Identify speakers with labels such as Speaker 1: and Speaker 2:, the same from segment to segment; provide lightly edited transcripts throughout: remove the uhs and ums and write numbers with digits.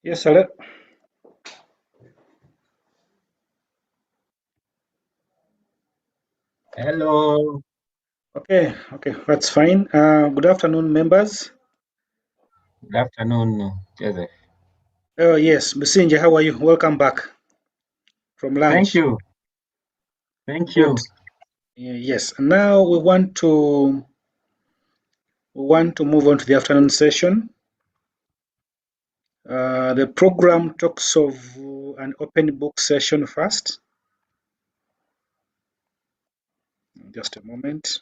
Speaker 1: Yes, hello.
Speaker 2: Hello,
Speaker 1: Okay, that's fine. Good afternoon, members.
Speaker 2: good afternoon, Joseph.
Speaker 1: Oh, yes, Musinje, how are you? Welcome back from
Speaker 2: Thank
Speaker 1: lunch.
Speaker 2: you, thank
Speaker 1: Good.
Speaker 2: you.
Speaker 1: Yes, now we want to move on to the afternoon session. The program talks of an open book session first. Just a moment.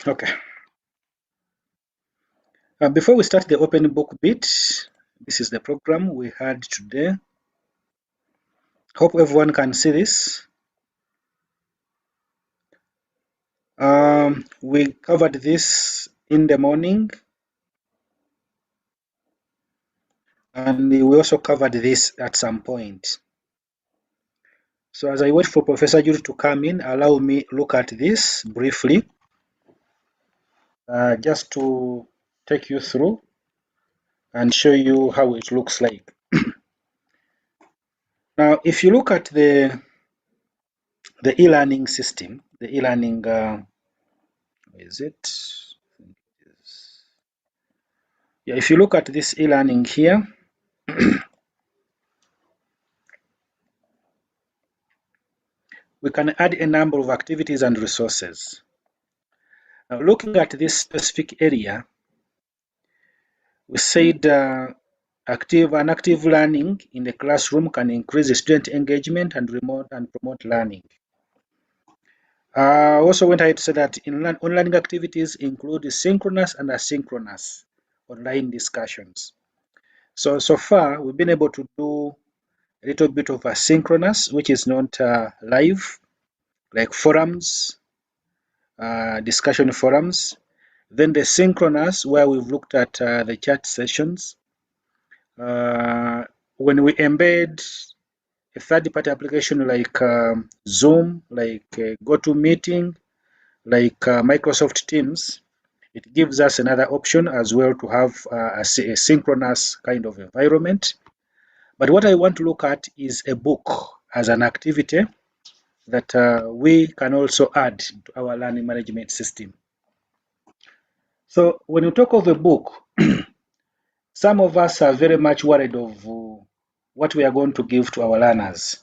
Speaker 1: Okay. Before we start the open book bit, this is the program we had today. Hope everyone can see this. We covered this in the morning, and we also covered this at some point. So as I wait for Professor Judy to come in, allow me look at this briefly, just to take you through and show you how it looks like. Now, if you look at the e-learning system, the e-learning, where is it? Yeah, if you look at this e-learning here, we can add a number of activities and resources. Now, looking at this specific area, we said active learning in the classroom can increase student engagement and promote learning. Also went ahead to say that online activities include synchronous and asynchronous online discussions. So far, we've been able to do a little bit of asynchronous, which is not live, like forums, discussion forums. Then the synchronous, where we've looked at the chat sessions. When we embed a third-party application like Zoom, like GoToMeeting, like Microsoft Teams, it gives us another option as well to have a synchronous kind of environment. But what I want to look at is a book as an activity that we can also add to our learning management system. So when you talk of a book, some of us are very much worried of what we are going to give to our learners.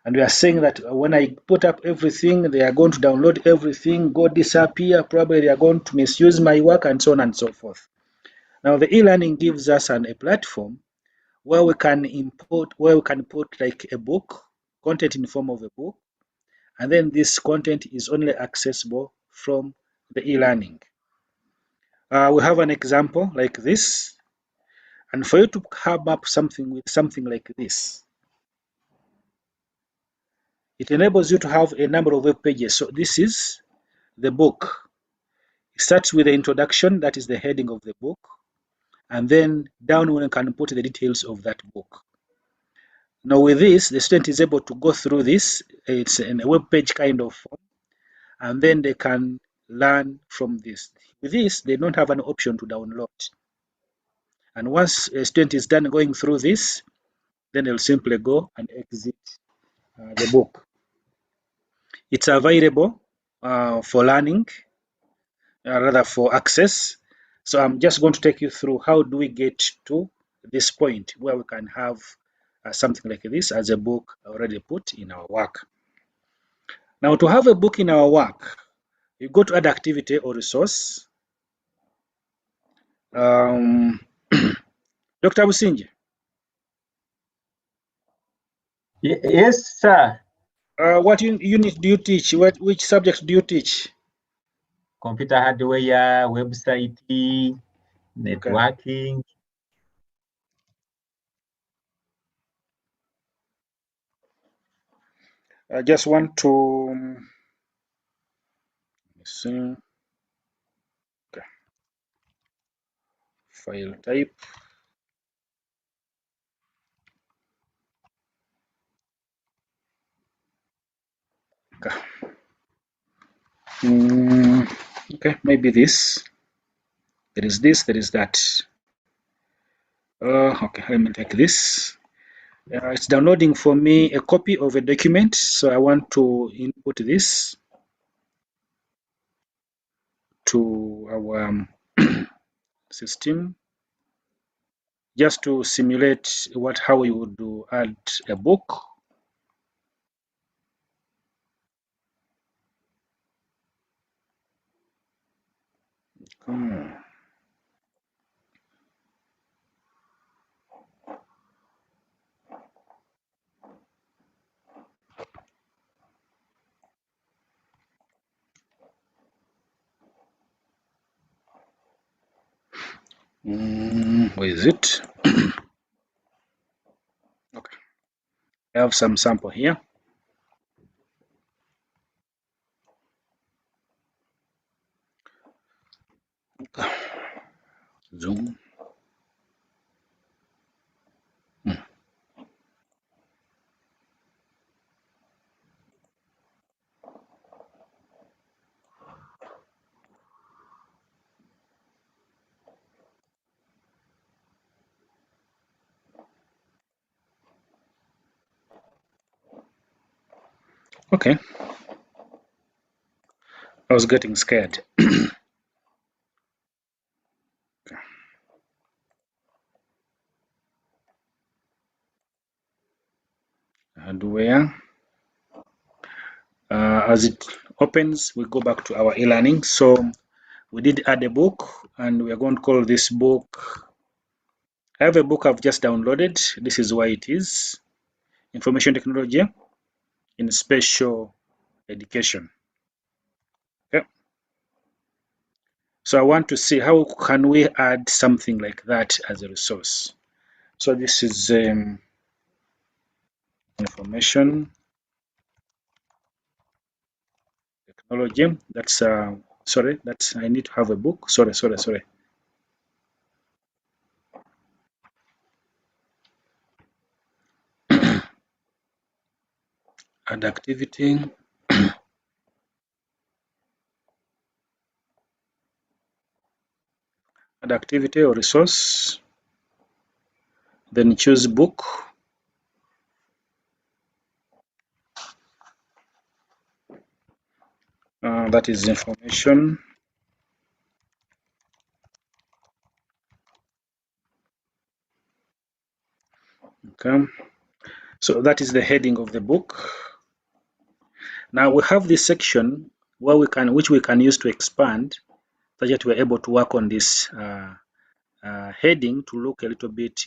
Speaker 1: And we are saying that when I put up everything, they are going to download everything, go disappear, probably they are going to misuse my work, and so on and so forth. Now, the e-learning gives us a platform where we can put like a book, content in the form of a book, and then this content is only accessible from the e-learning. We have an example like this, and for you to come up with something like this, it enables you to have a number of web pages. So this is the book. It starts with the introduction, that is the heading of the book, and then down one can put the details of that book. Now with this, the student is able to go through this. It's in a web page kind of form, and then they can learn from this. With this, they don't have an option to download. And once a student is done going through this, then they'll simply go and exit the book. It's available for learning, rather for access. So I'm just going to take you through how do we get to this point where we can have something like this as a book already put in our work. Now, to have a book in our work, you go to add activity or resource. Dr. Businji,
Speaker 2: Yes, sir.
Speaker 1: what unit do you teach? Which subject do you teach?
Speaker 2: Computer hardware, website,
Speaker 1: Okay.
Speaker 2: networking.
Speaker 1: I just want to see. Okay. File type. Okay, maybe this. There is this, there is that. Okay, let me take this. It's downloading for me a copy of a document, so I want to input this to our system just to simulate how you would add a book. Where is it? Okay, I have some sample here. Zoom. Okay, I was getting scared. Hardware. As it opens, we go back to our e-learning. So we did add a book, and we are going to call this book. I have a book I've just downloaded. This is why it is Information Technology in Special Education. Okay. So I want to see how can we add something like that as a resource. So this is information technology. That's sorry, that's I need to have a book. Sorry. Add activity. Add activity or resource. Then choose book. That is information. Okay. So that is the heading of the book. Now we have this section which we can use to expand, such that we're able to work on this heading to look a little bit,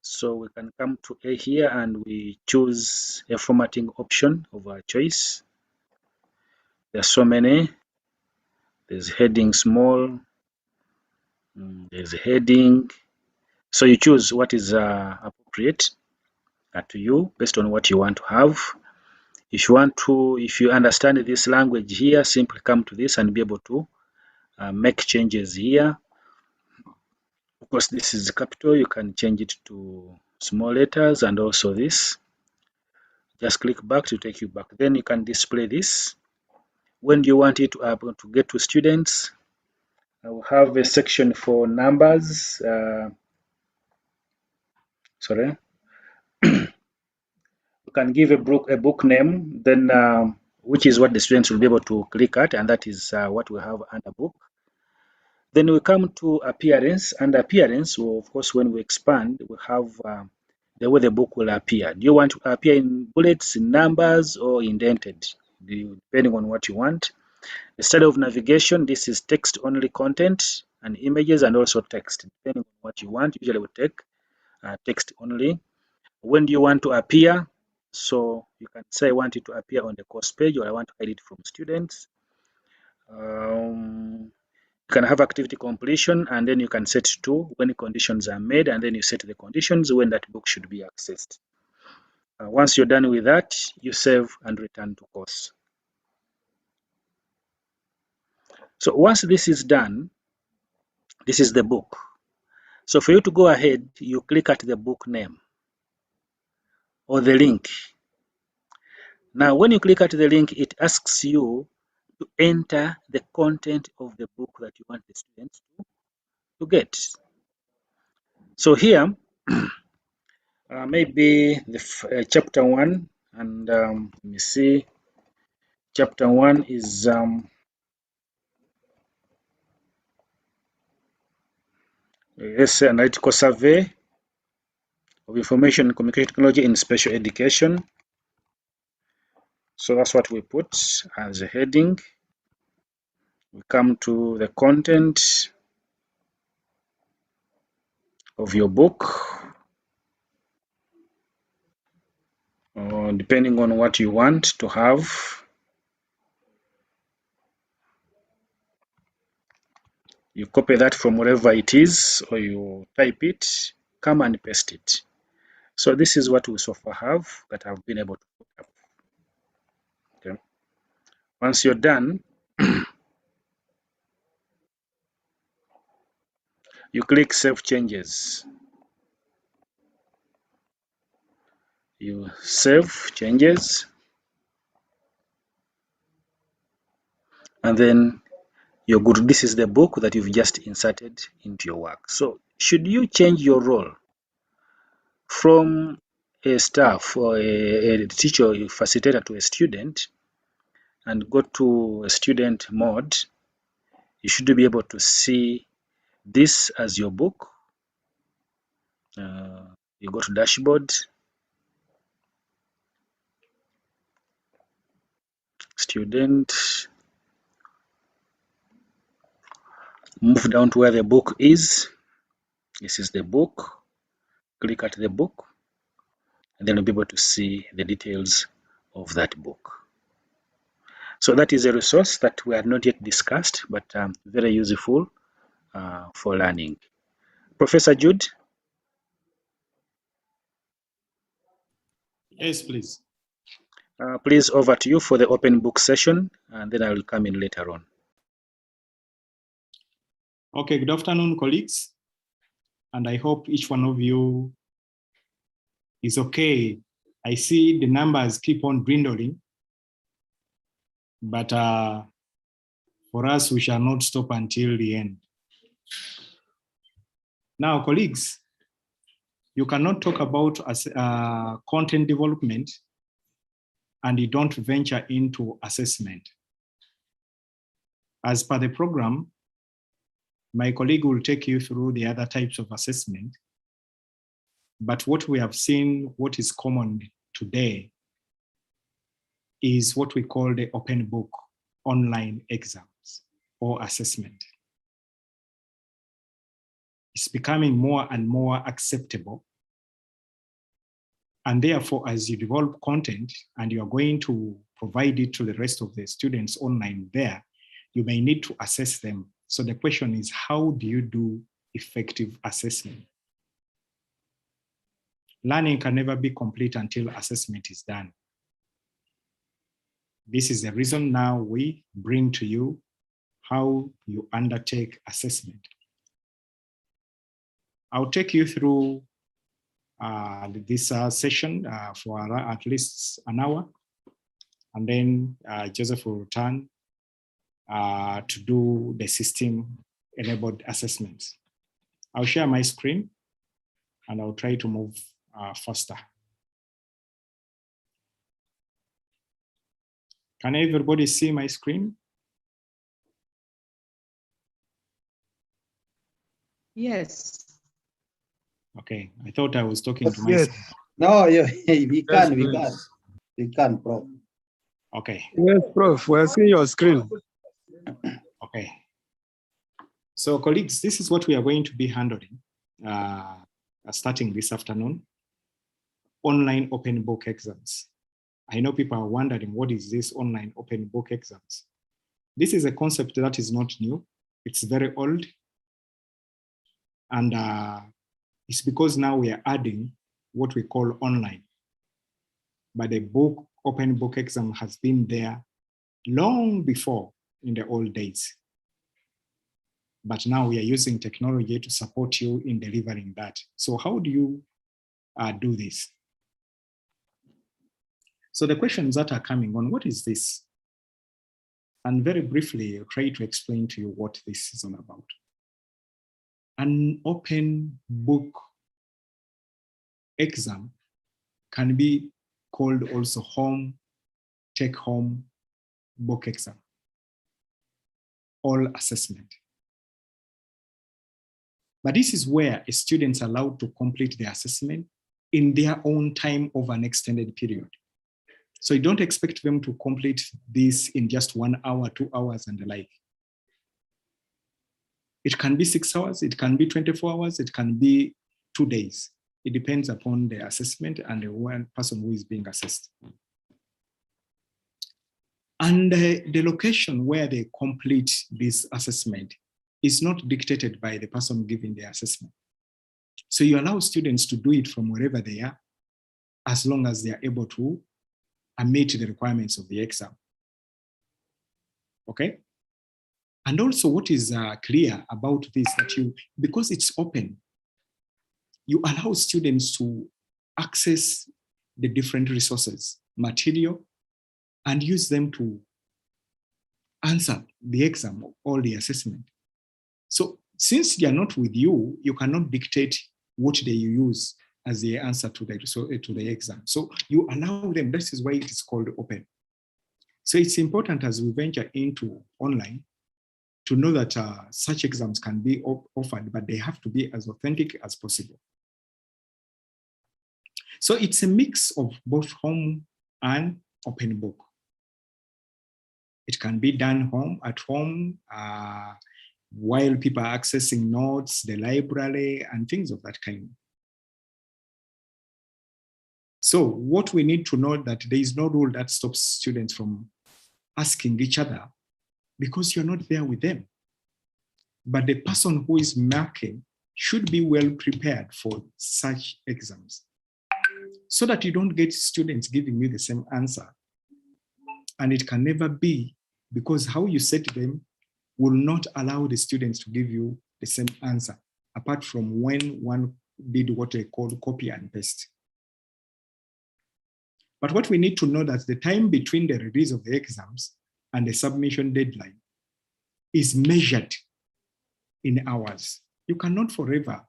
Speaker 1: So we can come to A here and we choose a formatting option of our choice. There are so many. There's heading small. There's a heading. So you choose what is appropriate to you based on what you want to have. If you understand this language here, simply come to this and be able to make changes here. Of course, this is capital. You can change it to small letters, and also this. Just click back to take you back. Then you can display this. When do you want it to get to students? I will have a section for numbers. Sorry. You can give a book name, then which is what the students will be able to click at, and that is what we have under book. Then we come to appearance. Under appearance, well, of course, when we expand, we have the way the book will appear. Do you want to appear in bullets, in numbers, or indented? Depending on what you want. The style of navigation, this is text-only content and images, and also text. Depending on what you want, usually we take text only. When do you want to appear? So you can say I want it to appear on the course page, or I want to hide it from students. You can have activity completion, and then you can set to when conditions are made, and then you set the conditions when that book should be accessed. Once you're done with that, you save and return to course. So once this is done, this is the book. So for you to go ahead, you click at the book name or the link. Now, when you click at the link, it asks you to enter the content of the book that you want the students to get. So here, maybe the chapter 1, and let me see. Chapter 1 is let's say analytical survey of information and communication technology in special education. So that's what we put as a heading. We come to the content of your book, depending on what you want to have. You copy that from wherever it is, or you type it, come and paste it. So this is what we so far have that I've been able to put up. Okay. Once you're done, you click Save Changes. You save changes, and then you're good. This is the book that you've just inserted into your work. So should you change your role from a staff or a teacher or a facilitator to a student and go to a student mode, you should be able to see this as your book. You go to dashboard, student, move down to where the book is. This is the book. Click at the book, and then you'll be able to see the details of that book. So that is a resource that we had not yet discussed, but very useful for learning. Professor Jude?
Speaker 3: Yes, please.
Speaker 1: Please, over to you for the open book session, and then I will come in later on.
Speaker 3: Okay, good afternoon, colleagues. And I hope each one of you is okay. I see the numbers keep on dwindling, but for us, we shall not stop until the end. Now, colleagues, you cannot talk about content development and you don't venture into assessment. As per the program, my colleague will take you through the other types of assessment. But what we have seen, what is common today, is what we call the open book online exams or assessment. It's becoming more and more acceptable. And therefore, as you develop content and you are going to provide it to the rest of the students online there, you may need to assess them. So the question is, how do you do effective assessment? Learning can never be complete until assessment is done. This is the reason now we bring to you how you undertake assessment. I'll take you through this session for at least an hour, and then Joseph will return to do the system-enabled assessments. I'll share my screen, and I'll try to move faster. Can everybody see my screen?
Speaker 4: Yes.
Speaker 3: Okay, I thought I was talking to myself.
Speaker 5: Yes. No, we can, Prof.
Speaker 3: Okay.
Speaker 5: Yes, Prof, we're seeing your screen.
Speaker 3: Okay. So colleagues, this is what we are going to be handling starting this afternoon. Online open book exams. I know people are wondering, what is this online open book exams? This is a concept that is not new. It's very old. And it's because now we are adding what we call online. But the open book exam has been there long before in the old days. But now we are using technology to support you in delivering that. So how do you do this? So the questions that are coming on, what is this? And very briefly, I'll try to explain to you what this is all about. An open book exam can be called also take-home book exam, all assessment. But this is where a student's allowed to complete the assessment in their own time over an extended period. So you don't expect them to complete this in just 1 hour, 2 hours and the like. It can be 6 hours, it can be 24 hours, it can be 2 days. It depends upon the assessment and the one person who is being assessed. And the location where they complete this assessment is not dictated by the person giving the assessment. So you allow students to do it from wherever they are, as long as they are able to meet the requirements of the exam. Okay? And also what is clear about this, that because it's open, you allow students to access the different resources, material, and use them to answer the exam or the assessment. So since they are not with you, you cannot dictate what they use as the answer to the exam. So you allow them, this is why it is called open. So it's important as we venture into online to know that such exams can be offered, but they have to be as authentic as possible. So it's a mix of both home and open book. It can be done at home, while people are accessing notes, the library, and things of that kind. So what we need to know that there is no rule that stops students from asking each other, because you're not there with them. But the person who is marking should be well prepared for such exams, so that you don't get students giving you the same answer. And it can never be, because how you set them will not allow the students to give you the same answer, apart from when one did what they call copy and paste. But what we need to know that the time between the release of the exams and the submission deadline is measured in hours. You cannot forever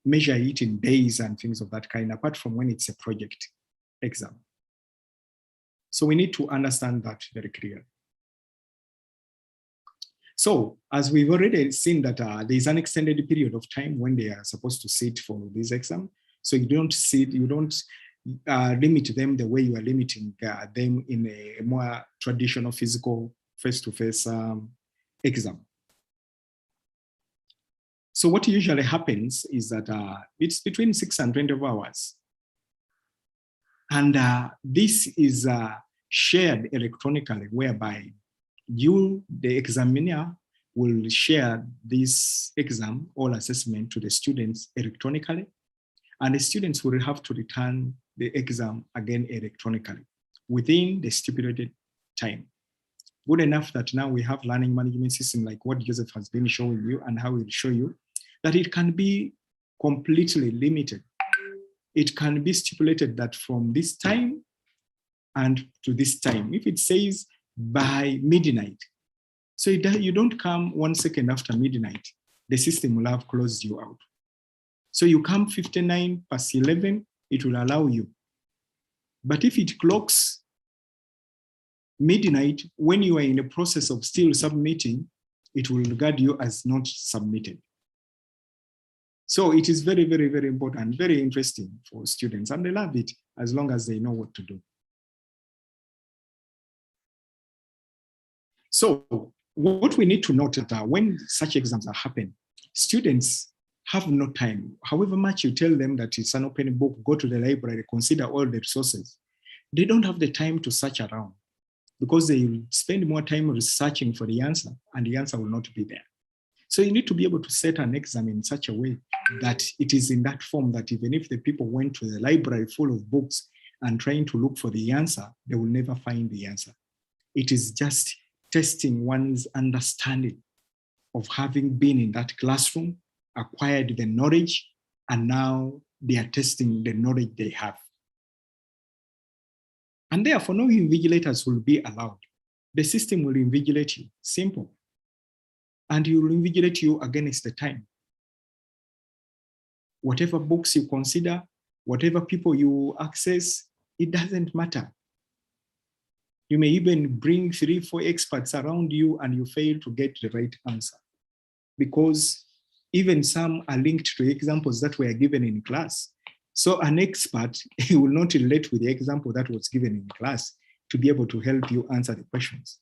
Speaker 3: measure it in days and things of that kind, apart from when it's a project exam. So we need to understand that very clearly. So as we've already seen that there's an extended period of time when they are supposed to sit for this exam. So you don't limit them the way you are limiting them in a more traditional physical face-to-face exam. So what usually happens is that it's between 6 and 24 hours. And this is shared electronically, whereby you, the examiner, will share this exam or assessment to the students electronically, and the students will have to return the exam again electronically within the stipulated time. Good enough that now we have learning management system like what Joseph has been showing you, and how we'll show you that it can be completely limited. It can be stipulated that from this time and to this time. If it says by midnight, so you don't come 1 second after midnight, the system will have closed you out. So you come 59 past 11, it will allow you. But if it clocks midnight, when you are in the process of still submitting, it will regard you as not submitted. So it is very, very, very important, very interesting for students, and they love it as long as they know what to do. So what we need to note is that when such exams are happening, students have no time. However much you tell them that it's an open book, go to the library, consider all the resources, they don't have the time to search around, because they will spend more time researching for the answer, and the answer will not be there. So you need to be able to set an exam in such a way that it is in that form that even if the people went to the library full of books and trying to look for the answer, they will never find the answer. It is just testing one's understanding of having been in that classroom, acquired the knowledge, and now they are testing the knowledge they have. And therefore, no invigilators will be allowed. The system will invigilate you, simple. And it will invigilate you against the time. Whatever books you consider, whatever people you access, it doesn't matter. You may even bring 3, 4 experts around you and you fail to get the right answer. Because even some are linked to examples that were given in class. So an expert will not relate with the example that was given in class to be able to help you answer the questions.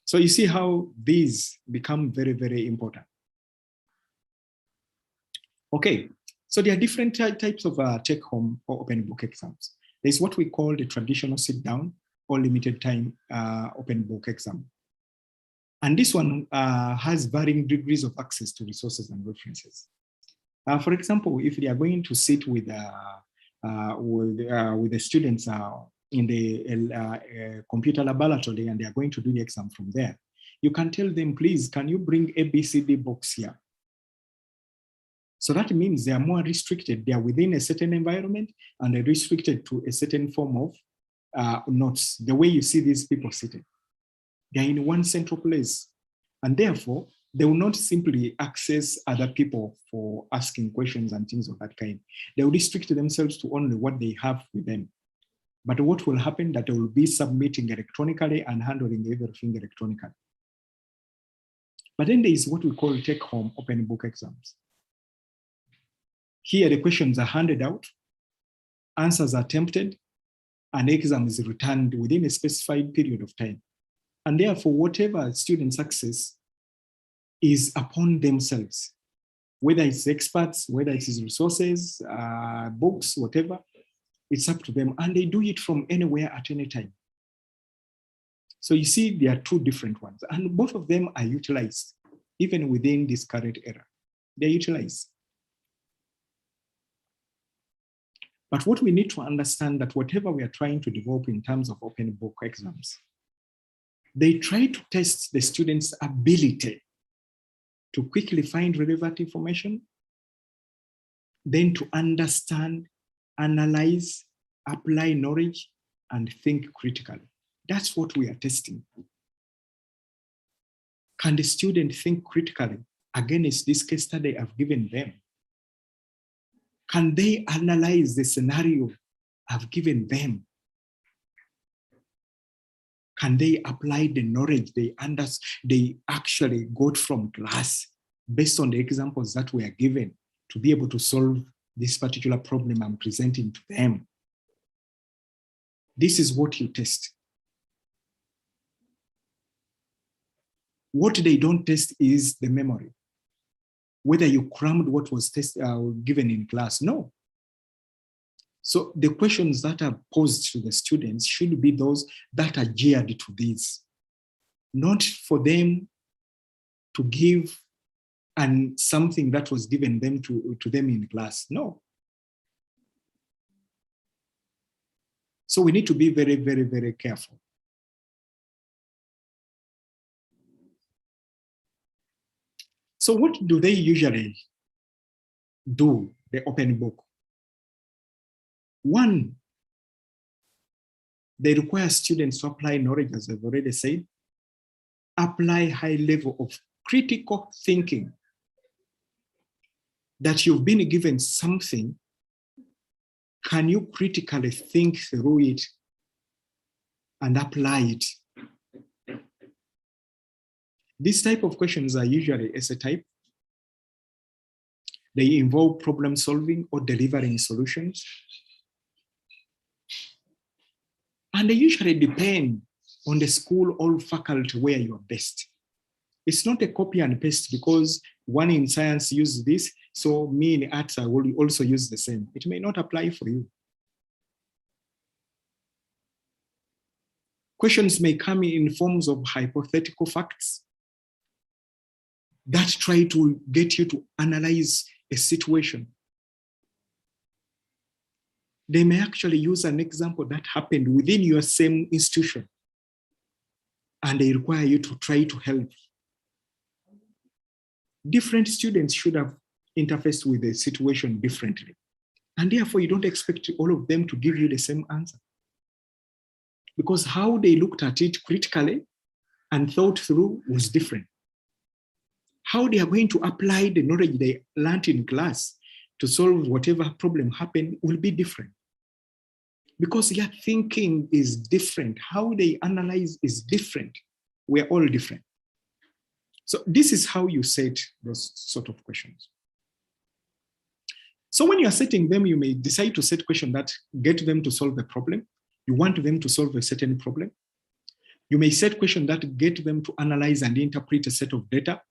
Speaker 3: So you see how these become very, very important. Okay, so there are different types of take-home or open book exams. There's what we call the traditional sit-down or limited time open book exam. And this one has varying degrees of access to resources and references. For example, if they are going to sit with the students in the computer laboratory and they are going to do the exam from there, you can tell them, please, can you bring ABCD box here? So that means they are more restricted. They are within a certain environment and they're restricted to a certain form of notes. The way you see these people sitting, they're in one central place. And therefore, they will not simply access other people for asking questions and things of that kind. They will restrict themselves to only what they have with them. But what will happen that they will be submitting electronically and handling everything electronically. But then there is what we call take-home open book exams. Here, the questions are handed out, answers are attempted, and exam is returned within a specified period of time. And therefore, whatever students access is upon themselves, whether it's experts, whether it's resources, books, whatever, it's up to them. And they do it from anywhere at any time. So you see, there are two different ones, and both of them are utilized, even within this current era. They're utilized. But what we need to understand that whatever we are trying to develop in terms of open book exams, they try to test the students' ability to quickly find relevant information, then to understand, analyze, apply knowledge, and think critically. That's what we are testing. Can the student think critically against this case study I've given them? Can they analyze the scenario I've given them? Can they apply the knowledge they actually got from class based on the examples that were given to be able to solve this particular problem I'm presenting to them? This is what you test. What they don't test is the memory. Whether you crammed what was given in class, no. So the questions that are posed to the students should be those that are geared to these, not for them to give something that was given them to them in class, no. So we need to be very, very, very careful. So what do they usually do, the open book? One, they require students to apply knowledge, as I've already said, apply high level of critical thinking, that you've been given something, can you critically think through it and apply it? These type of questions are usually essay type. They involve problem solving or delivering solutions. And they usually depend on the school or faculty where you are based. It's not a copy and paste because one in science uses this, so me in arts I will also use the same. It may not apply for you. Questions may come in forms of hypothetical facts that try to get you to analyze a situation. They may actually use an example that happened within your same institution, and they require you to try to help. Different students should have interfaced with the situation differently. And therefore, you don't expect all of them to give you the same answer. because how they looked at it critically and thought through was different. How they are going to apply the knowledge they learned in class to solve whatever problem happened will be different. Because their thinking is different. How they analyze is different. We're all different. So this is how you set those sort of questions. So when you are setting them, you may decide to set questions that get them to solve a problem. You want them to solve a certain problem. You may set questions that get them to analyze and interpret a set of data.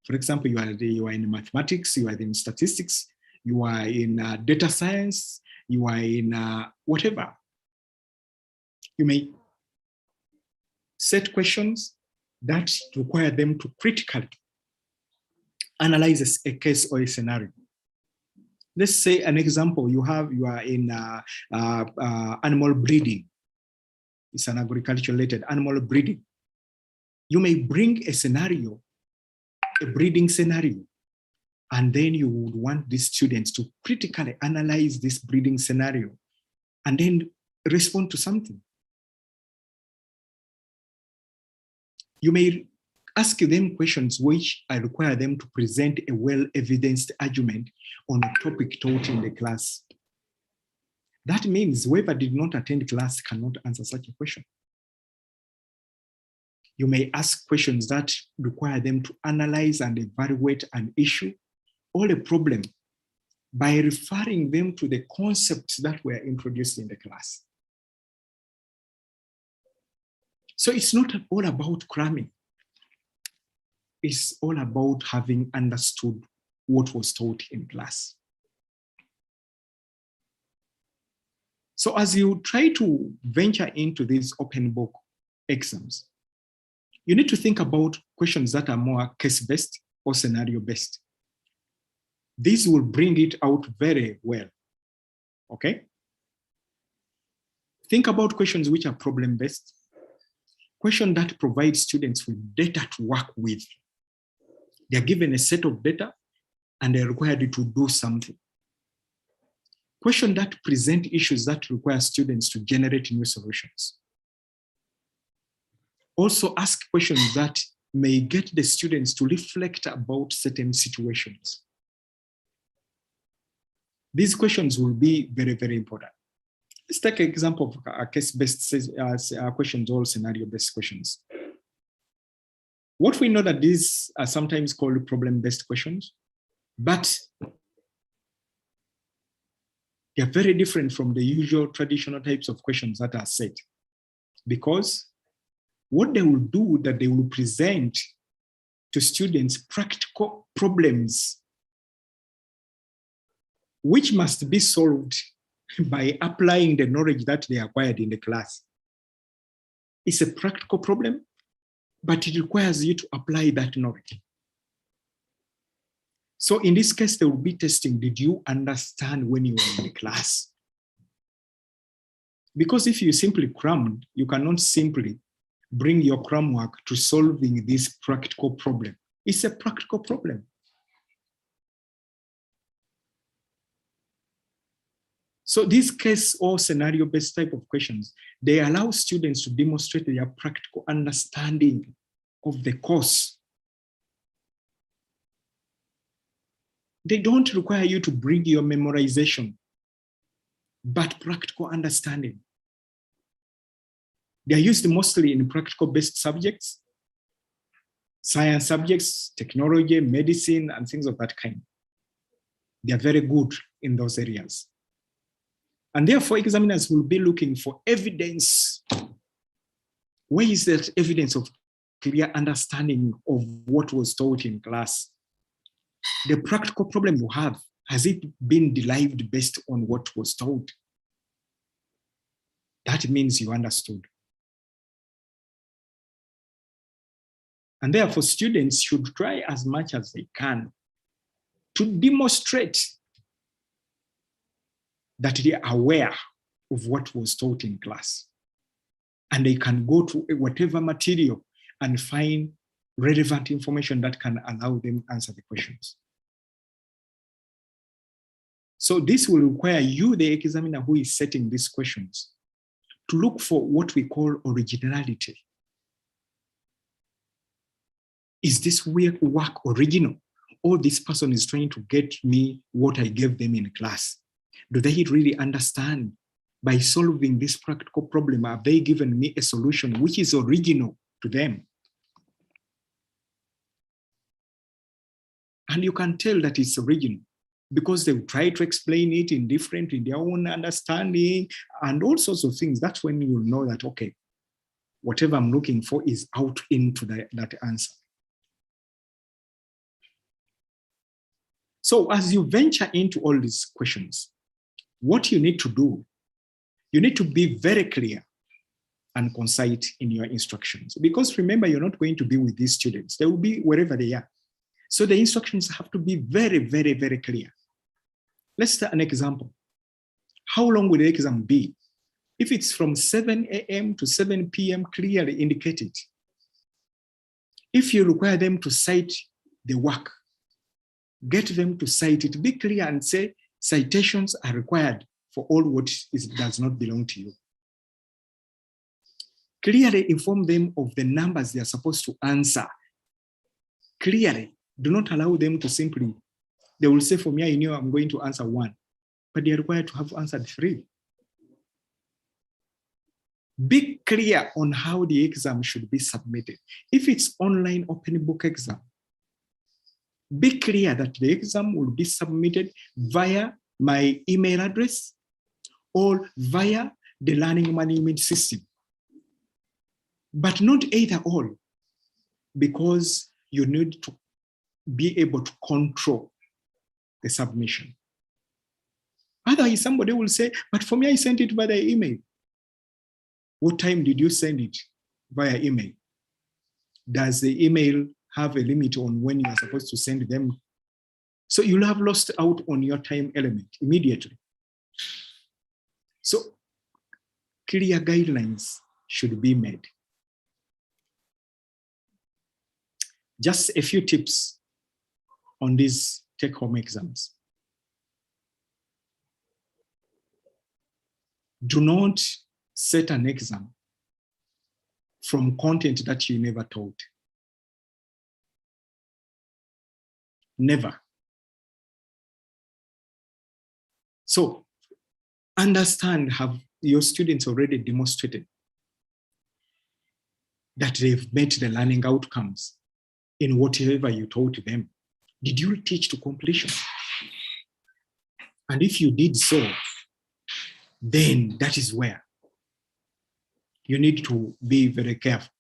Speaker 3: For example, you are in mathematics, you are in statistics, you are in data science, you are in whatever. You may set questions that require them to critically analyze a case or a scenario. Let's say an example, you are in animal breeding. It's an agriculture-related animal breeding. You may bring a scenario, a breeding scenario, and then you would want these students to critically analyze this breeding scenario and then respond to something. You may ask them questions which require them to present a well-evidenced argument on a topic taught in the class. That means whoever did not attend class cannot answer such a question. You may ask questions that require them to analyze and evaluate an issue or a problem by referring them to the concepts that were introduced in the class. So it's not all about cramming. It's all about having understood what was taught in class. So as you try to venture into these open book exams, you need to think about questions that are more case-based or scenario-based. This will bring it out very well, okay? Think about questions which are problem-based, questions that provide students with data to work with. They're given a set of data and they're required to do something. Questions that present issues that require students to generate new solutions. Also ask questions that may get the students to reflect about certain situations. These questions will be very, very important. Let's take an example of a case-based questions or scenario-based questions. What we know that these are sometimes called problem-based questions, but they are very different from the usual traditional types of questions that are set, because what they will do that they will present to students practical problems which must be solved by applying the knowledge that they acquired in the class. It's a practical problem, but it requires you to apply that knowledge. So in this case, they will be testing, did you understand when you were in the class? Because if you simply crammed, you cannot simply bring your cram work to solving this practical problem. It's a practical problem. So these case or scenario-based type of questions, they allow students to demonstrate their practical understanding of the course. They don't require you to bring your memorization, but practical understanding. They are used mostly in practical-based subjects, science subjects, technology, medicine, and things of that kind. They are very good in those areas. And therefore, examiners will be looking for evidence. Where is that evidence of clear understanding of what was taught in class? The practical problem you have, has it been derived based on what was taught? That means you understood. And therefore, students should try as much as they can to demonstrate that they are aware of what was taught in class. And they can go to whatever material and find relevant information that can allow them answer the questions. So this will require you, the examiner who is setting these questions, to look for what we call originality. Is this work original? Or this person is trying to get me what I gave them in class? Do they really understand by solving this practical problem? Have they given me a solution which is original to them? And you can tell that it's original because they try to explain it in their own understanding and all sorts of things. That's when you'll know that, okay, whatever I'm looking for is out into that answer. So as you venture into all these questions, what you need to do, you need to be very clear and concise in your instructions. Because remember, you're not going to be with these students. They will be wherever they are. So the instructions have to be very, very, very clear. Let's start an example. How long will the exam be? If it's from 7 a.m. to 7 p.m., clearly indicate it. If you require them to cite the work, get them to cite it. Be clear and say citations are required for all what does not belong to you. Clearly inform them of the numbers they are supposed to answer. Clearly, do not allow them to simply, they will say, for me, I knew I'm going to answer 1, but they are required to have answered 3. Be clear on how the exam should be submitted. If it's online open book exam, be clear that the exam will be submitted via my email address or via the learning management system. But not either or, because you need to be able to control the submission. Otherwise, somebody will say, but for me, I sent it via email. What time did you send it via email? Does the email have a limit on when you are supposed to send them? So you'll have lost out on your time element immediately. So clear guidelines should be made. Just a few tips on these take-home exams. Do not set an exam from content that you never taught. Never. So understand, have your students already demonstrated that they've met the learning outcomes in whatever you taught them? Did you teach to completion? And if you did so, then that is where you need to be very careful.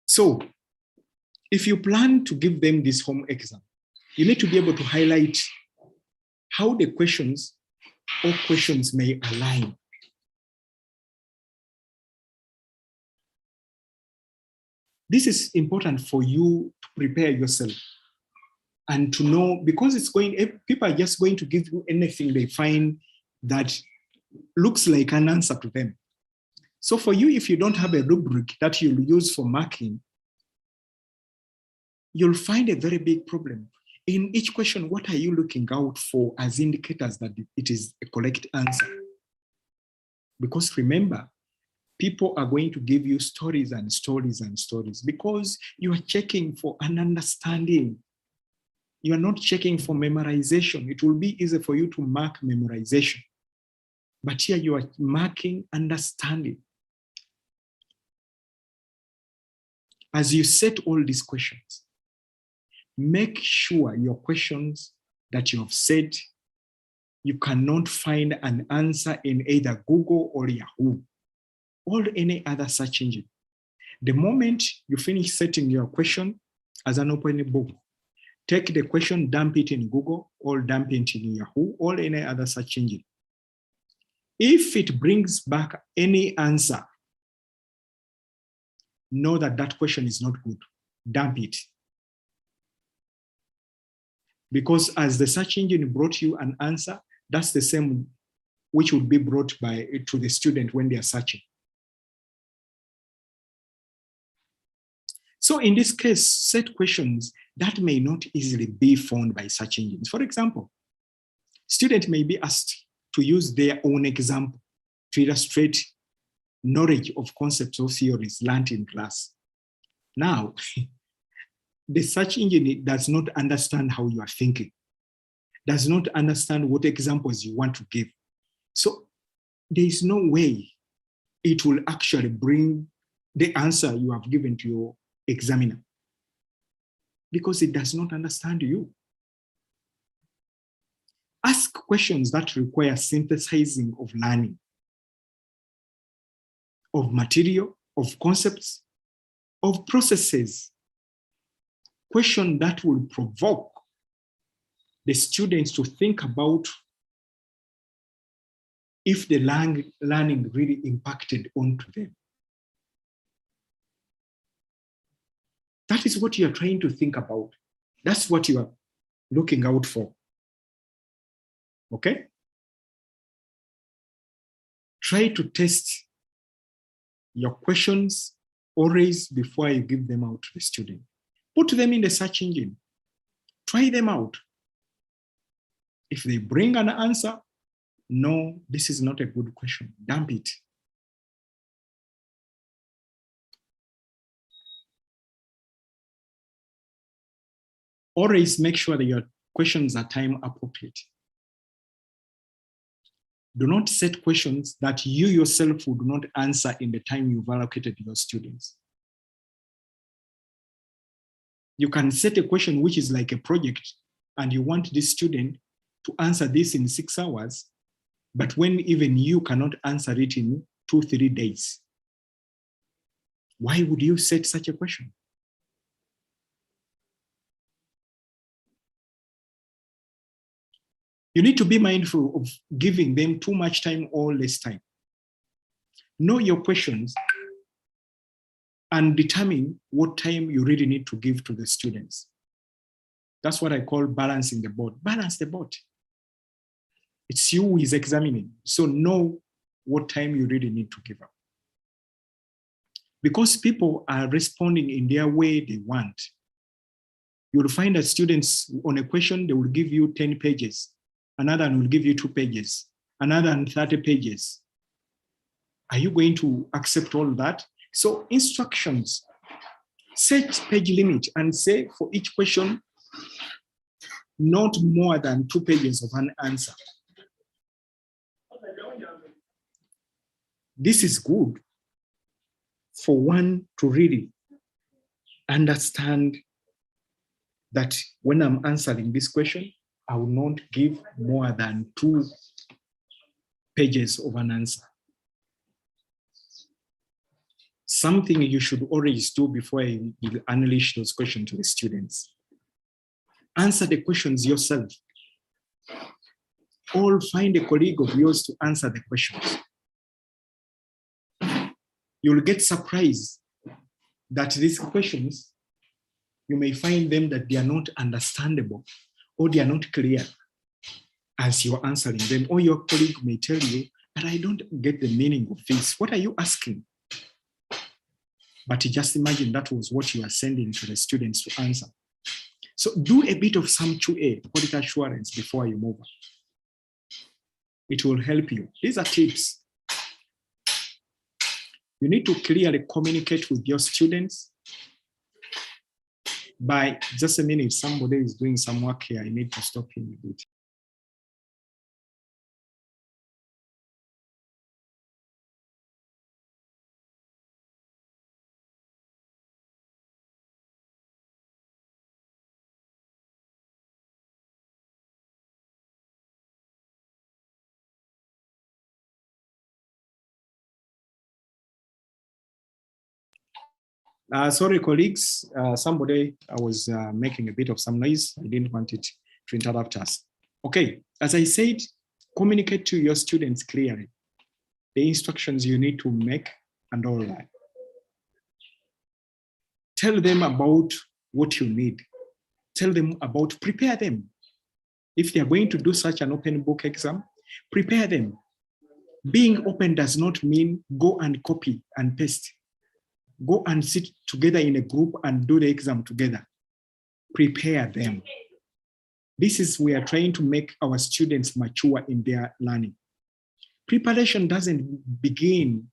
Speaker 3: So if you plan to give them this home exam, you need to be able to highlight how the questions or questions may align. This is important for you to prepare yourself and to know, because it's going, people are just going to give you anything they find that looks like an answer to them. So for you, if you don't have a rubric that you'll use for marking, you'll find a very big problem. In each question, what are you looking out for as indicators that it is a correct answer? Because remember, people are going to give you stories and stories and stories because you are checking for an understanding. You are not checking for memorization. It will be easy for you to mark memorization. But here you are marking understanding. As you set all these questions, make sure your questions that you have set, you cannot find an answer in either Google or Yahoo or any other search engine. The moment you finish setting your question as an open book, take the question, dump it in Google or dump it in Yahoo or any other search engine. If it brings back any answer, know that that question is not good. Dump it. Because as the search engine brought you an answer, that's the same which would be brought to the student when they are searching. So in this case, set questions that may not easily be found by search engines. For example, students may be asked to use their own example to illustrate knowledge of concepts or theories learned in class. Now, the search engine does not understand how you are thinking, does not understand what examples you want to give. So there is no way it will actually bring the answer you have given to your examiner, because it does not understand you. Ask questions that require synthesizing of learning, of material, of concepts, of processes. Questions that will provoke the students to think about if the learning really impacted onto them. That is what you are trying to think about. That's what you are looking out for. Okay? Try to test your questions always before you give them out to the student. Put them in the search engine. Try them out. If they bring an answer, no, this is not a good question, dump it. Always make sure that your questions are time appropriate. Do not set questions that you yourself would not answer in the time you've allocated your students. You can set a question which is like a project and you want this student to answer this in 6 hours, but when even you cannot answer it in 2-3 days. Why would you set such a question? You need to be mindful of giving them too much time or less time. Know your questions and determine what time you really need to give to the students. That's what I call balancing the boat. Balance the boat. It's you who is examining, so know what time you really need to give up. Because people are responding in their way they want. You'll find that students on a question, they will give you 10 pages. Another one will give you 2 pages, another 30 pages. Are you going to accept all that? So instructions, set page limit and say for each question, not more than 2 pages of an answer. This is good for one to really understand that when I'm answering this question, I will not give more than 2 pages of an answer. Something you should always do before you unleash those questions to the students. Answer the questions yourself. Or find a colleague of yours to answer the questions. You'll get surprised that these questions, you may find them that they are not understandable or they are not clear as you're answering them, or your colleague may tell you, but I don't get the meaning of this. What are you asking? But just imagine that was what you are sending to the students to answer. So do a bit of some QA, quality assurance, before you move on. It will help you. These are tips. You need to clearly communicate with your students. By just a minute, somebody is doing some work here. I need to stop him a bit. Sorry, colleagues, somebody was making a bit of some noise. I didn't want it to interrupt us. Okay, as I said, communicate to your students clearly the instructions you need to make and all that. Tell them about what you need. Tell them about, prepare them. If they are going to do such an open book exam, prepare them. Being open does not mean go and copy and paste. Go and sit together in a group and do the exam together. Prepare them. This is, we are trying to make our students mature in their learning. Preparation doesn't begin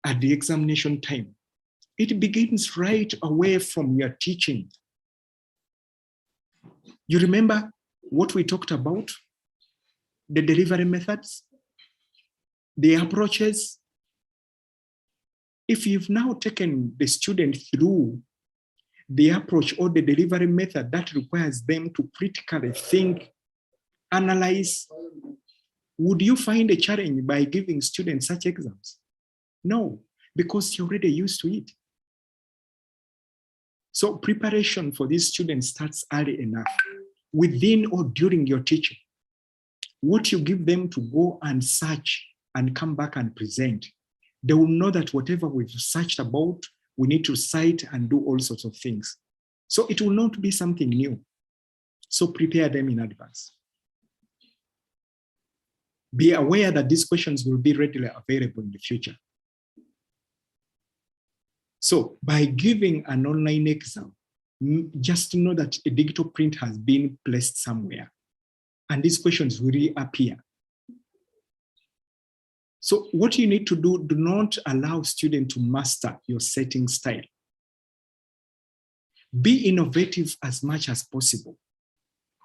Speaker 3: at the examination time. It begins right away from your teaching. You remember what we talked about? The delivery methods, the approaches. If you've now taken the student through the approach or the delivery method that requires them to critically think, analyze, would you find a challenge by giving students such exams? No, because you're already used to it. So preparation for these students starts early enough, within or during your teaching. What you give them to go and search and come back and present, they will know that whatever we've searched about, we need to cite and do all sorts of things. So it will not be something new. So prepare them in advance. Be aware that these questions will be readily available in the future. So by giving an online exam, just know that a digital print has been placed somewhere, and these questions will reappear. So what you need to do not allow students to master your setting style. Be innovative as much as possible.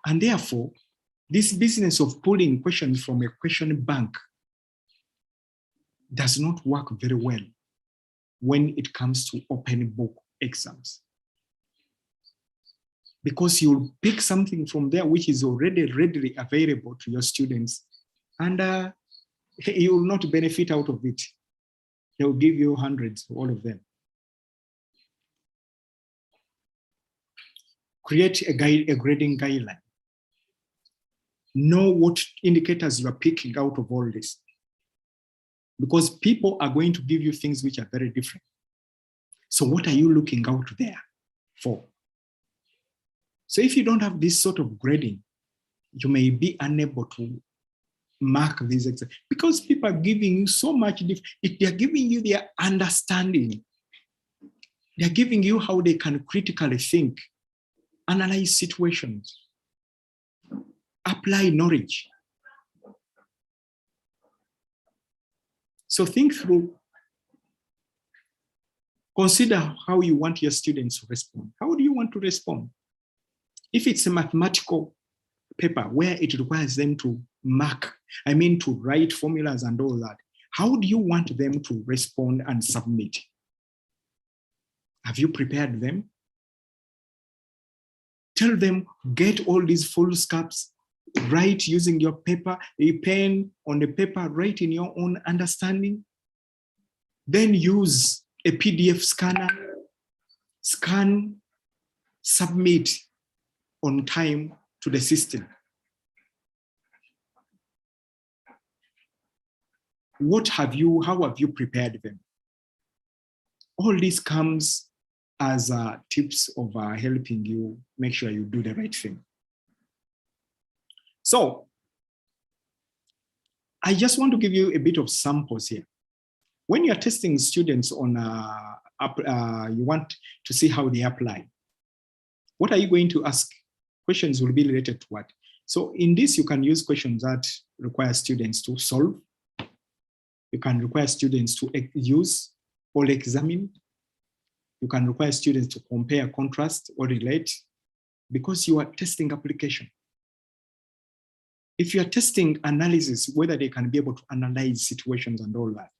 Speaker 3: And therefore, this business of pulling questions from a question bank does not work very well when it comes to open book exams. Because you'll pick something from there which is already readily available to your students, and you will not benefit out of it. They'll give you hundreds, all of them. Create a grading guideline. Know what indicators you are picking out of all this. Because people are going to give you things which are very different. So what are you looking out there for? So if you don't have this sort of grading, you may be unable to mark these exams, because people are giving you so much. They're giving you their understanding. They're giving you how they can critically think, analyze situations, apply knowledge. So think through, consider how you want your students to respond. How do you want to respond? If it's a mathematical paper where it requires them to to write formulas and all that, how do you want them to respond and submit? Have you prepared them? Tell them, get all these full scopes, write using your paper, a pen on the paper, write in your own understanding. Then use a PDF scanner, scan, submit on time to the system. How have you prepared them? All this comes as tips of helping you make sure you do the right thing. So I just want to give you a bit of samples here. When you're testing students on, you want to see how they apply. What are you going to ask? Questions will be related to what? So in this, you can use questions that require students to solve. You can require students to use or examine. You can require students to compare, contrast, or relate, because you are testing application. If you are testing analysis, whether they can be able to analyze situations and all that,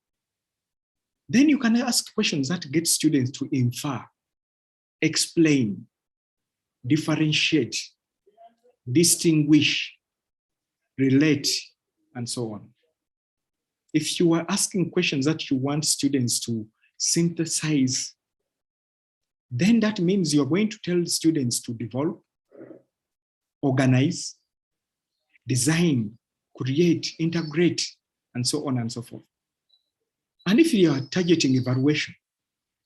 Speaker 3: then you can ask questions that get students to infer, explain, differentiate, distinguish, relate, and so on. If you are asking questions that you want students to synthesize, then that means you're going to tell students to develop, organize, design, create, integrate, and so on and so forth. And if you are targeting evaluation,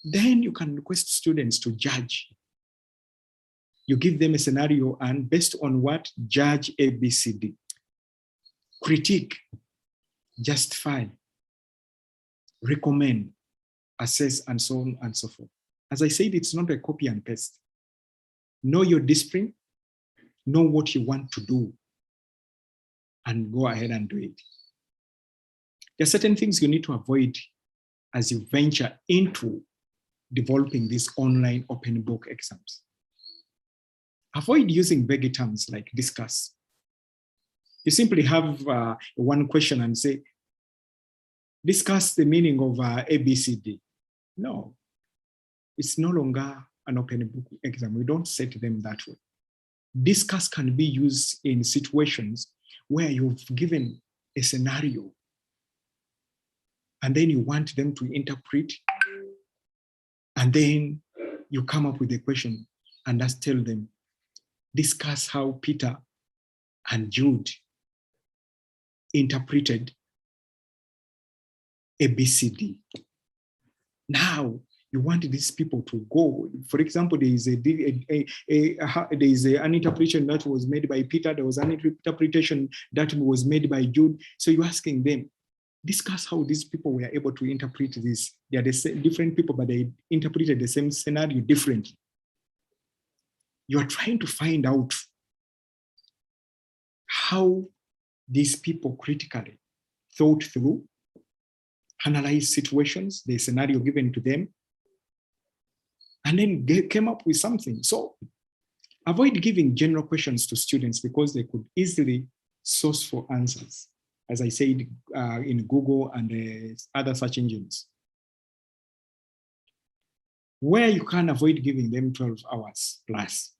Speaker 3: then you can request students to judge. You give them a scenario, and based on what? Judge A, B, C, D. Critique, justify, recommend, assess, and so on and so forth. As I said, it's not a copy and paste. Know your discipline, know what you want to do, and go ahead and do it. There are certain things you need to avoid as you venture into developing these online open book exams. Avoid using vague terms like discuss. You simply have one question and say, discuss the meaning of ABCD. No, it's no longer an open book exam. We don't set them that way. Discuss can be used in situations where you've given a scenario and then you want them to interpret, and then you come up with a question and just tell them, discuss how Peter and Jude interpreted ABCD. Now, you want these people to go. For example, there is an interpretation that was made by Peter. There was an interpretation that was made by Jude. So you're asking them, discuss how these people were able to interpret this. They are the same, different people, but they interpreted the same scenario differently. You are trying to find out how these people critically thought through, analyzed situations, the scenario given to them, and then came up with something. So avoid giving general questions to students because they could easily source for answers, as I said, in Google and other search engines. Where you can avoid giving them 12 hours plus,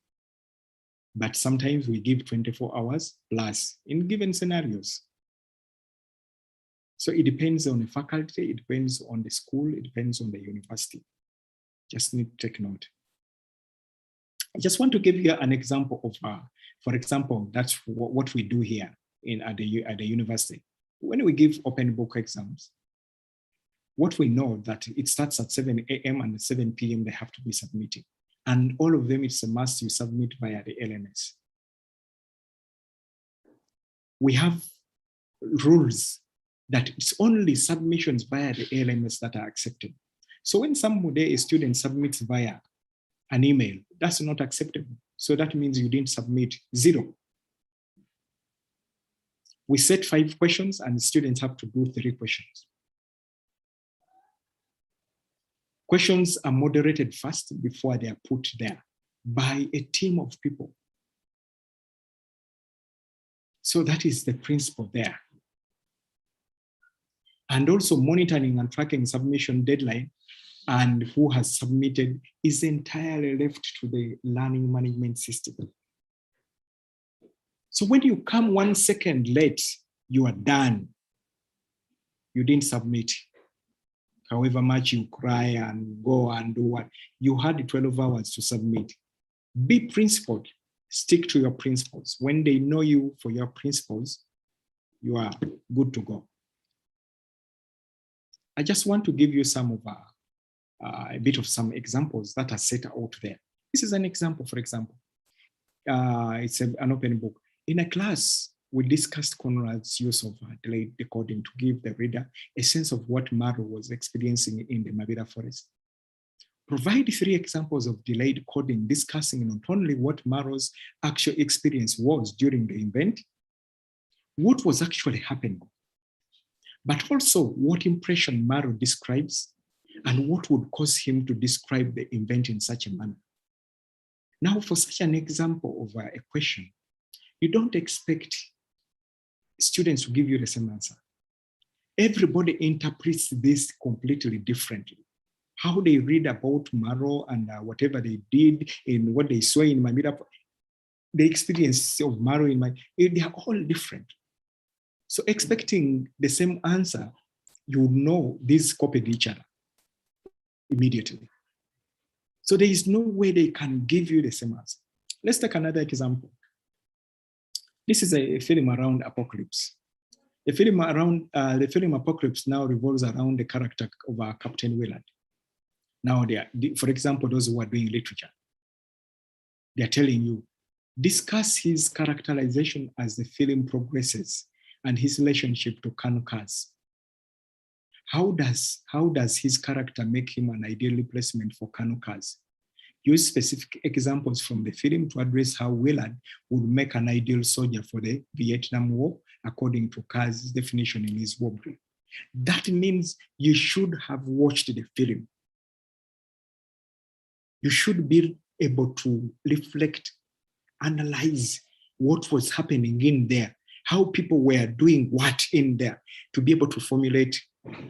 Speaker 3: but sometimes we give 24 hours plus in given scenarios. So it depends on the faculty, it depends on the school, it depends on the university. Just need to take note. I just want to give you an example of, for example, that's what we do here at the university. When we give open book exams, what we know that it starts at 7 a.m. and 7 p.m. they have to be submitting. And all of them, it's a must you submit via the LMS. We have rules that it's only submissions via the LMS that are accepted. So when a student submits via an email, that's not acceptable. So that means you didn't submit 0. We set 5 questions and students have to do 3 questions. Questions are moderated first before they are put there by a team of people. So that is the principle there. And also monitoring and tracking submission deadline and who has submitted is entirely left to the learning management system. So when you come 1 second late, you are done. You didn't submit. However much you cry and go and do what, you had 12 hours to submit. Be principled, stick to your principles. When they know you for your principles, you are good to go. I just want to give you some of a bit of some examples that are set out there. This is an example, for example. It's an open book. In a class, we discussed Conrad's use of delayed decoding to give the reader a sense of what Maro was experiencing in the Mabira forest. Provide 3 examples of delayed coding, discussing not only what Maro's actual experience was during the event, what was actually happening, but also what impression Maro describes and what would cause him to describe the event in such a manner. Now, for such an example of a question, you don't expect students to give you the same answer. Everybody interprets this completely differently. How they read about Maro and whatever they did in what they saw in Mamira, the experience of Maro in they are all different. So expecting the same answer, you know these copied each other immediately. So there is no way they can give you the same answer. Let's take another example. This is a film around apocalypse. The film Apocalypse now revolves around the character of Captain Willard. Now, for example, those who are doing literature, they're telling you, discuss his characterization as the film progresses and his relationship to Colonel Kaz. How does his character make him an ideal replacement for Colonel Kaz? Use specific examples from the film to address how Willard would make an ideal soldier for the Vietnam War, according to Kaz's definition in his war brief. That means you should have watched the film. You should be able to reflect, analyze what was happening in there, how people were doing what in there, to be able to formulate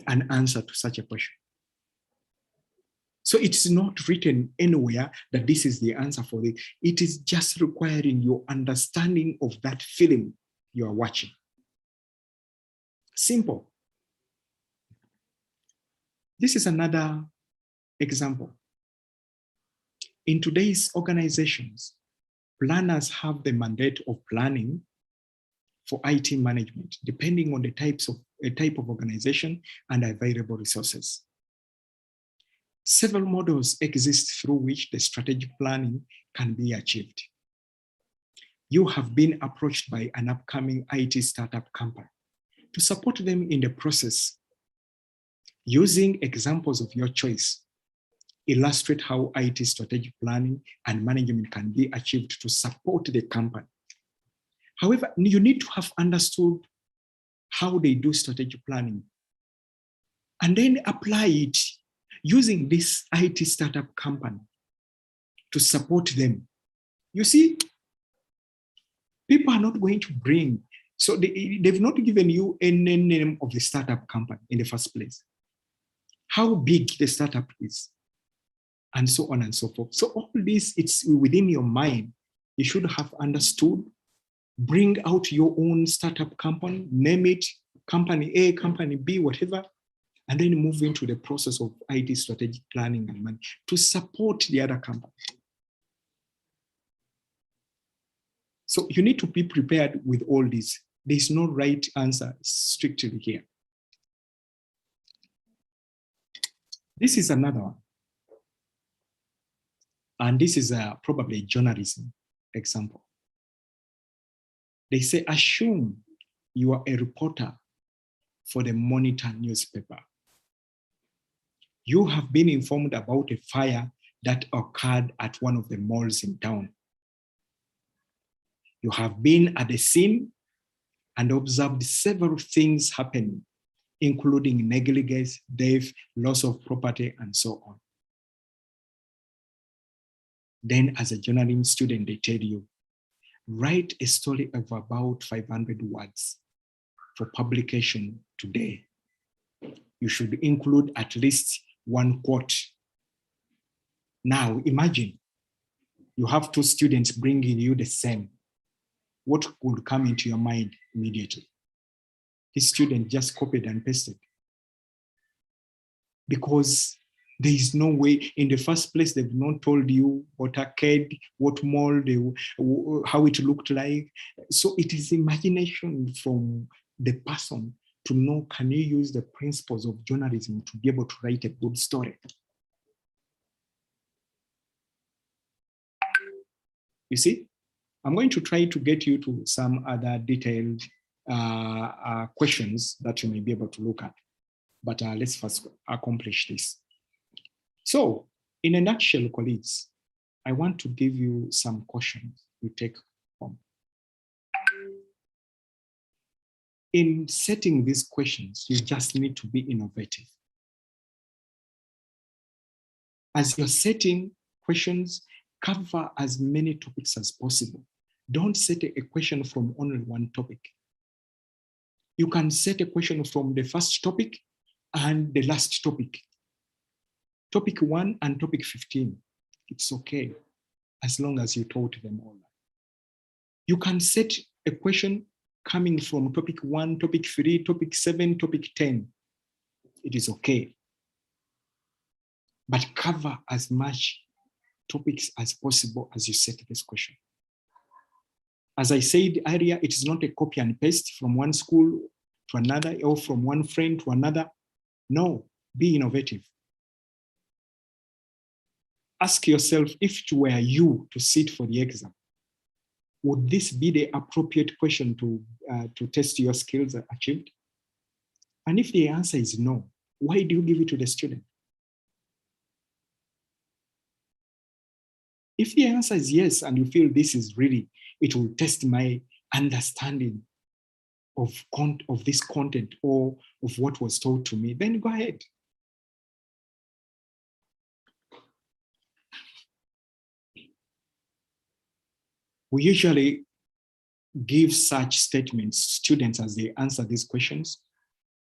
Speaker 3: an answer to such a question. So it's not written anywhere that this is the answer for it. It is just requiring your understanding of that film you are watching. Simple. This is another example. In today's organizations, planners have the mandate of planning for IT management, depending on the type of organization and available resources. Several models exist through which the strategic planning can be achieved. You have been approached by an upcoming IT startup company to support them in the process. Using examples of your choice, illustrate how IT strategic planning and management can be achieved to support the company. However, you need to have understood how they do strategic planning and then apply it using this IT startup company to support them. You see, people are not going to bring, so they've not given you any name of the startup company in the first place, how big the startup is, and so on and so forth. So all this, it's within your mind. You should have understood, bring out your own startup company, name it company A, company B, whatever, and then move into the process of IT strategic planning and management to support the other company. So you need to be prepared with all this. There's no right answer strictly here. This is another one. And this is probably a journalism example. They say, assume you are a reporter for the Monitor newspaper. You have been informed about a fire that occurred at one of the malls in town. You have been at the scene and observed several things happening, including negligence, death, loss of property, and so on. Then as a journalism student, they tell you, write a story of about 500 words for publication today. You should include at least one quote. Now imagine you have two students bringing you the same. What would come into your mind immediately? This student just copied and pasted. Because there is no way, in the first place, they've not told you what occurred, what mall, how it looked like. So it is imagination from the person to know, can you use the principles of journalism to be able to write a good story? You see, I'm going to try to get you to some other detailed questions that you may be able to look at. But let's first accomplish this. So, in a nutshell, colleagues, I want to give you some questions you take home. In setting these questions, you just need to be innovative. As you're setting questions, cover as many topics as possible. Don't set a question from only one topic. You can set a question from the first topic and the last topic. Topic 1 and topic 15, it's okay, as long as you taught them all. You can set a question coming from topic 1, topic 3, topic 7, topic 10. It is okay. But cover as much topics as possible as you set this question. As I said earlier, it is not a copy and paste from one school to another or from one friend to another. No, be innovative. Ask yourself, if it were you to sit for the exam, would this be the appropriate question to test your skills achieved? And if the answer is no, Why do you give it to the student? If the answer is yes, and you feel this is really, it will test my understanding of this content or of what was taught to me, then go ahead. We usually give such statements to students as they answer these questions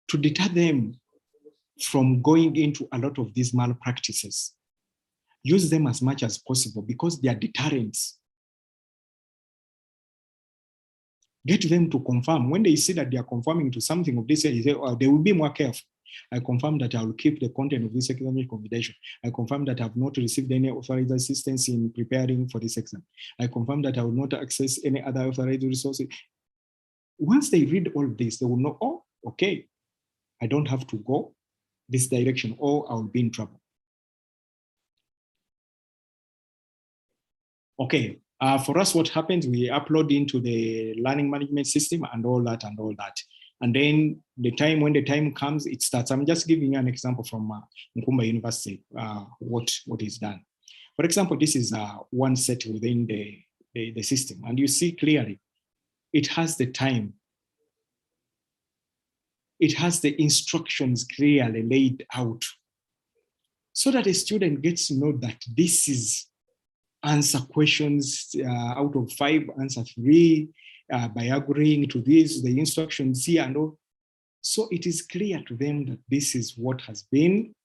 Speaker 3: to deter them from going into a lot of these malpractices. Use them as much as possible because they are deterrents. Get them to confirm. When they see that they are conforming to something of this, they say, oh, they will be more careful. I confirm that I will keep the content of this exam confidential. I confirm that I have not received any authorized assistance in preparing for this exam. I confirm that I will not access any other authorized resources. Once they read all this, they will know, oh, okay, I don't have to go this direction or I will be in trouble. Okay, for us, what happens, we upload into the learning management system and all that and all that. And then when the time comes, it starts. I'm just giving you an example from Nkumba University, what is done. For example, this is one set within the system. And you see clearly, it has the time. It has the instructions clearly laid out so that a student gets to know that this is answer questions out of 5, answer 3 by agreeing to this, the instructions here and all. So it is clear to them that this is what has been.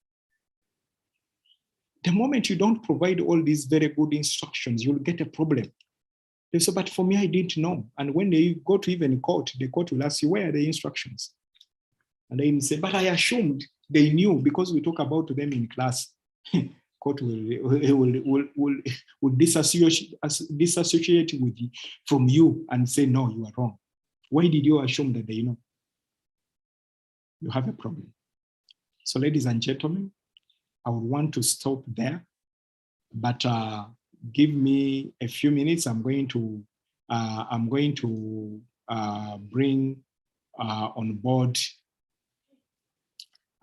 Speaker 3: The moment you don't provide all these very good instructions, you'll get a problem. They say, but for me, I didn't know. And when they go to even court, the court will ask you, where are the instructions? And they say, but I assumed they knew because we talk about them in class. Court will disassociate with you, from you and say, no, you are wrong. Why did you assume that they know? You have a problem. So ladies and gentlemen, I would want to stop there, but give me a few minutes. I'm going to bring on board.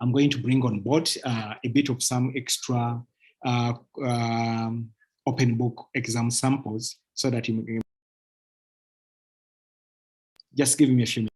Speaker 3: I'm going to bring on board a bit of some extra open book exam samples so that you can just give me a few minutes.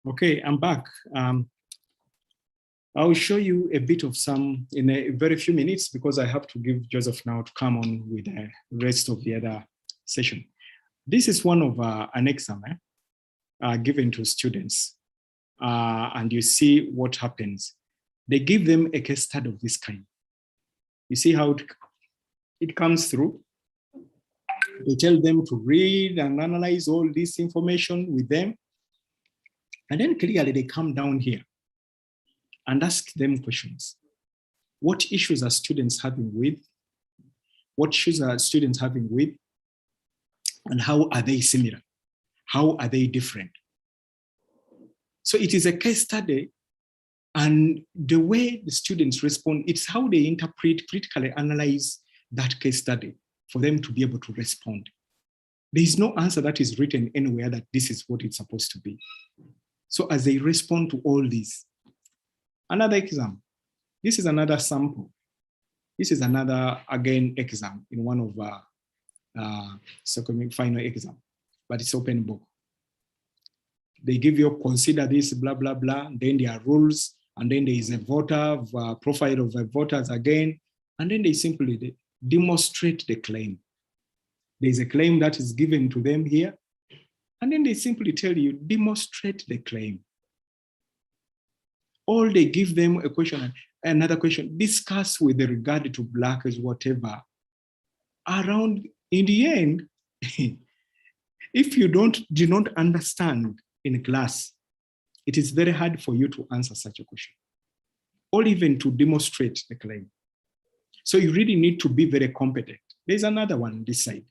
Speaker 3: Okay, I'm back. I'll show you a bit of some in a very few minutes because I have to give Joseph now to come on with the rest of the other session. This is one of an exam given to students. And you see what happens. They give them a case study of this kind. You see how it comes through. They tell them to read and analyze all this information with them. And then clearly they come down here and ask them questions. What issues are students having with? What issues are students having with? And how are they similar? How are they different? So it is a case study, and the way the students respond, it's how they interpret, critically analyze that case study for them to be able to respond. There is no answer that is written anywhere that this is what it's supposed to be. So as they respond to all these, another exam, this is another sample. This is another, again, exam in one of final exam, but it's open book. They give you, consider this, blah, blah, blah. Then there are rules, and then there is a voter, profile of the voters again, and then they simply demonstrate the claim. There's a claim that is given to them here, and then they simply tell you, demonstrate the claim. Or they give them a question, another question, discuss with regard to Black's whatever. Around, in the end, if you do not understand in class, it is very hard for you to answer such a question, or even to demonstrate the claim. So you really need to be very competent. There's another one on this side.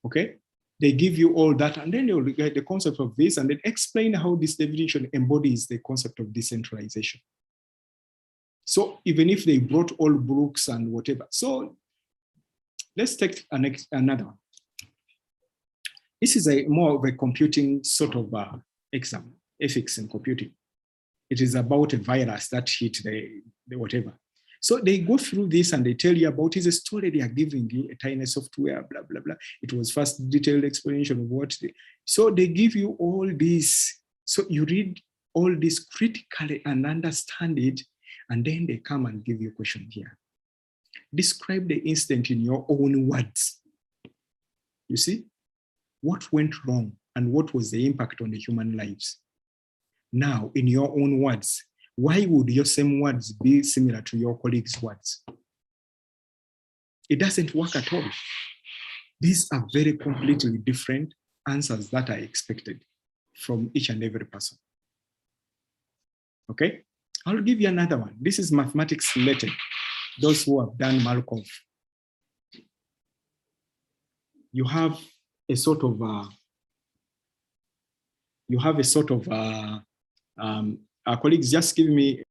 Speaker 3: Okay, they give you all that, and then they will get the concept of this, and then explain how this definition embodies the concept of decentralization. So even if they brought all books and whatever, so let's take another one. This is a more of a computing sort of exam, ethics in computing. It is about a virus that hit the whatever. So they go through this and they tell you about, it's a story they are giving you, a tiny software, blah, blah, blah. It was first detailed explanation of what so they give you all this. So you read all this critically and understand it, and then they come and give you a question here. Describe the incident in your own words. You see, what went wrong and what was the impact on the human lives? Now, in your own words, why would your same words be similar to your colleagues' words? It doesn't work at all. These are very completely different answers that are expected from each and every person. Okay, I'll give you another one. This is mathematics related. Those who have done Markov. You have a sort of, our colleagues, just give me.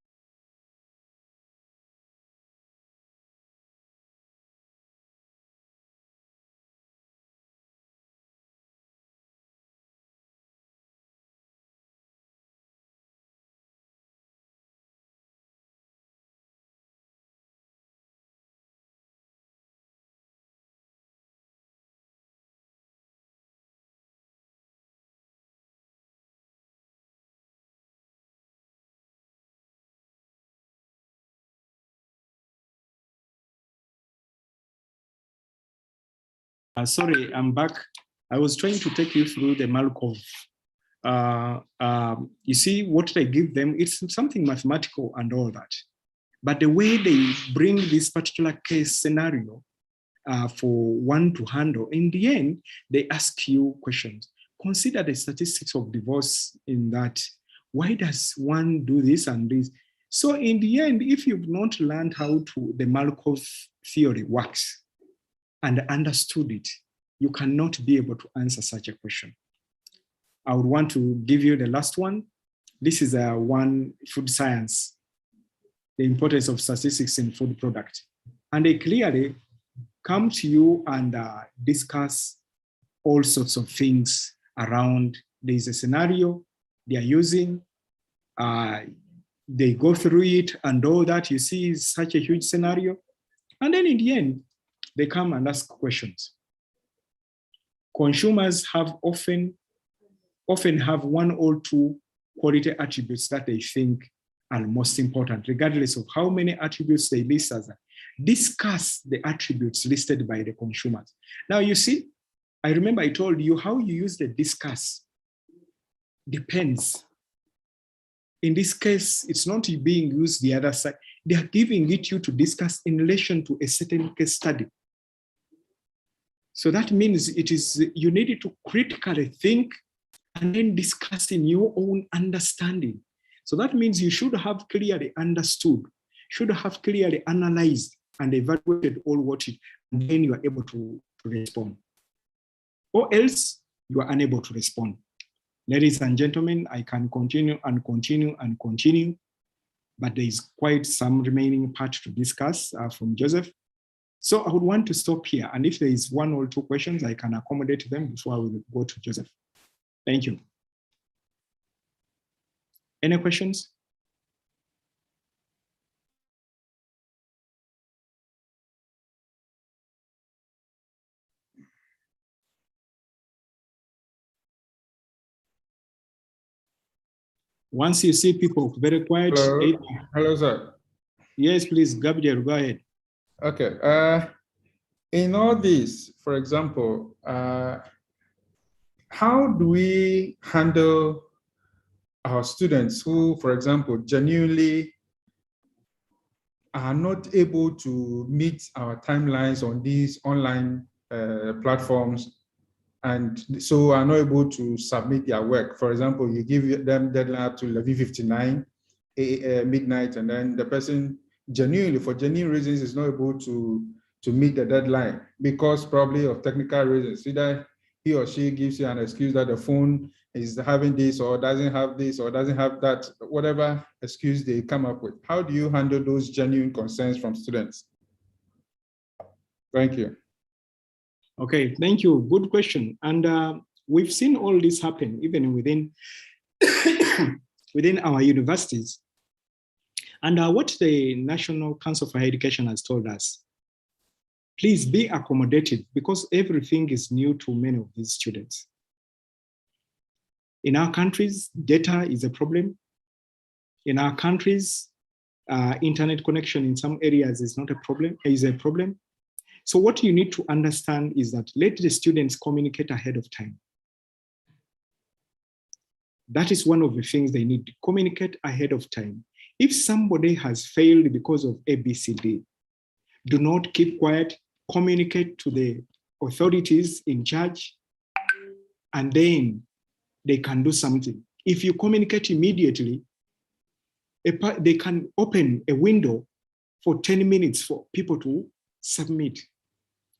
Speaker 3: Sorry, I'm back. I was trying to take you through the Markov. You see, what I give them, it's something mathematical and all that. But the way they bring this particular case scenario for one to handle, in the end, they ask you questions. Consider the statistics of divorce in that. Why does one do this and this? So in the end, if you've not learned how the Markov theory works, and understood it, you cannot be able to answer such a question. I would want to give you the last one. This is one food science, the importance of statistics in food product. And they clearly come to you and discuss all sorts of things around. There's a scenario they are using. They go through it and all that. You see, it's such a huge scenario. And then in the end, they come and ask questions. Consumers have often have one or two quality attributes that they think are most important, regardless of how many attributes they list as. Discuss the attributes listed by the consumers. Now you see, I remember I told you how you use the discuss depends. In this case, it's not being used the other side. they are giving it you to discuss in relation to a certain case study. So that means you need to critically think and then discuss in your own understanding. So that means you should have clearly understood, should have clearly analyzed and evaluated all what it, and then you are able to respond. Or else you are unable to respond. Ladies and gentlemen, I can continue and continue and continue, but there is quite some remaining part to discuss from Joseph. So I would want to stop here. And if there is one or two questions, I can accommodate them before I will go to Joseph. Thank you. Any questions? Once you see people very quiet.
Speaker 6: Hello, hello, sir.
Speaker 3: Yes, please, Gabriel, go ahead.
Speaker 6: Okay. In all this, for example, how do we handle our students who, for example, genuinely are not able to meet our timelines on these online platforms, and so are not able to submit their work? For example, you give them deadline up to 11:59 midnight, and then the person genuinely, for genuine reasons, is not able to meet the deadline because probably of technical reasons. Either he or she gives you an excuse that the phone is having this or doesn't have this or doesn't have that, whatever excuse they come up with. How do you handle those genuine concerns from students? Thank you.
Speaker 3: Okay, thank you. Good question. And we've seen all this happen even within, within our universities. And what the National Council for Higher Education has told us, please be accommodative because everything is new to many of these students. In our countries, data is a problem. In our countries, internet connection in some areas is not a problem, is a problem. So what you need to understand is that let the students communicate ahead of time. That is one of the things they need to communicate ahead of time. If somebody has failed because of ABCD, do not keep quiet, communicate to the authorities in charge, and then they can do something. If you communicate immediately, they can open a window for 10 minutes for people to submit.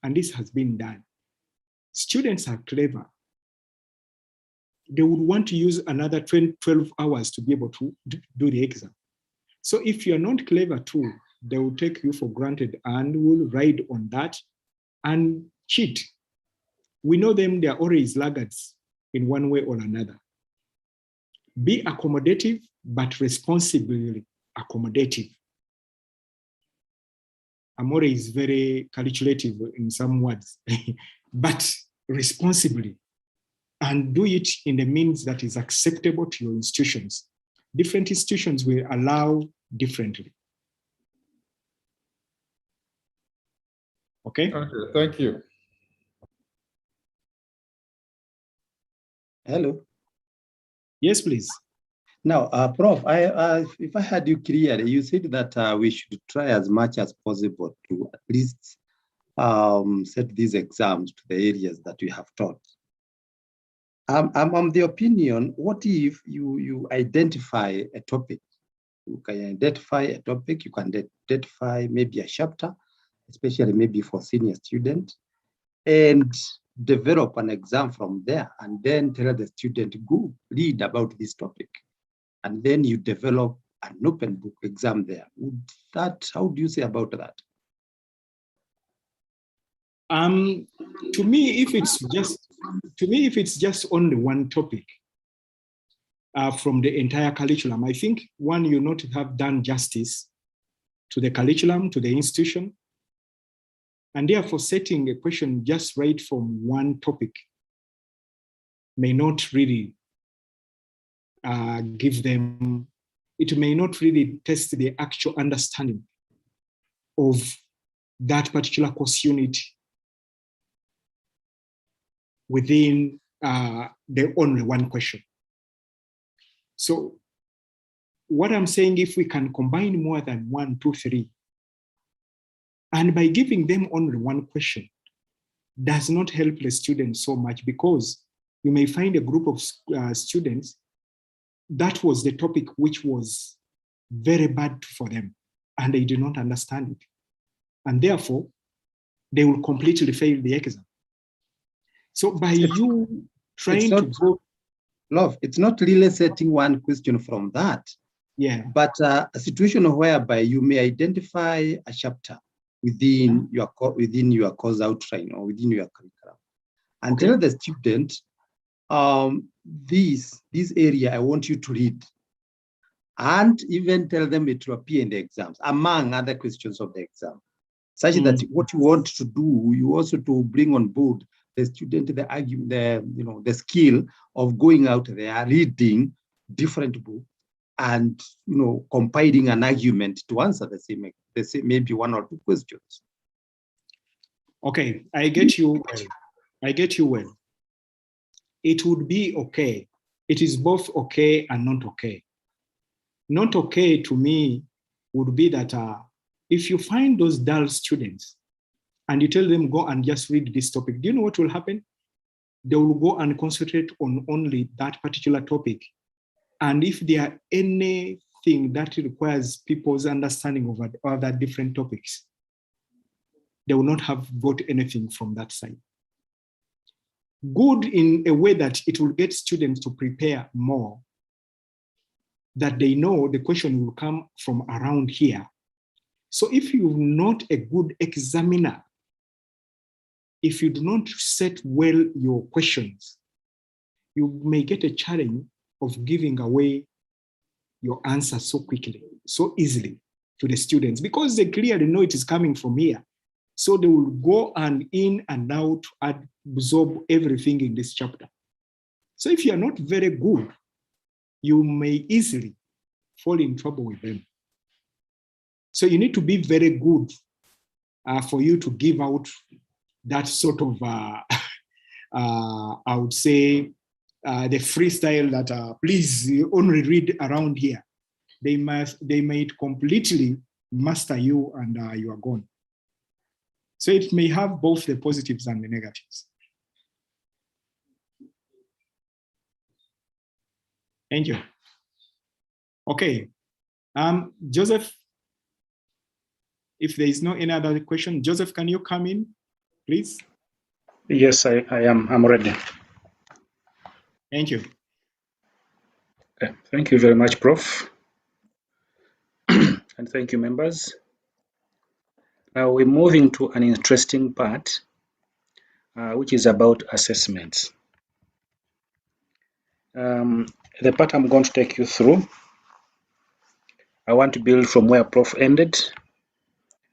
Speaker 3: And this has been done. Students are clever. They would want to use another 12 hours to be able to do the exam. So if you're not clever too, they will take you for granted and will ride on that and cheat. We know them, they are always laggards in one way or another. Be accommodative, but responsibly accommodative. Amore is very calculative in some words, but responsibly, and do it in the means that is acceptable to your institutions. Different institutions will allow differently. Okay?
Speaker 6: Okay, thank you.
Speaker 5: Hello.
Speaker 3: Yes, please.
Speaker 5: Now, Prof, if I heard you clearly, you said that we should try as much as possible to at least set these exams to the areas that we have taught. I'm the opinion, what if you identify a topic? You can identify a topic, you can identify maybe a chapter, especially maybe for senior students, and develop an exam from there, and then tell the student, go read about this topic. And then you develop an open book exam there. How do you say about that?
Speaker 3: To me, if it's just only one topic from the entire curriculum, I think one, you not have done justice to the curriculum, to the institution, and therefore setting a question just right from one topic may not really give them, it may not really test the actual understanding of that particular course unit within the only one question. So what I'm saying, if we can combine more than 1, 2, 3, and by giving them only one question, does not help the students so much, because you may find a group of students that was the topic which was very bad for them, and they did not understand it. And therefore, they will completely fail the exam. So by you trying to go...
Speaker 5: Love, it's not really setting one question from that.
Speaker 3: Yeah.
Speaker 5: But a situation whereby you may identify a chapter within your course outline or within your curriculum, and tell the student, this area I want you to read, and even tell them it will appear in the exams among other questions of the exam, such that what you want to do, you also to bring on board the student the argument, the skill of going out there, reading different books, and compiling an argument to answer the same maybe 1 or 2 questions.
Speaker 3: Okay, I get you well. I get you well. It would be okay. It is both okay and not okay. Not okay to me would be that if you find those dull students and you tell them go and just read this topic, do you know what will happen? They will go and concentrate on only that particular topic. And if there are anything that requires people's understanding of other different topics, they will not have got anything from that side. Good in a way that it will get students to prepare more, that they know the question will come from around here. So if you're not a good examiner, if you do not set well your questions, you may get a challenge of giving away your answer so quickly, so easily to the students, because they clearly know it is coming from here. So they will go and in and out, absorb everything in this chapter. So if you are not very good, you may easily fall in trouble with them. So you need to be very good for you to give out that sort of, I would say, the freestyle that please only read around here. They might completely master you and you are gone. So it may have both the positives and the negatives. Thank you. Okay, Joseph, if there is no any other question, Joseph, can you come in, please?
Speaker 1: Yes, I am. I'm ready.
Speaker 3: Thank you.
Speaker 1: Okay. Thank you very much, Prof. And thank you, members. Now we're moving to an interesting part, which is about assessments. The part I'm going to take you through, I want to build from where Prof ended,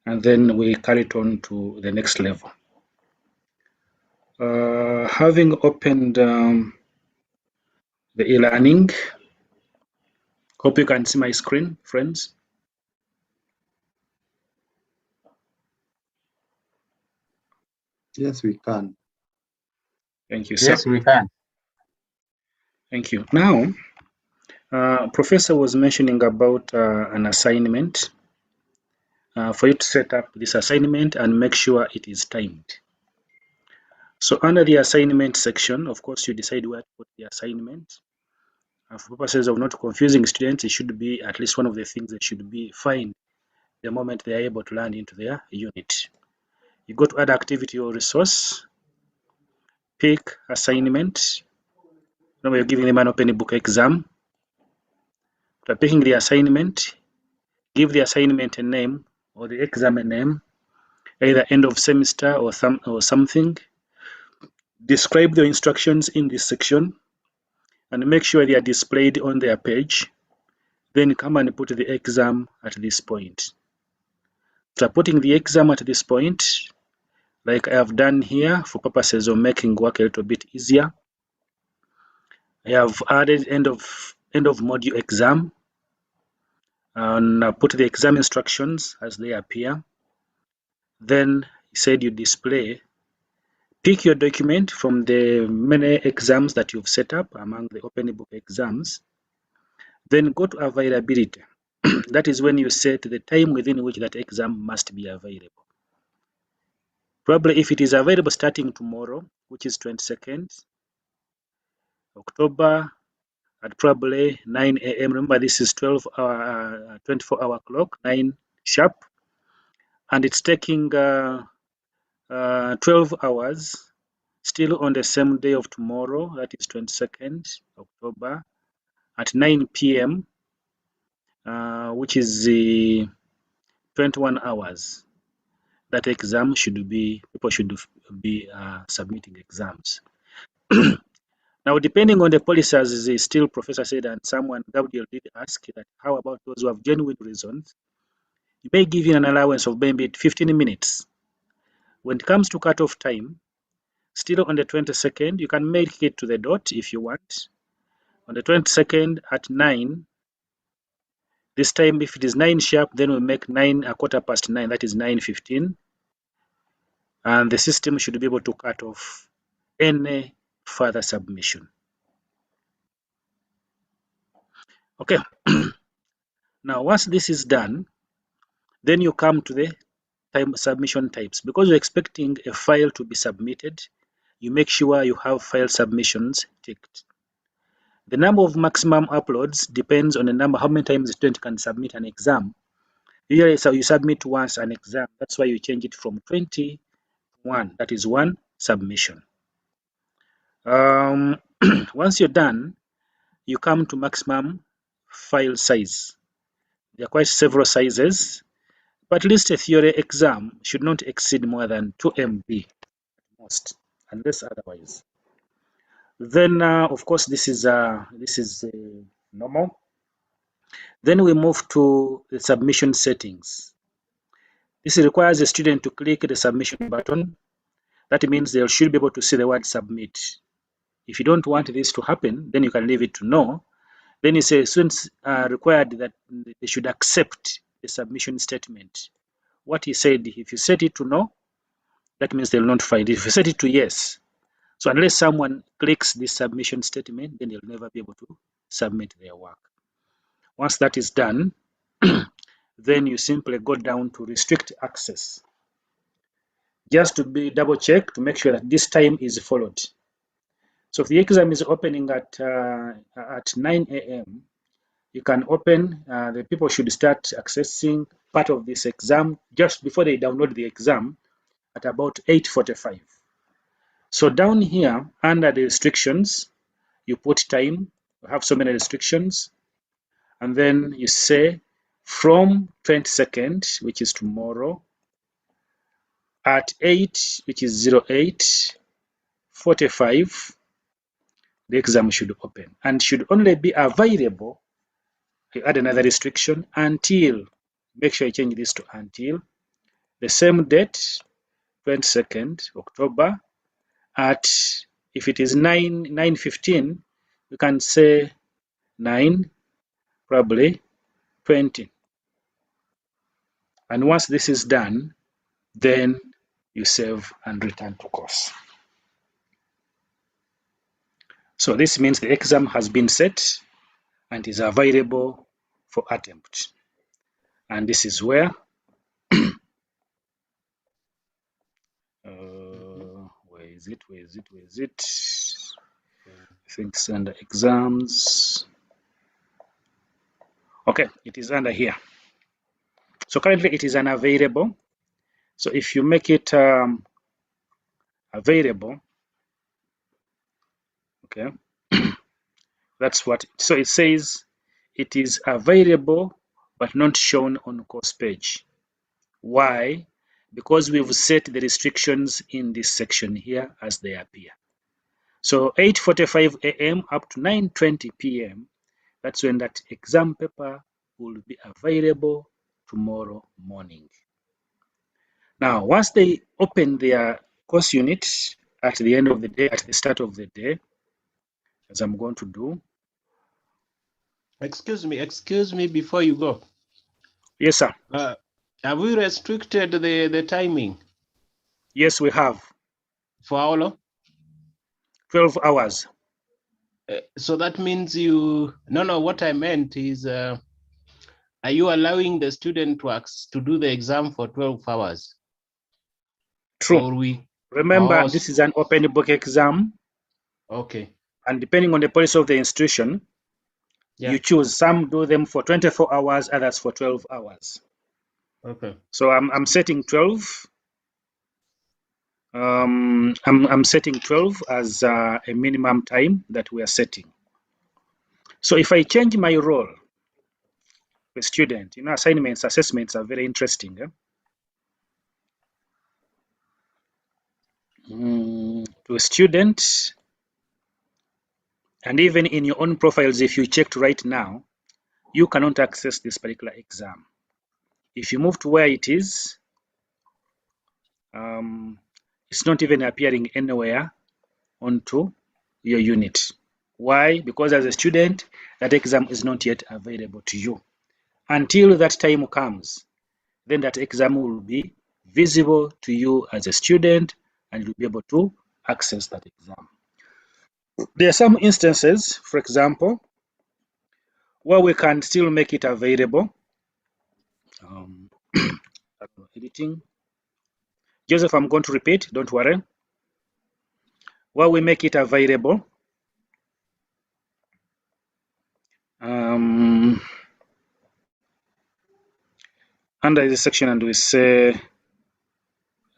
Speaker 1: and then we carry it on to the next level. Having opened the e-learning, hope you can see my screen, friends.
Speaker 5: Yes, we can.
Speaker 1: Thank you, sir.
Speaker 2: Yes, we can.
Speaker 1: Thank you. Now, Professor was mentioning about an assignment for you to set up this assignment and make sure it is timed. So under the assignment section, of course, you decide where to put the assignment. For purposes of not confusing students, it should be at least one of the things that should be fine the moment they are able to land into their unit. You go to add activity or resource, pick assignment. Now you're giving them an open book exam. After picking the assignment, give the assignment a name or the exam a name, either end of semester or something. Describe the instructions in this section and make sure they are displayed on their page. Then come and put the exam at this point. After putting the exam at this point, like I have done here for purposes of making work a little bit easier, I have added end of module exam and put the exam instructions as they appear. Then he said you display, pick your document from the many exams that you've set up among the open book exams. Then go to availability. That is when you set the time within which that exam must be available. Probably if it is available starting tomorrow, which is 22nd October at probably 9 a.m. Remember, this is 24-hour clock, 9 sharp, and it's taking 12 hours, still on the same day of tomorrow, that is 22nd October, at 9 p.m., which is 21 hours. That exam should be, people should be submitting exams. Now, depending on the policy, as the still professor said, and someone, Gabriel did ask, that how about those who have genuine reasons? You may give you an allowance of maybe 15 minutes. When it comes to cutoff time, still on the 22nd, you can make it to the dot if you want. On the 22nd at 9, this time if it is 9 sharp, then we make 9 a quarter past 9, that is 9:15. And the system should be able to cut off any further submission. Okay. Now, once this is done, then you come to the submission types. Because you're expecting a file to be submitted, you make sure you have file submissions ticked. The number of maximum uploads depends on the number, how many times the student can submit an exam. Usually, so you submit once an exam. That's why you change it from 20 to 1. That is one submission. Once you're done, you come to maximum file size. There are quite several sizes, but at least a theory exam should not exceed more than 2 MB at most, unless otherwise. Then, of course, this is normal. Then we move to the submission settings. This requires the student to click the submission button. That means they should be able to see the word submit. If you don't want this to happen, then you can leave it to no. Then you say students are required that they should accept the submission statement. What he said, if you set it to no, that means they'll not find it. If you set it to yes, so unless someone clicks this submission statement, then they'll never be able to submit their work. Once that is done, then you simply go down to restrict access. Just to be double check to make sure that this time is followed. So if the exam is opening at 9 a.m., you can open, the people should start accessing part of this exam just before they download the exam at about 8:45. So down here under the restrictions, you put time, you have so many restrictions, and then you say from 22nd, which is tomorrow, at 8, which is 08:45, the exam should open and should only be available. You add another restriction until, make sure you change this to until the same date, 22nd October, at, if it is 9:15, we can say 9, probably 20. And once this is done, then you save and return to course. So this means the exam has been set and is available for attempt. And this is where where is it? I think it's under exams. Okay, it is under here. So currently it is unavailable. So if you make it available, okay, that's what, so it says it is available but not shown on course page. Why? Because we've set the restrictions in this section here as they appear. So 8:45 a.m. up to 9:20 p.m., that's when that exam paper will be available tomorrow morning. Now, once they open their course unit at the end of the day, at the start of the day, as I'm going to do.
Speaker 7: Excuse me before you go.
Speaker 1: Yes, sir.
Speaker 7: Have we restricted the timing?
Speaker 1: Yes, we have.
Speaker 7: For how long?
Speaker 1: 12 hours.
Speaker 7: So that means you, no, what I meant is, are you allowing the student to do the exam for 12 hours?
Speaker 1: True.
Speaker 7: Or
Speaker 1: Remember,
Speaker 7: Oh,
Speaker 1: this is an open book exam,
Speaker 7: okay.
Speaker 1: and depending on the policy of the institution,
Speaker 7: Yeah.
Speaker 1: you choose. Some do them for 24 hours, others for 12 hours.
Speaker 7: Okay.
Speaker 1: So I'm setting 12. I'm setting 12 as a minimum time that we are setting. So if I change my role, the student, assignments, assessments are very interesting. To a student, and even in your own profiles, if you checked right now, you cannot access this particular exam. If you move to where it is, it's not even appearing anywhere onto your unit. Why? Because as a student, that exam is not yet available to you. Until that time comes, then that exam will be visible to you as a student, and you'll be able to access that exam. There are some instances, for example, where we can still make it available. Editing. Joseph, I'm going to repeat, don't worry. Where we make it available, under this section, and we say,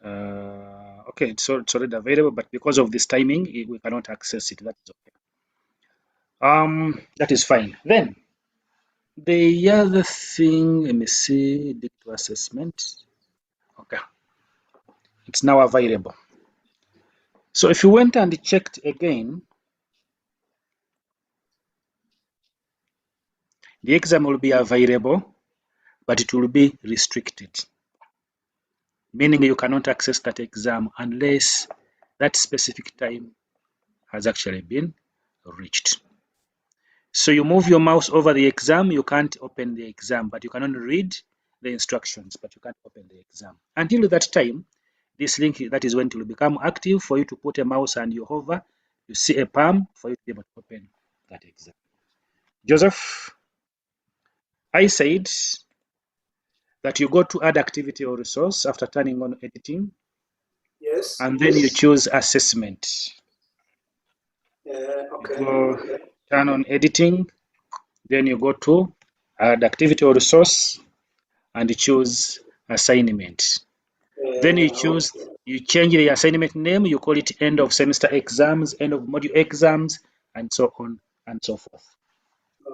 Speaker 1: okay, so it's already available, but because of this timing, we cannot access it. That is okay. That is fine. Then the other thing, let me see, dictator assessment. Okay, it's now available. So if you went and checked again, the exam will be available, but it will be restricted, meaning you cannot access that exam unless that specific time has actually been reached. So you move your mouse over the exam, you can't open the exam, but you can only read the instructions, but you can't open the exam. Until that time, this link, that is when it will become active for you to put a mouse and you hover, you see a palm for you to be able to open that exam. Joseph, I said that you go to add activity or resource after turning on editing.
Speaker 8: Yes.
Speaker 1: And then you choose assessment.
Speaker 8: Okay.
Speaker 1: You go turn on editing, then you go to add activity or resource and you choose assignment. Then you choose, you change the assignment name, you call it end of semester exams, end of module exams, and so on and so forth.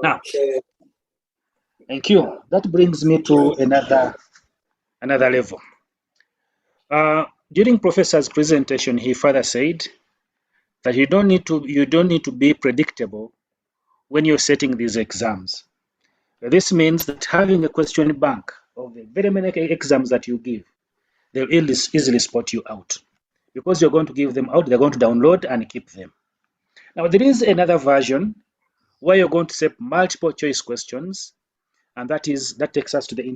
Speaker 1: Now,
Speaker 8: Okay.
Speaker 1: thank you. That brings me to another level. During Professor's presentation, he further said that you don't need to be predictable when you're setting these exams. This means that having a question bank of the very many exams that you give, they'll easily spot you out. Because you're going to give them out, they're going to download and keep them. Now, there is another version where you're going to set multiple choice questions, and that takes us to the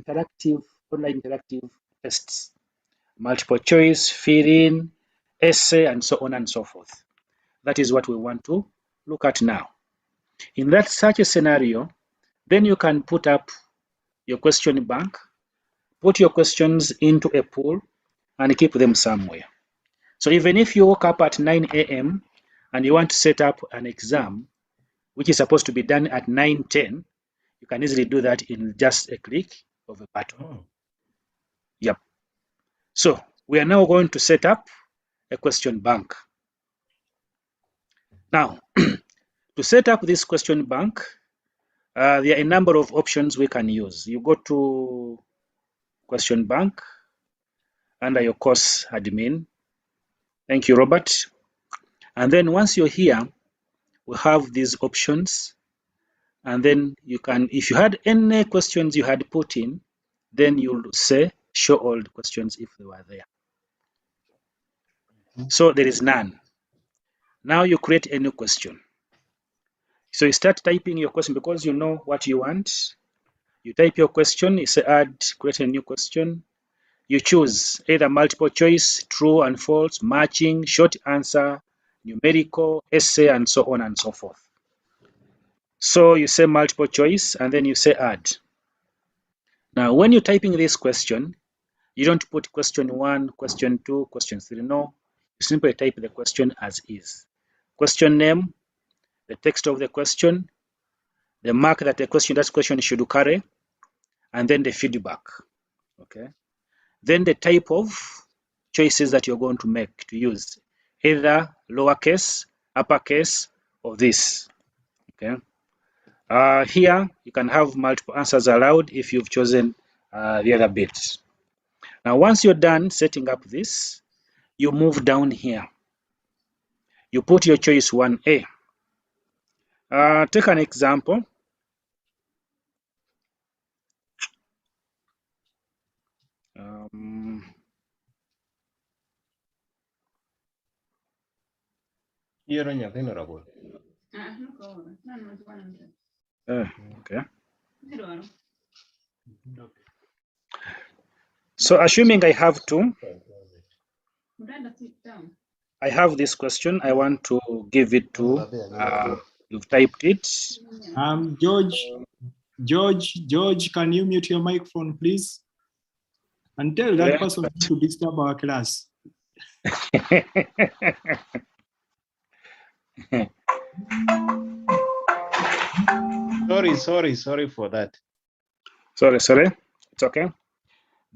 Speaker 1: online interactive tests. Multiple choice, fill in, essay, and so on and so forth. That is what we want to look at now. In such a scenario, then you can put up your question bank, put your questions into a pool, and keep them somewhere. So even if you woke up at 9 a.m. and you want to set up an exam, which is supposed to be done at 9:10, you can easily do that in just a click of a button.
Speaker 2: Oh.
Speaker 1: Yep. So we are now going to set up a question bank. Now, to set up this question bank, there are a number of options we can use. You go to question bank under your course admin. Thank you, Robert. And then once you're here, we have these options. And then you can, if you had any questions you had put in, then you'll say show all the questions if they were there. So there is none. Now you create a new question. So you start typing your question because you know what you want. You type your question, you say add, create a new question. You choose either multiple choice, true and false, matching, short answer, numerical, essay, and so on and so forth. So you say multiple choice and then you say add. Now, when you're typing this question, you don't put question 1, question 2, question 3. No, you simply type the question as is. Question name, the text of the question, the mark that that question should carry, and then the feedback. Okay. Then the type of choices that you're going to make to use, either lowercase, uppercase, or this. Okay. Here you can have multiple answers allowed if you've chosen the other bit. Now, once you're done setting up this, you move down here. You put your choice 1A. Take an example. Okay. So assuming I have this question, I want to give it to, you've typed it.
Speaker 3: George, can you mute your microphone, please? And tell that person not to disturb our class.
Speaker 7: Sorry for that.
Speaker 1: Sorry. It's okay.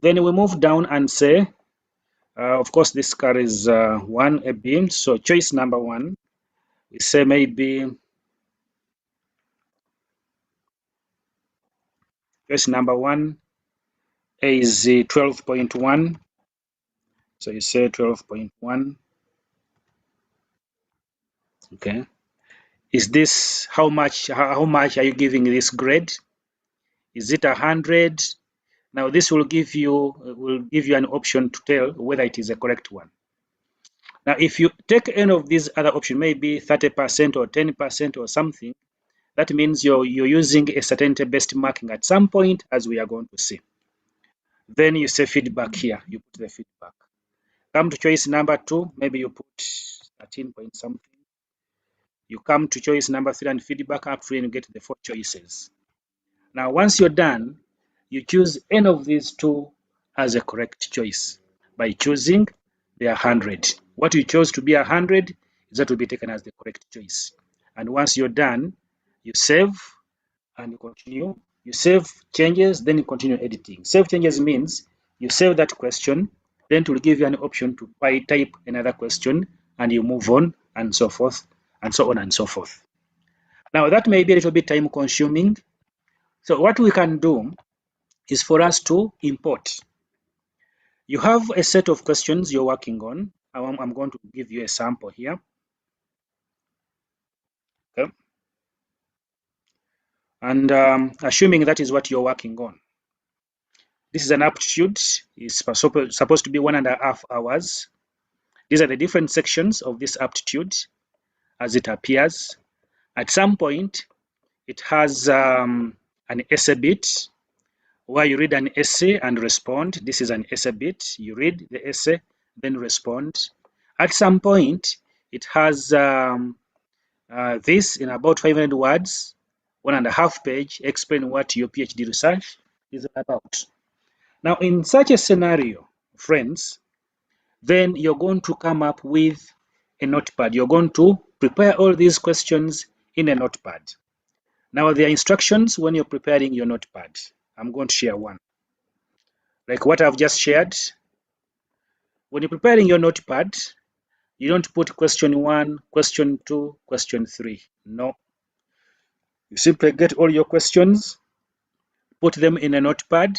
Speaker 1: Then we move down and say, of course, this carries 1 a beam. So choice number 1, we say maybe choice number 1 is 12.1. So you say 12.1. Okay. Is this how much are you giving this grade? Is it 100? Now this will give you an option to tell whether it is a correct one. Now, if you take any of these other options, maybe 30% or 10% or something, that means you're using a certainty-based marking at some point, as we are going to see. Then you say feedback here. You put the feedback. Come to choice number 2, maybe you put 13 point something. You come to choice number 3 and feedback up to and you get the 4 choices. Now, once you're done, you choose any of these 2 as a correct choice by choosing the 100. What you chose to be 100 is that will be taken as the correct choice. And once you're done, you save and you continue. You save changes, then you continue editing. Save changes means you save that question, then it will give you an option to type another question, and you move on and so forth, and so on and so forth. Now, that may be a little bit time consuming. So what we can do is for us to import. You have a set of questions you're working on. I'm going to give you a sample here. Okay. And assuming that is what you're working on. This is an aptitude. It's supposed to be 1.5 hours. These are the different sections of this aptitude as it appears. At some point, it has an essay bit where you read an essay and respond. This is an essay bit. You read the essay, then respond. At some point, it has this in about 500 words, 1.5 page, explain what your PhD research is about. Now, in such a scenario, friends, then you're going to come up with a notepad. You're going to prepare all these questions in a notepad. Now, there are instructions when you're preparing your notepad. I'm going to share one. Like what I've just shared. When you're preparing your notepad, you don't put question 1, question 2, question 3. No. You simply get all your questions, put them in a notepad,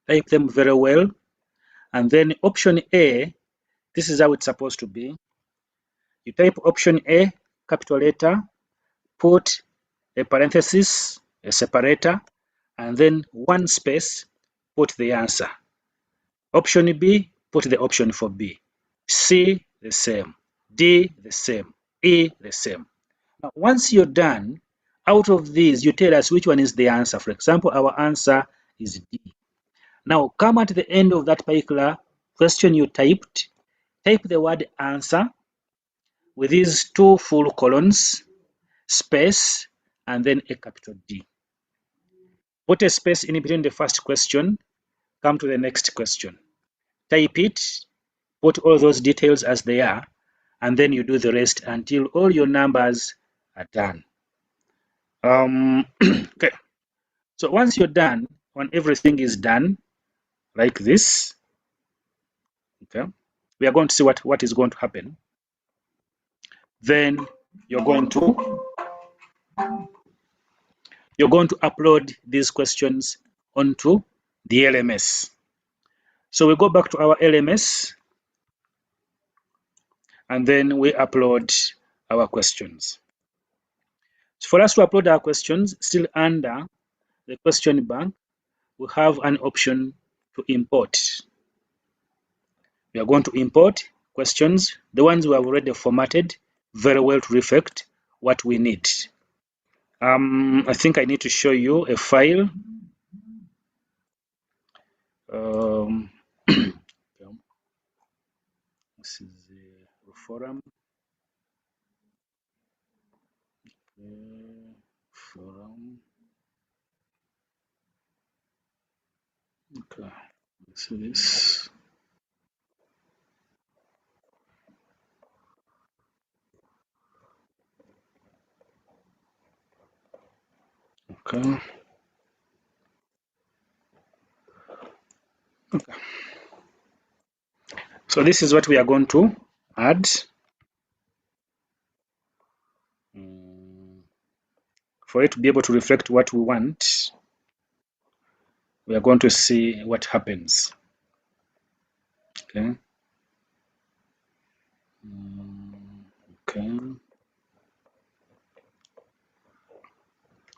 Speaker 1: type them very well, and then option A, this is how it's supposed to be. You type option A, capital letter, put a parenthesis, a separator, and then 1 space, put the answer. Option B, put the option for B. C, the same. D, the same. E, the same. Now, once you're done, out of these, you tell us which one is the answer. For example, our answer is D. Now, come at the end of that particular question you typed, type the word answer with these 2 full colons, space, and then a capital D. Put a space in between the first question, come to the next question. Type it, put all those details as they are, and then you do the rest until all your numbers are done. Okay. So once you're done, when everything is done, like this, okay, we are going to see what is going to happen. Then you're going to upload these questions onto the LMS. So we go back to our LMS, and then we upload our questions. So for us to upload our questions, still under the question bank, we have an option to import. We are going to import questions, the ones we have already formatted very well to reflect what we need. I think I need to show you a file. This is the forum. Forum. Okay, let's see this. Okay. Okay. So this is what we are going to add. For it to be able to reflect what we want, we are going to see what happens. Okay. Okay.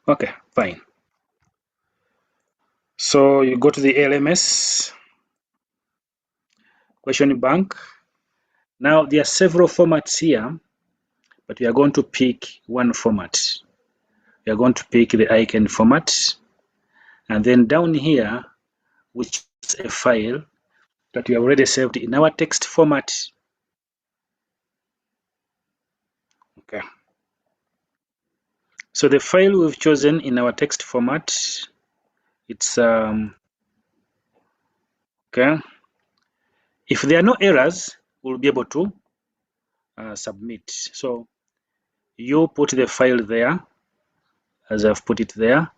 Speaker 1: Okay, fine. So you go to the LMS question bank. Now there are several formats here, but we are going to pick one format. We are going to pick the icon format, and then down here, we choose a file that we have already saved in our text format. Okay. So the file we've chosen in our text format, it's okay. If there are no errors, we'll be able to submit. So you put the file there, as I've put it there,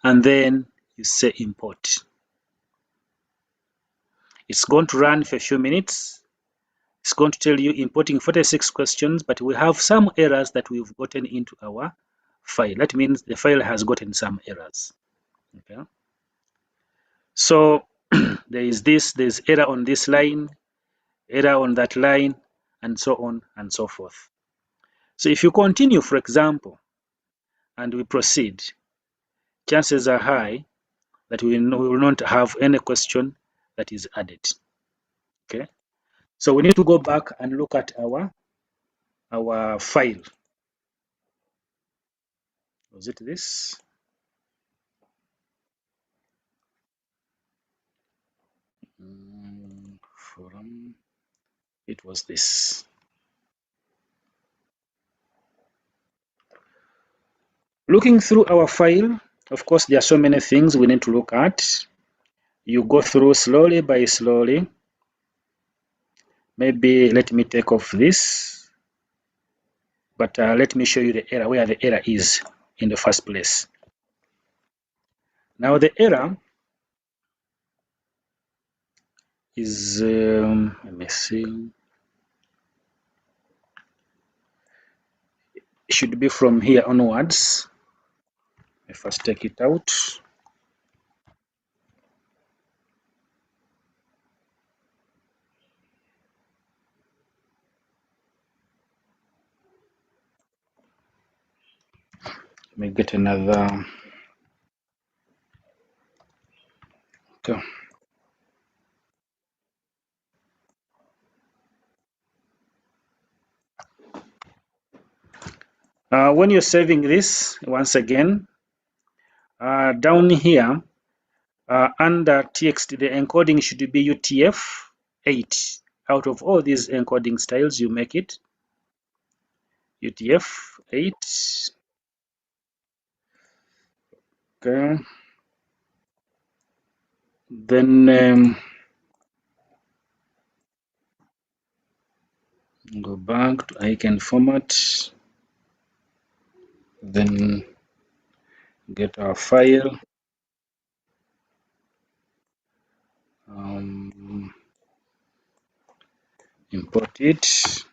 Speaker 1: and then you say import. It's going to run for a few minutes. It's going to tell you importing 46 questions, but we have some errors that we've gotten into our file. That means the file has gotten some errors. Okay. So there is this, there's error on this line, error on that line, and so on and so forth. So if you continue, for example, and we proceed, chances are high that we will not have any question that is added. Okay. So we need to go back and look at our file. Was it this? Forum. It was this. Looking through our file, of course, there are so many things we need to look at. You go through slowly by slowly. Maybe let me take off this, but let me show you the error, where the error is in the first place. Now the error is, let me see, it should be from here onwards. Let me first take it out. Let me get another. Okay. When you're saving this, once again, down here, under TXT, the encoding should be UTF-8. Out of all these encoding styles, you make it UTF-8. Okay. Then go back to icon format. Then get our file. Import it.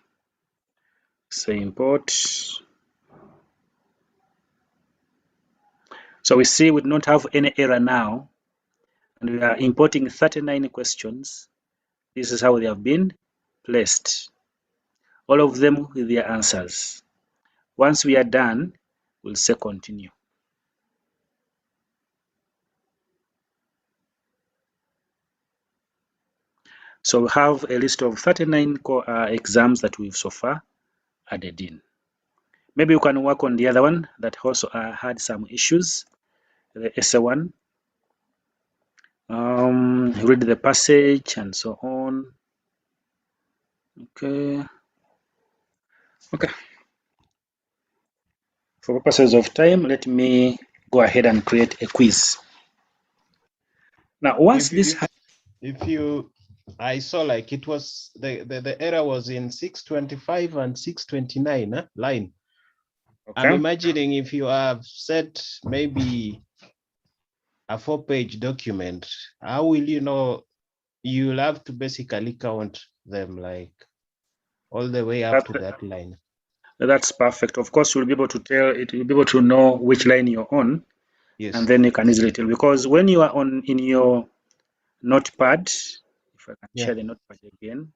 Speaker 1: Say import. So we see we do not have any error now, and we are importing 39 questions. This is how they have been placed, all of them with their answers. Once we are done, we'll say continue. So we have a list of 39 exams that we've so far added in. Maybe you can work on the other one that also had some issues, the essay one. Read the passage and so on. Okay. For purposes of time, let me go ahead and create a quiz. Now, once
Speaker 7: I saw like it was the error was in 625 and 629 line.
Speaker 1: Okay.
Speaker 7: I'm imagining if you have set maybe a 4-page document, how will you know? You'll have to basically count them like all the way up to that line.
Speaker 1: That's perfect. Of course, you'll be able to tell it. You'll be able to know which line you're on,
Speaker 7: Yes.
Speaker 1: and then you can easily tell. Because when you are in your notepad, if I can share the notepad again,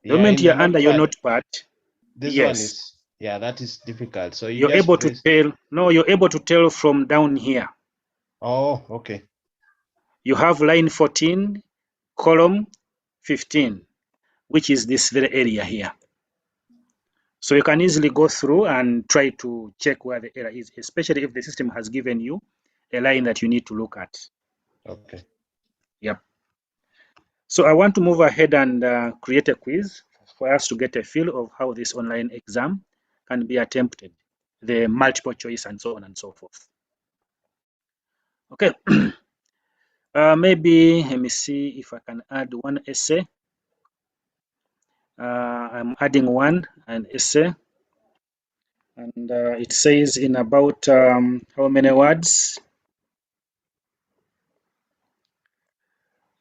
Speaker 1: the moment you're under your notepad,
Speaker 7: this one is that is difficult. So
Speaker 1: you're able to tell. No, you're able to tell from down here.
Speaker 7: Oh, okay.
Speaker 1: You have line 14, column 15, which is this very area here. So you can easily go through and try to check where the error is, especially if the system has given you a line that you need to look at.
Speaker 7: Okay.
Speaker 1: Yep. So I want to move ahead and create a quiz for us to get a feel of how this online exam can be attempted, the multiple choice and so on and so forth. Okay. Maybe let me see if I can add one essay. I'm adding an essay, and it says in about how many words?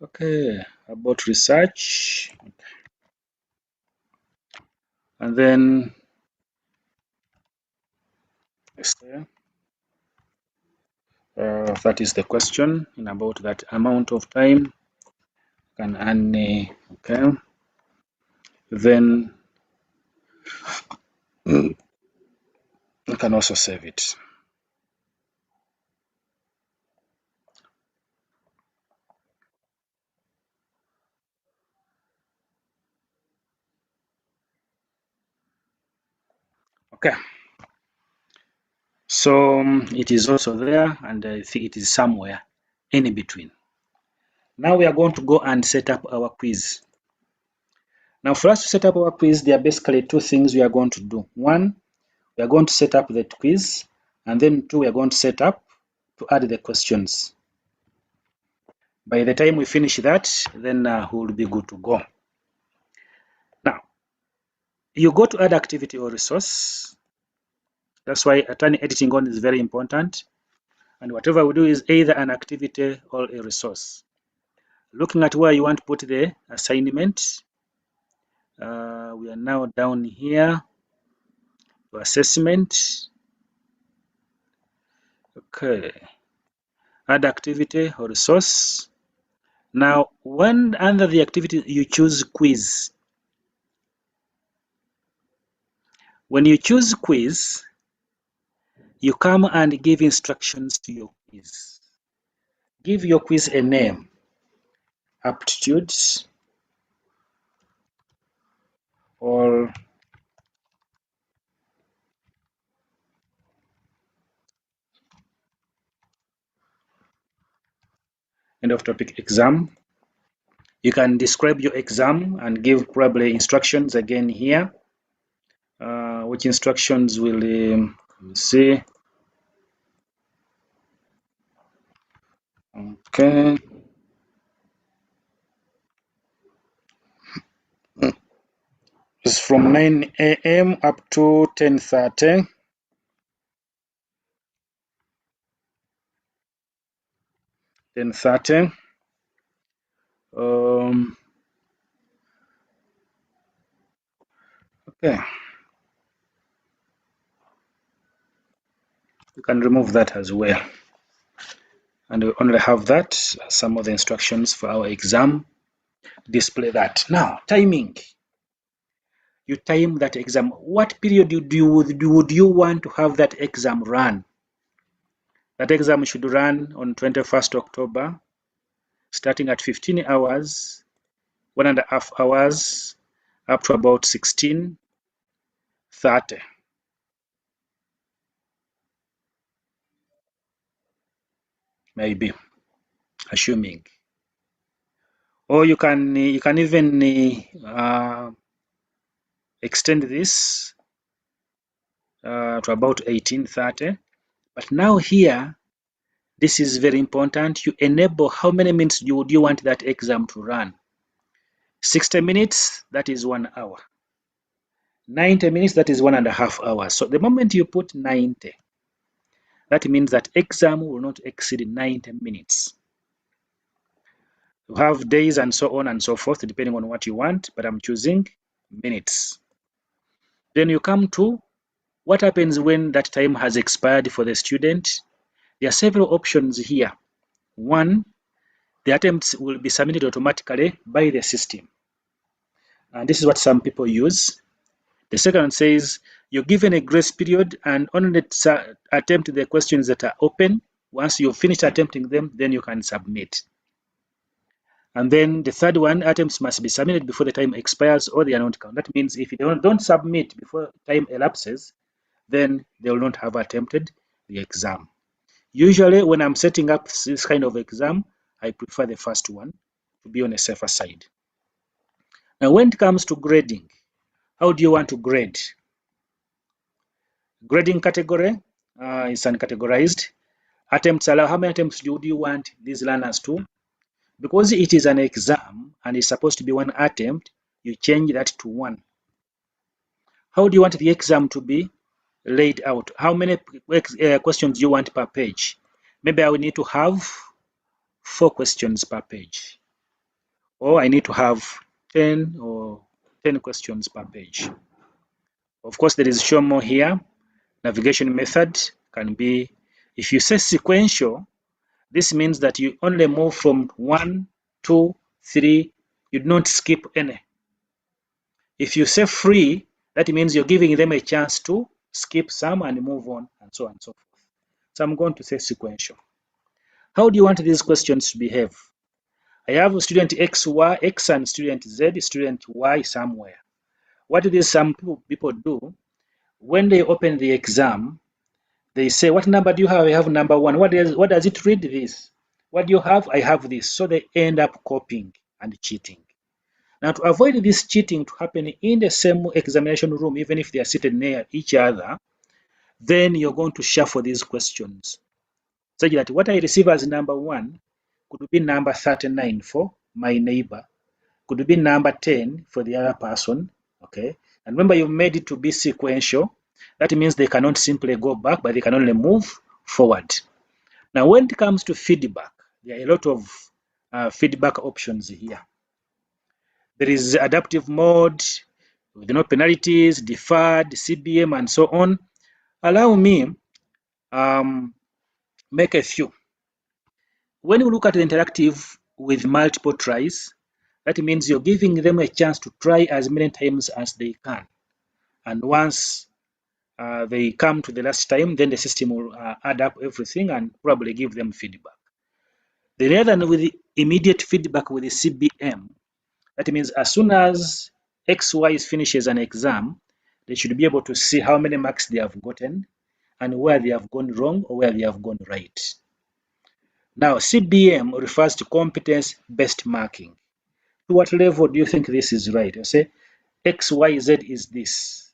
Speaker 1: Okay, about research, and then essay. That is the question in about that amount of time. Can earn okay. Then you can also save it. Okay. So it is also there, and I think it is somewhere in between. Now we are going to go and set up our quiz. Now, for us to set up our quiz, there are basically two things we are going to do. One, we are going to set up the quiz, and then two, we are going to set up to add the questions. By the time we finish that, then we will be good to go. Now, you go to add activity or resource. That's why turning editing on is very important. And whatever we do is either an activity or a resource. Looking at where you want to put the assignment, we are now down here to assessment. Okay, add activity or resource. Now, when under the activity you choose quiz, when you choose quiz, you come and give instructions to your quiz. Give your quiz a name, aptitude, or end of topic exam. You can describe your exam and give probably instructions again here. Which instructions will see? Okay. It's from 9 a.m. up to 10:30. 10:30. Okay. You can remove that as well. And we only have that, some of the instructions for our exam. Display that. Now, timing. You time that exam. What period would you want to have that exam run? That exam should run on 21st October, starting at 15 hours, 1.5 hours, up to about 16:30. Maybe, assuming. Or you can even extend this to about 18:30. But now here, this is very important. You enable how many minutes would you want that exam to run? 60 minutes, that is 1 hour. 90 minutes, that is 1.5 hours. So the moment you put 90, that means that exam will not exceed 90 minutes. You have days and so on and so forth, depending on what you want, but I'm choosing minutes. Then you come to what happens when that time has expired for the student. There are several options here. One, the attempts will be submitted automatically by the system. And this is what some people use. The second one says you're given a grace period and only attempt the questions that are open. Once you've finished attempting them, then you can submit. And then the third one, attempts must be submitted before the time expires or they are not counted. That means if you don't submit before time elapses, then they will not have attempted the exam. Usually when I'm setting up this kind of exam, I prefer the first one to be on a safer side. Now when it comes to grading, how do you want to grade? Grading category is uncategorized. Attempts allow, how many attempts do you want these learners to? Because it is an exam and it's supposed to be one attempt, you change that to 1. How do you want the exam to be laid out? How many questions do you want per page? Maybe I will need to have 4 questions per page. Or I need to have 10 or 10 questions per page. Of course, there is show more here. Navigation method can be, if you say sequential, this means that you only move from 1, 2, 3, you do not skip any. If you say free, that means you're giving them a chance to skip some and move on, and so on and so forth. So I'm going to say sequential. How do you want these questions to behave? I have student X, Y, X and student Z, student Y somewhere. What do some people do? When they open the exam, they say, what number do you have? I have number 1. What does it read this? What do you have? I have this. So they end up copying and cheating. Now to avoid this cheating to happen in the same examination room, even if they are seated near each other, then you're going to shuffle these questions. Such that what I receive as number 1 could be number 39 for my neighbor, could be number 10 for the other person, okay? And remember, you made it to be sequential. That means they cannot simply go back, but they can only move forward. Now, when it comes to feedback, there are a lot of feedback options here. There is adaptive mode, with no penalties, deferred, CBM, and so on. Allow me make a few. When you look at the interactive with multiple tries, that means you're giving them a chance to try as many times as they can. And once they come to the last time, then the system will add up everything and probably give them feedback. The other than with the immediate feedback with the CBM, that means as soon as XY finishes an exam, they should be able to see how many marks they have gotten and where they have gone wrong or where they have gone right. Now, CBM refers to competence-based marking. To what level do you think this is right? You say XYZ is this.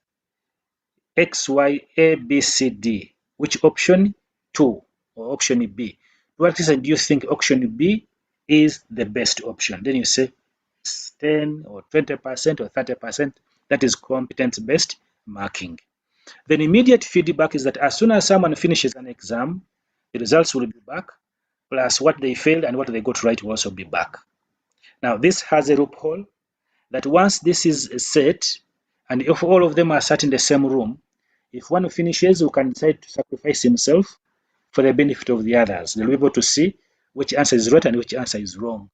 Speaker 1: XY A B C D. Which option? 2 or option B. what percent do you think option B is the best option? Then you say 10 or 20% or 30%. That is competence-based marking. Then immediate feedback is that as soon as someone finishes an exam, the results will be back, plus what they failed and what they got right will also be back. Now, this has a loophole that once this is set, and if all of them are sat in the same room, if one finishes, who can decide to sacrifice himself for the benefit of the others. They'll be able to see which answer is right and which answer is wrong.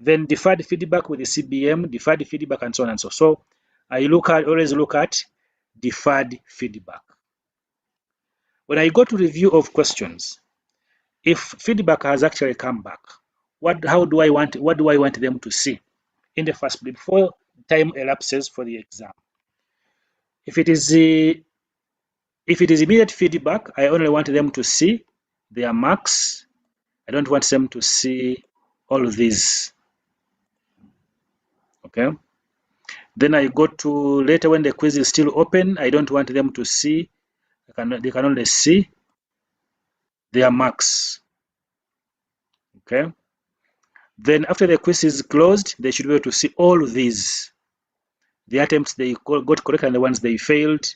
Speaker 1: Then deferred feedback with the CBM, deferred feedback, and so on and so. So I always look at deferred feedback. When I go to review of questions, if feedback has actually come back, what do I want them to see in the first place before time elapses for the exam? If it is immediate feedback, I only want them to see their marks. I don't want them to see all of these. Okay. Then I go to later when the quiz is still open. I don't want them to see. They can only see their marks. Okay. Then after the quiz is closed, they should be able to see all of these. The attempts they got correct and the ones they failed,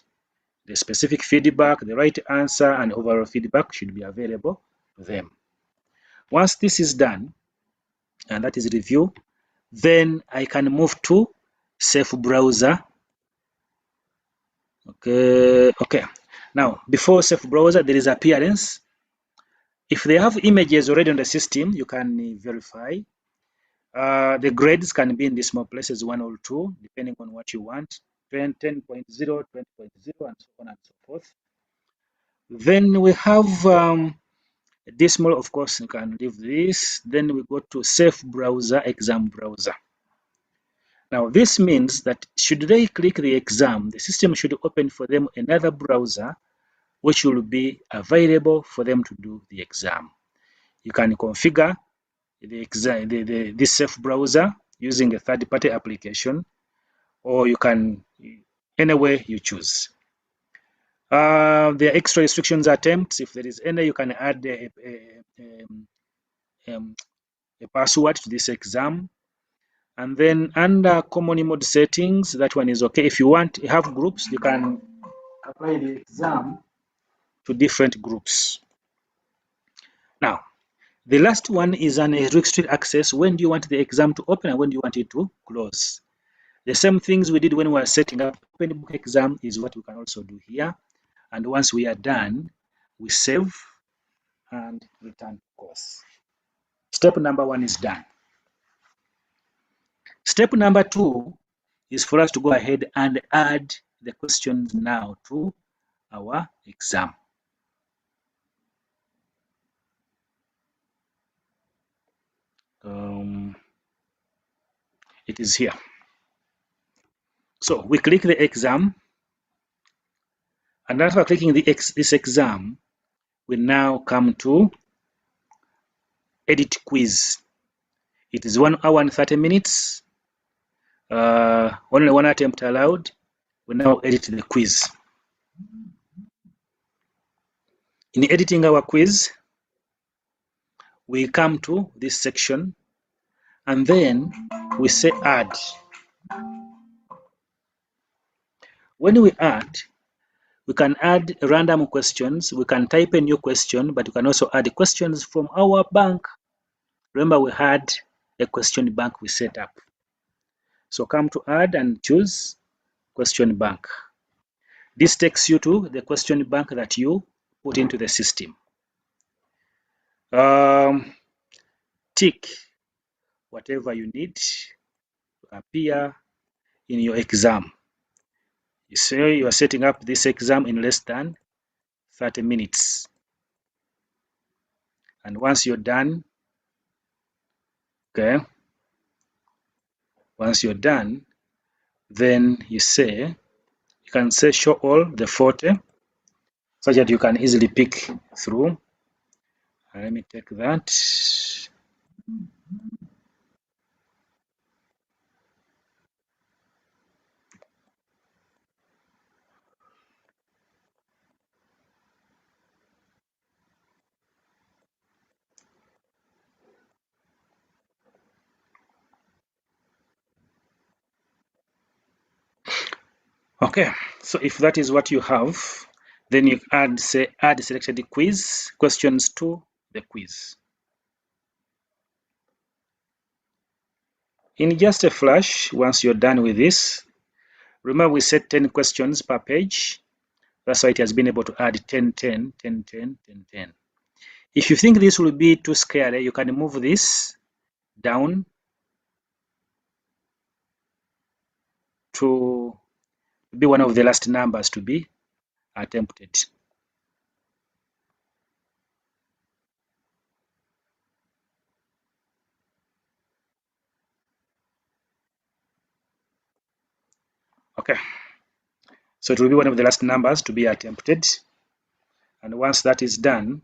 Speaker 1: the specific feedback, the right answer, and overall feedback should be available to them. Once this is done, and that is review, then I can move to safe browser. Okay. Now, before safe browser, there is appearance. If they have images already on the system, you can verify. The grades can be in the small places, 1 or 2, depending on what you want, 10.0, 20.0, and so on and so forth. Then we have decimal, of course, you can leave this. Then we go to safe browser, exam browser. Now, this means that should they click the exam, the system should open for them another browser which will be available for them to do the exam. You can configure this safe browser using a third-party application, or you can any way you choose. There are extra restrictions attempts. If there is any, you can add a password to this exam. And then under common mode settings, that one is okay. If you want to have groups, you can apply the exam to different groups. Now, the last one is an restricted access. When do you want the exam to open and when do you want it to close? The same things we did when we were setting up open book exam is what we can also do here. And once we are done, we save and return course. Step number 1 is done. Step number 2 is for us to go ahead and add the questions now to our exam. It is here. So we click the exam, and after clicking this exam, we now come to edit quiz. It is 1 hour and 30 minutes. Only one attempt allowed. We now edit the quiz. In editing our quiz, we come to this section and then we say add. When we add, we can add random questions. We can type a new question, but we can also add questions from our bank. Remember, we had a question bank we set up. So come to add and choose question bank. This takes you to the question bank that you put into the system. Tick whatever you need to appear in your exam. You say you are setting up this exam in less than 30 minutes. And once you're done, okay, once you're done, then you can say show all the 40 such that you can easily pick through. Let me take that. Okay, so if that is what you have, then you add selected quiz questions to the quiz. In just a flash, once you're done with this, remember we set 10 questions per page. That's why it has been able to add 10, 10, 10, 10, 10, 10. If you think this will be too scary, you can move this down to be one of the last numbers to be attempted. Okay, so it will be one of the last numbers to be attempted. And once that is done,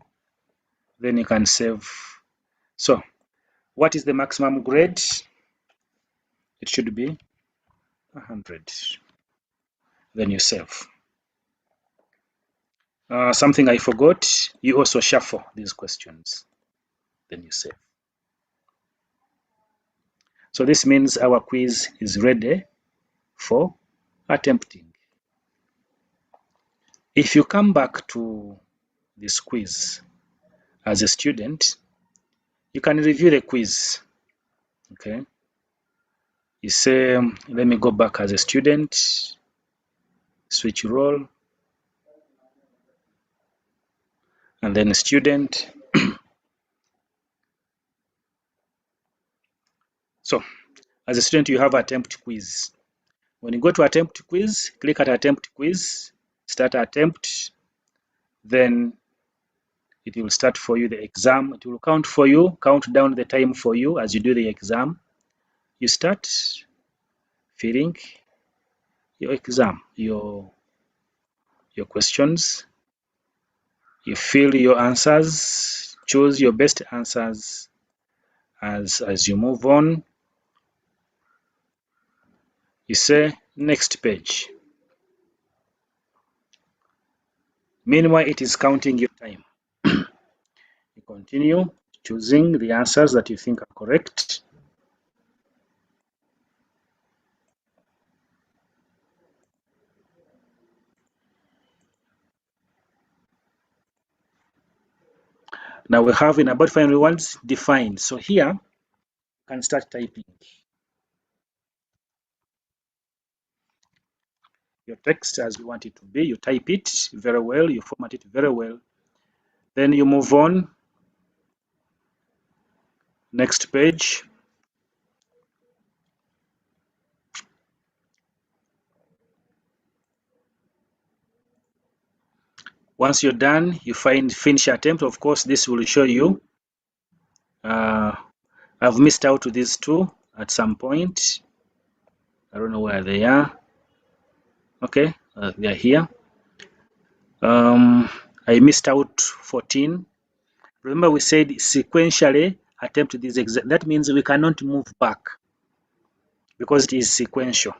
Speaker 1: then you can save. So what is the maximum grade? It should be 100. Then you save. Something I forgot, you also shuffle these questions. Then you save. So this means our quiz is ready for attempting. If you come back to this quiz as a student, you can review the quiz. Okay. You say, let me go back as a student, switch role, and then student. So as a student, you have attempt quiz. When you go to attempt quiz, click at attempt quiz, start attempt, then it will start for you the exam. It will count for you, count down the time for you as you do the exam. You start filling your exam, your questions. You fill your answers, choose your best answers as you move on. You say next page. Meanwhile, it is counting your time. You continue choosing the answers that you think are correct. Now we have in about final words defined. So here you can start typing your text as you want it to be. You type it very well, you format it very well. Then you move on. Next page. Once you're done, you find finish attempt. Of course, this will show you I've missed out to these two at some point. I don't know where they are. Okay, they are here. I missed out 14. Remember we said sequentially attempt this exam. That means we cannot move back because it is sequential.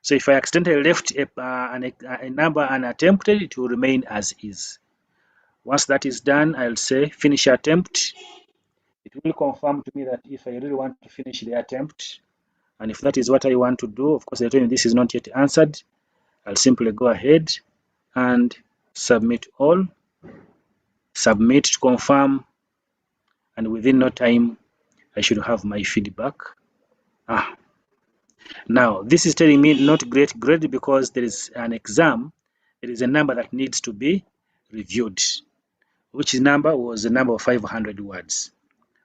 Speaker 1: So if I accidentally left a number unattempted, it will remain as is. Once that is done, I'll say finish attempt. It will confirm to me that if I really want to finish the attempt, and if that is what I want to do, of course, I tell you this is not yet answered, I'll simply go ahead and submit all, submit to confirm, and within no time, I should have my feedback. Now, this is telling me not great grade because there is an exam, there is a number that needs to be reviewed, which number was the number of 500 words.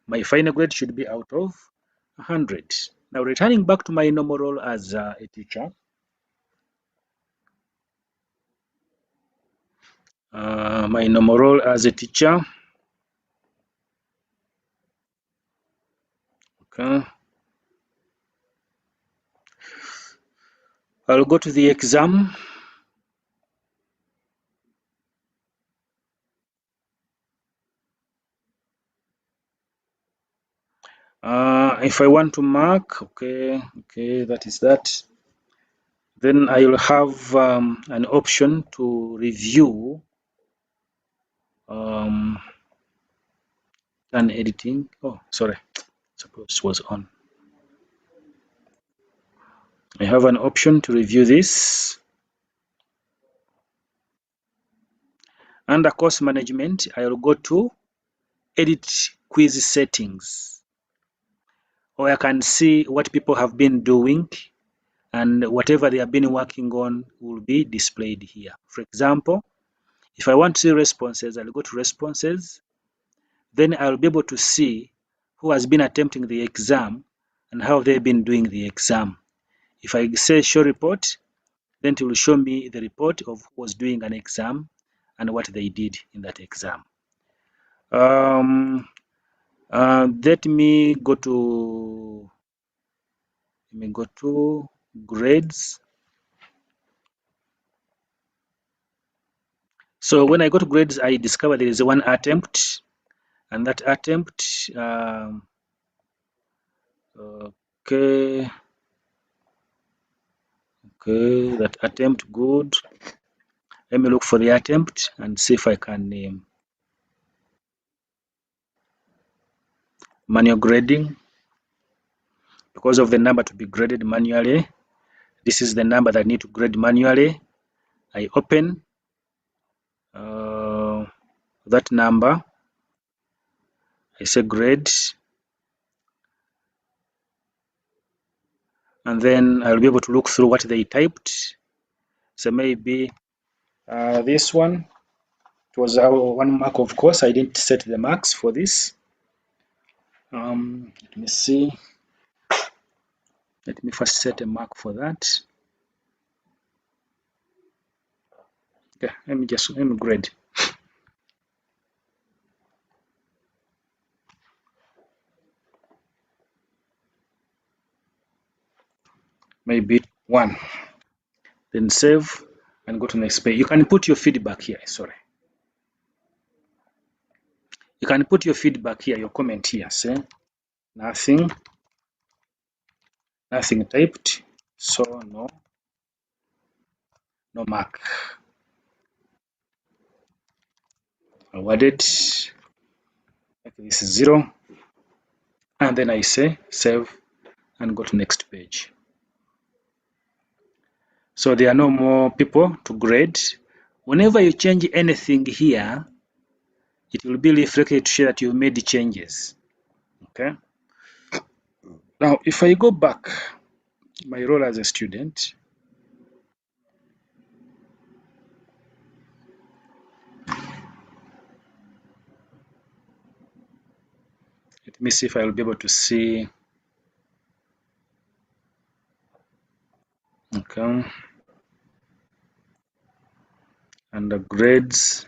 Speaker 1: My final grade should be out of 100. Now, returning back to my normal role as a teacher, my normal role as a teacher. Okay. I'll go to the exam. If I want to mark, okay, that is that. Then I will have an option to review done editing. Oh, sorry, suppose it was on. I have an option to review this. Under course management, I will go to edit quiz settings, or I can see what people have been doing, and whatever they have been working on will be displayed here. For example, if I want to see responses, I'll go to responses. Then I'll be able to see who has been attempting the exam and how they've been doing the exam. If I say show report, then it will show me the report of who was doing an exam and what they did in that exam. Let me go to grades. So when I go to grades, I discover there is one attempt, and that attempt, okay, that attempt, good. Let me look for the attempt and see if I can name manual grading. Because of the number to be graded manually, this is the number that I need to grade manually. I open that number, I say grade, and then I'll be able to look through what they typed. So maybe this one, it was 1 mark, of course. I didn't set the marks for this. Let me see. Let me first set a mark for that. Okay, let me grade. Maybe 1. Then save and go to next page. You can put your feedback here. Sorry. You can put your feedback here, your comment here. Say nothing typed, so no mark. Awarded. Okay, this is 0. And then I say save and go to next page. So there are no more people to grade. Whenever you change anything here, it will be reflected to show that you made changes. Okay. Now, if I go back, my role as a student, let me see if I will be able to see. Okay. Under grades.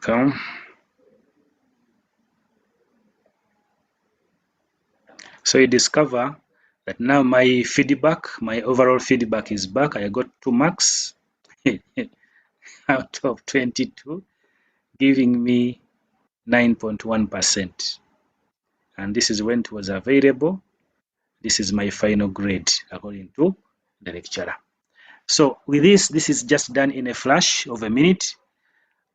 Speaker 1: Okay. So you discover that now my feedback, my overall feedback is back. I got 2 marks out of 22, giving me 9.1%. And this is when it was available. This is my final grade according to the lecturer. So with this is just done in a flash of a minute.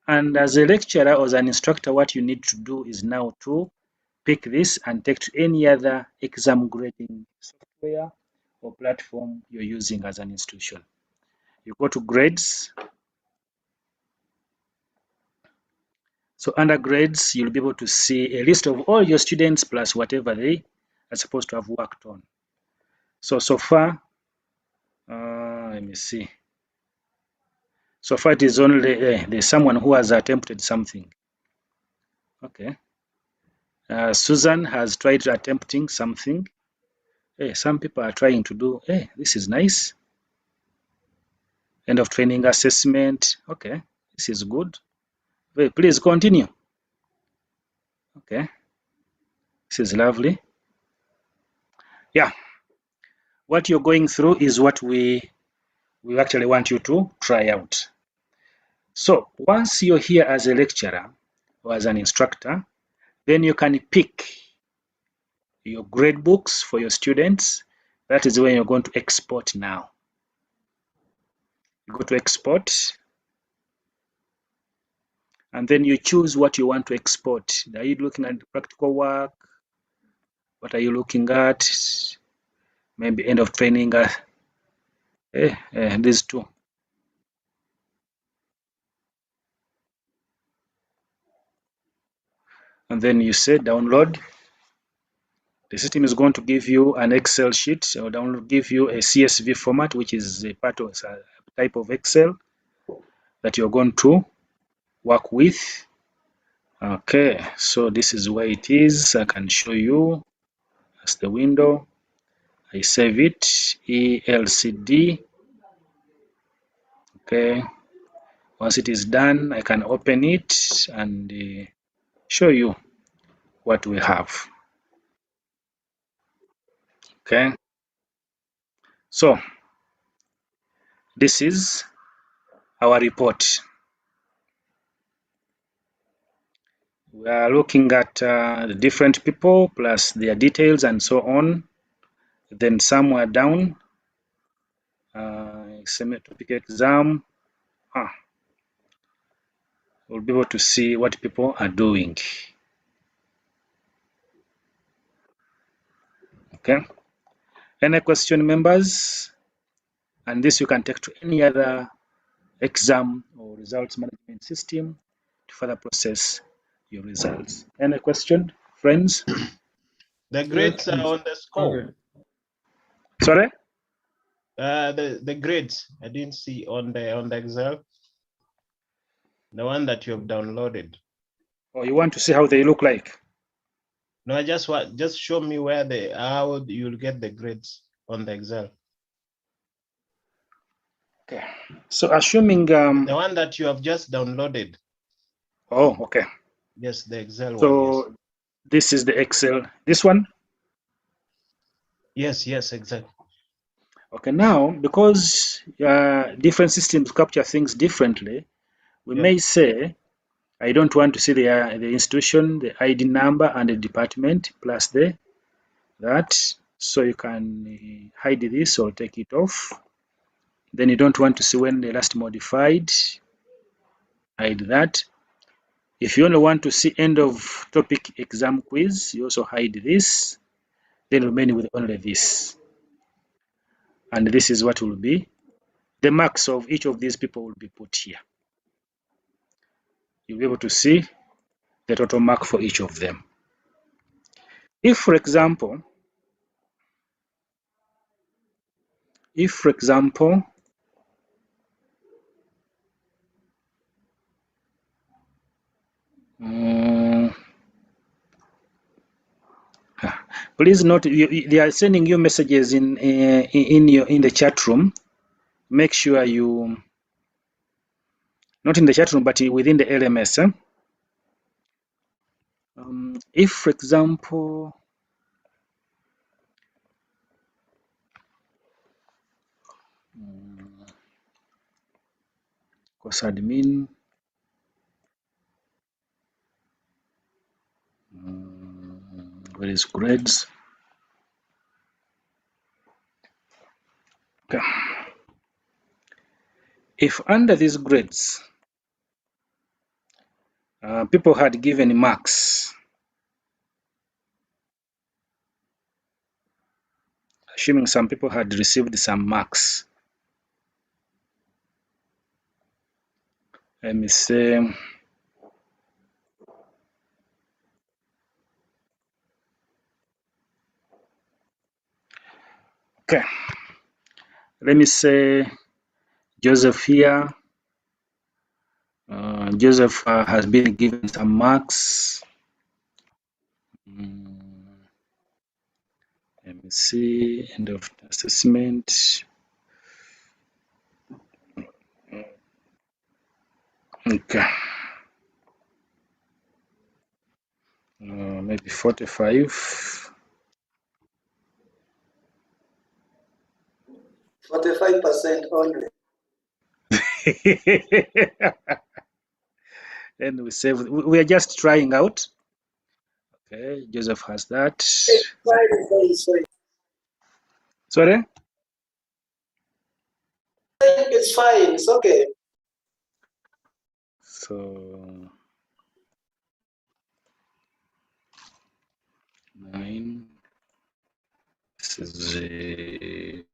Speaker 1: And as a lecturer or as an instructor, what you need to do is now to pick this and take to any other exam grading software or platform you're using as an institution. You go to grades. So under grades, you'll be able to see a list of all your students plus whatever they are supposed to have worked on. So far, let me see. So far it is only, there's someone who has attempted something. Okay. Susan has tried attempting something. Some people are trying to do, this is nice. End of training assessment. Okay, this is good. Please continue. Okay, this is lovely. Yeah, what you're going through is what we actually want you to try out. So once you're here as a lecturer or as an instructor, then you can pick your grade books for your students. That is when you're going to export now. You go to export, and then you choose what you want to export. Are you looking at practical work? What are you looking at? Maybe end of training. These two. And then you say download. The system is going to give you an Excel sheet, or give you a CSV format, which is a part of a type of Excel that you're going to work with. Okay, so this is where it is. I can show you. That's the window. I save it, ELCD. Okay, once it is done, I can open it and show you what we have. Okay, so this is our report. We are looking at the different people plus their details and so on. Then somewhere down, semi-topic exam, we'll be able to see what people are doing. Okay. Any question, members? And this you can take to any other exam or results management system to further process your results. Any question, friends?
Speaker 7: The grades are on the score.
Speaker 6: Okay.
Speaker 1: Sorry?
Speaker 7: The grades I didn't see on the Excel. The one that you have downloaded.
Speaker 1: Or you want to see how they look like?
Speaker 7: No, I just show me where how you'll get the grades on the Excel.
Speaker 1: Okay. So assuming
Speaker 7: The one that you have just downloaded.
Speaker 1: oh, okay.
Speaker 7: Yes, the Excel one.
Speaker 1: So this is the Excel. This one?
Speaker 7: Yes, exactly.
Speaker 1: Okay, now because different systems capture things differently, we may say I don't want to see the institution, the ID number, and the department plus that. So you can hide this or take it off. Then you don't want to see when they last modified. Hide that. If you only want to see end of topic exam quiz, you also hide this. Then remain with only this. And this is what will be. The marks of each of these people will be put here. You'll be able to see the total mark for each of them. If, for example, please note they are sending you messages in the chat room. Make sure you not in the chat room, but within the LMS. If, for example, course admin, where is grades? Okay. If under these grades, people had given marks, assuming some people had received some marks, let me say, okay, let me say Joseph here. Joseph has been given some marks. Let me see, end of assessment. Okay. Maybe 45.
Speaker 8: 45% only.
Speaker 1: Then we save. We are just trying out. Okay, Joseph has that. Sorry?
Speaker 8: It's fine. It's okay.
Speaker 1: So 9. This is okay.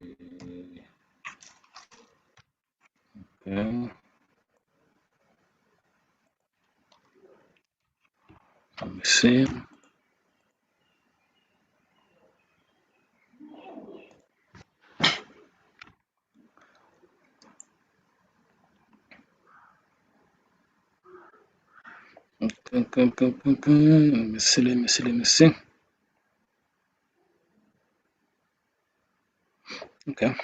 Speaker 1: Let me see. Let me see. Okay.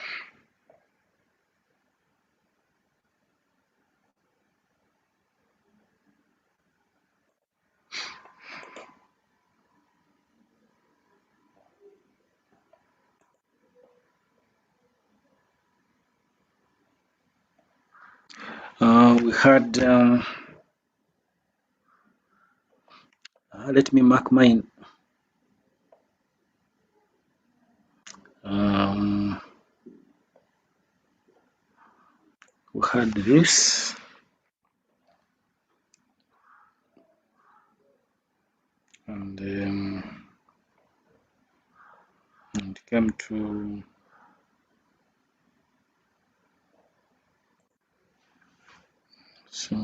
Speaker 1: We had, let me mark mine. We had this. And it came to so.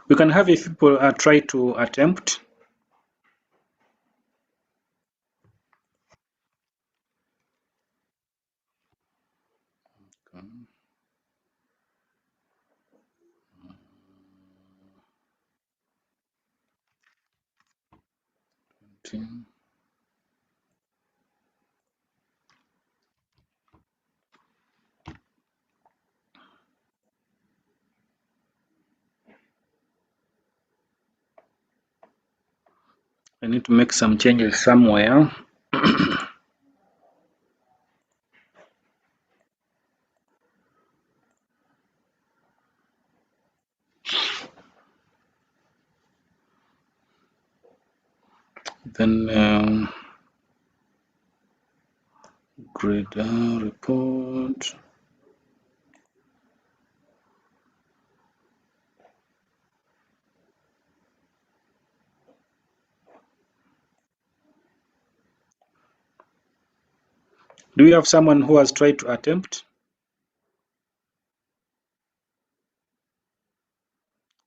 Speaker 1: We can have if people try to attempt. I need to make some changes somewhere. Then grade report. Do we have someone who has tried to attempt?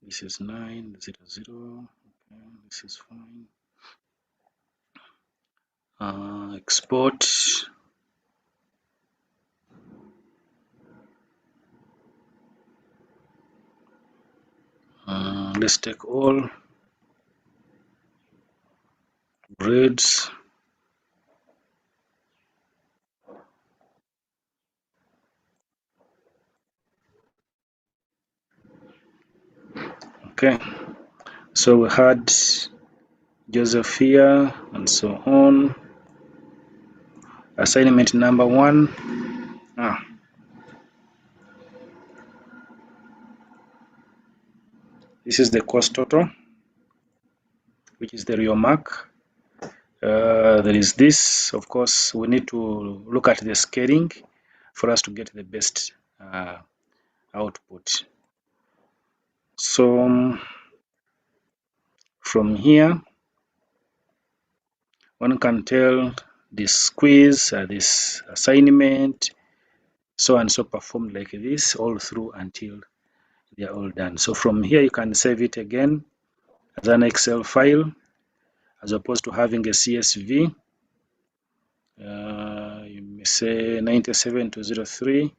Speaker 1: This is 9, 0, 0. Okay, this is fine. Export. Let's take all grades. Okay, so we had Joseph here and so on. Assignment number 1. This is the course total, which is the real mark. There is this, of course, we need to look at the scaling for us to get the best output. So from here, one can tell this quiz, this assignment, so and so performed like this all through until they are all done. So from here, you can save it again as an Excel file, as opposed to having a CSV. You may say 97 to 03.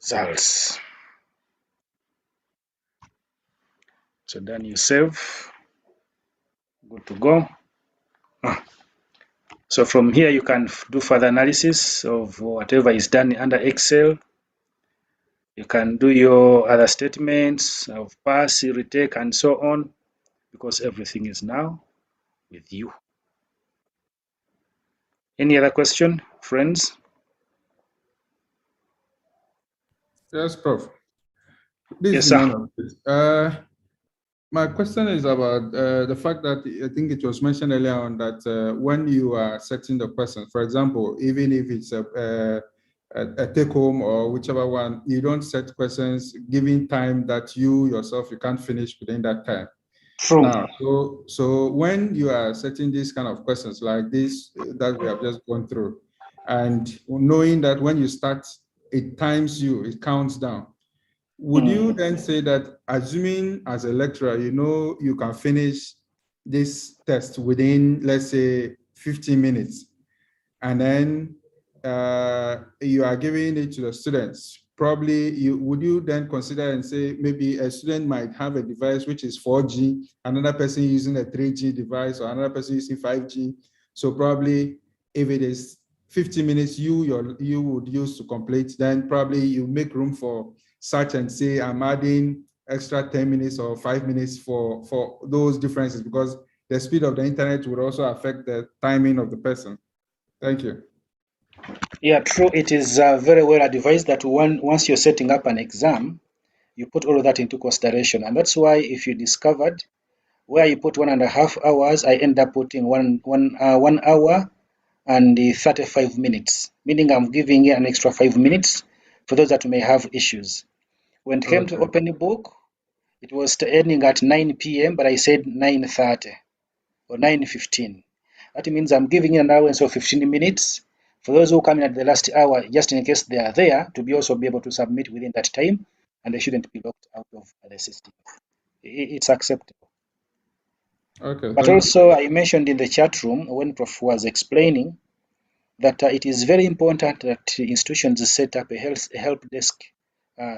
Speaker 1: results. So then you save, good to go. So from here you can do further analysis of whatever is done under Excel. You can do your other statements of pass, retake, and so on, because everything is now with you. Any other question, friends?
Speaker 6: Yes, Prof. This
Speaker 1: Yes,
Speaker 6: is
Speaker 1: sir.
Speaker 6: Emmanuel. My question is about the fact that I think it was mentioned earlier on that when you are setting the question, for example, even if it's a take home or whichever one, you don't set questions giving time that you yourself, you can't finish within that time.
Speaker 1: True.
Speaker 6: Now, so when you are setting these kind of questions like this that we have just gone through, and knowing that when you start, it times you, it counts down. Would you then say that, assuming as a lecturer, you know, you can finish this test within, let's say, 15 minutes, and then you are giving it to the students, probably would you then consider and say maybe a student might have a device which is 4G, another person using a 3G device, or another person using 5G. So probably if it is 50 minutes you would use to complete, then probably you make room for such and say, I'm adding extra 10 minutes or 5 minutes for those differences, because the speed of the internet would also affect the timing of the person. Thank you.
Speaker 1: Yeah, true. It is very well advised that once you're setting up an exam, you put all of that into consideration. And that's why if you discovered where you put 1.5 hours, I end up putting 1 hour and 35 minutes, meaning I'm giving you an extra 5 minutes for those that may have issues. When it came to open the book, it was ending at 9 p.m., but I said 9:30 or 9:15. That means I'm giving you an allowance of 15 minutes for those who come in at the last hour, just in case they are there, to also be able to submit within that time, and they shouldn't be locked out of the system. It's acceptable.
Speaker 6: Okay.
Speaker 1: But also, I mentioned in the chat room when Prof was explaining that it is very important that institutions set up a help desk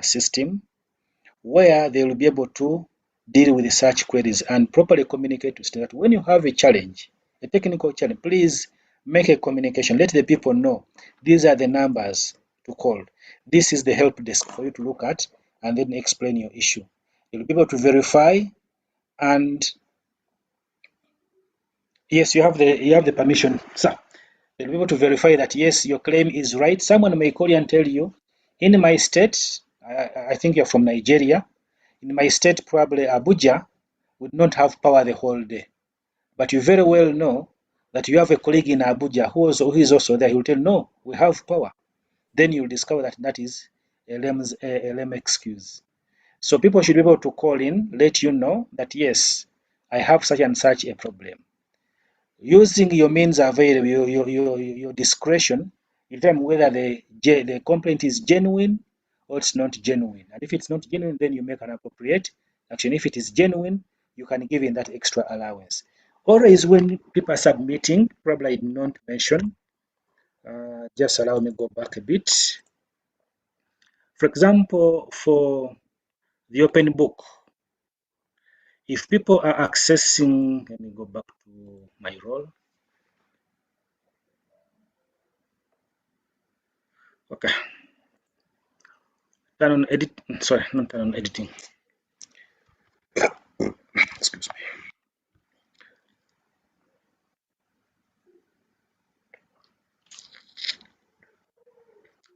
Speaker 1: system where they will be able to deal with such queries and properly communicate to students that when you have a challenge, a technical challenge, please make a communication. Let the people know these are the numbers to call. This is the help desk for you to look at and then explain your issue. You'll be able to verify, and yes, you have the permission, sir. You'll be able to verify that yes, your claim is right. Someone may call you and tell you, in my state, I think you're from Nigeria. In my state, probably Abuja would not have power the whole day. But you very well know that you have a colleague in Abuja who is also there. He will tell, no, we have power. Then you'll discover that is a lame excuse. So people should be able to call in, let you know that, yes, I have such and such a problem. Using your means available, your discretion, you determine whether the complaint is genuine or it's not genuine. And if it's not genuine, then you make an appropriate action. If it is genuine, you can give in that extra allowance. Always when people are submitting, probably I did not mention, just allow me to go back a bit. For example, for the open book, if people are accessing, let me go back to my role. Okay. Turn on edit, sorry, not turn on editing. Excuse me.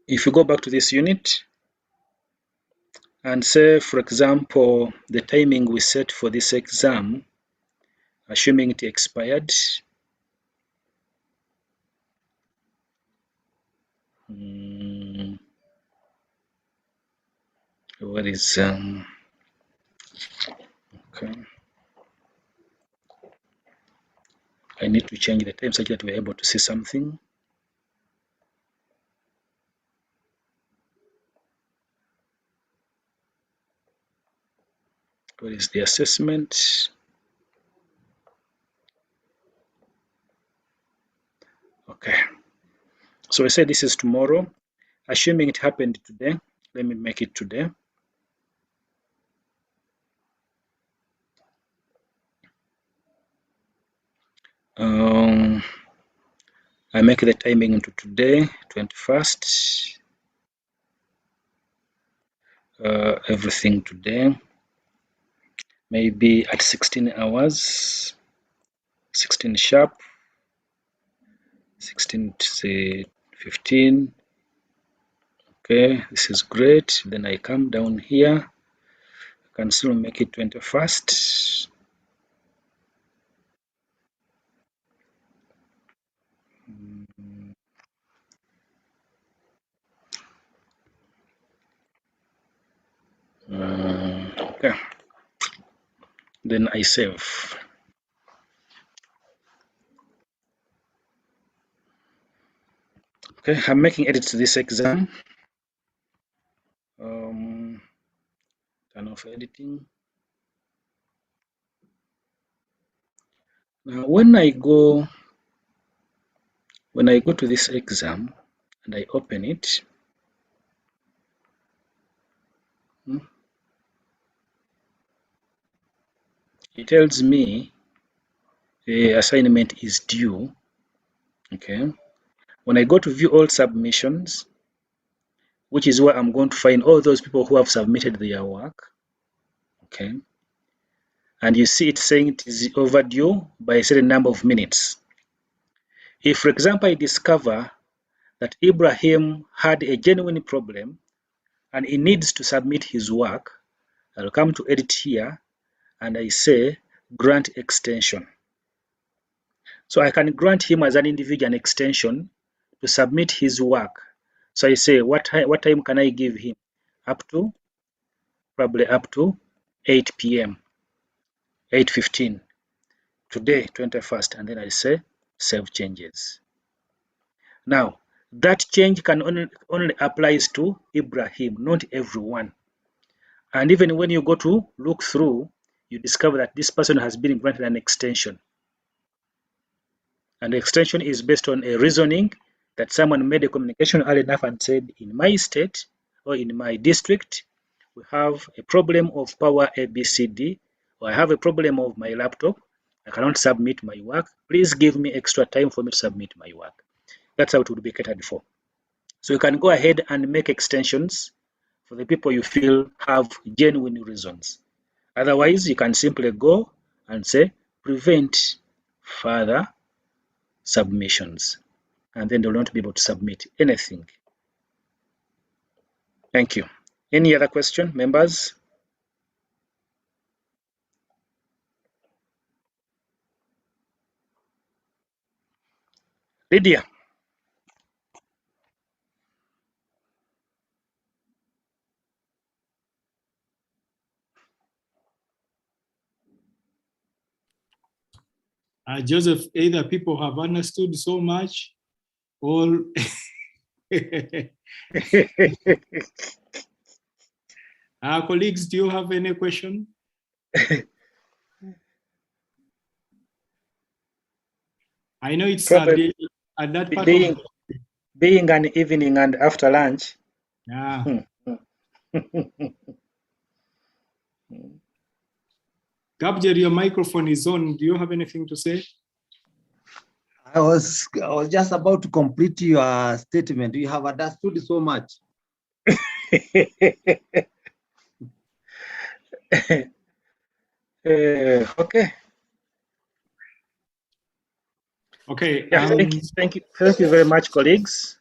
Speaker 1: If you go back to this unit and say, for example, the timing we set for this exam, assuming it expired, where is, okay. I need to change the time such that we're able to see something. Where is the assessment? Okay. So I say this is tomorrow. Assuming it happened today, Let me make it today. I make the timing into today, 21st. Everything today. Maybe at 16 hours, 16 sharp, 16 to say 15. Okay, this is great. Then I come down here. I can still make it 21st. Okay. Then I save. Okay, I'm making edits to this exam. Turn off editing. Now, when I go to this exam and I open it, it tells me the assignment is due. Okay. When I go to view all submissions, which is where I'm going to find all those people who have submitted their work. Okay. And you see it saying it is overdue by a certain number of minutes. If, for example, I discover that Ibrahim had a genuine problem and he needs to submit his work, I'll come to edit here and I say grant extension. So I can grant him as an individual an extension to submit his work. So I say what time can I give him? Probably up to 8 p.m. 8:15 today, 21st, and then I say save changes. Now that change can only applies to Ibrahim, not everyone. And even when you go to look through, you discover that this person has been granted an extension. And the extension is based on a reasoning that someone made a communication early enough and said, in my state or in my district, we have a problem of power ABCD, or I have a problem of my laptop, I cannot submit my work. Please give me extra time for me to submit my work. That's how it would be catered for. So you can go ahead and make extensions for the people you feel have genuine reasons. Otherwise, you can simply go and say prevent further submissions, and then they will not be able to submit anything. Thank you. Any other question, members? Lydia.
Speaker 3: Joseph, either people have understood so much or colleagues, do you have any question? I know it's
Speaker 1: Probably
Speaker 3: at that part
Speaker 1: being an evening and after lunch.
Speaker 3: Yeah. Gabjer, your microphone is on. Do you have anything to say?
Speaker 5: I was just about to complete your statement. You have understood so much.
Speaker 1: Okay.
Speaker 3: Okay.
Speaker 1: Yeah, thank you very much, colleagues.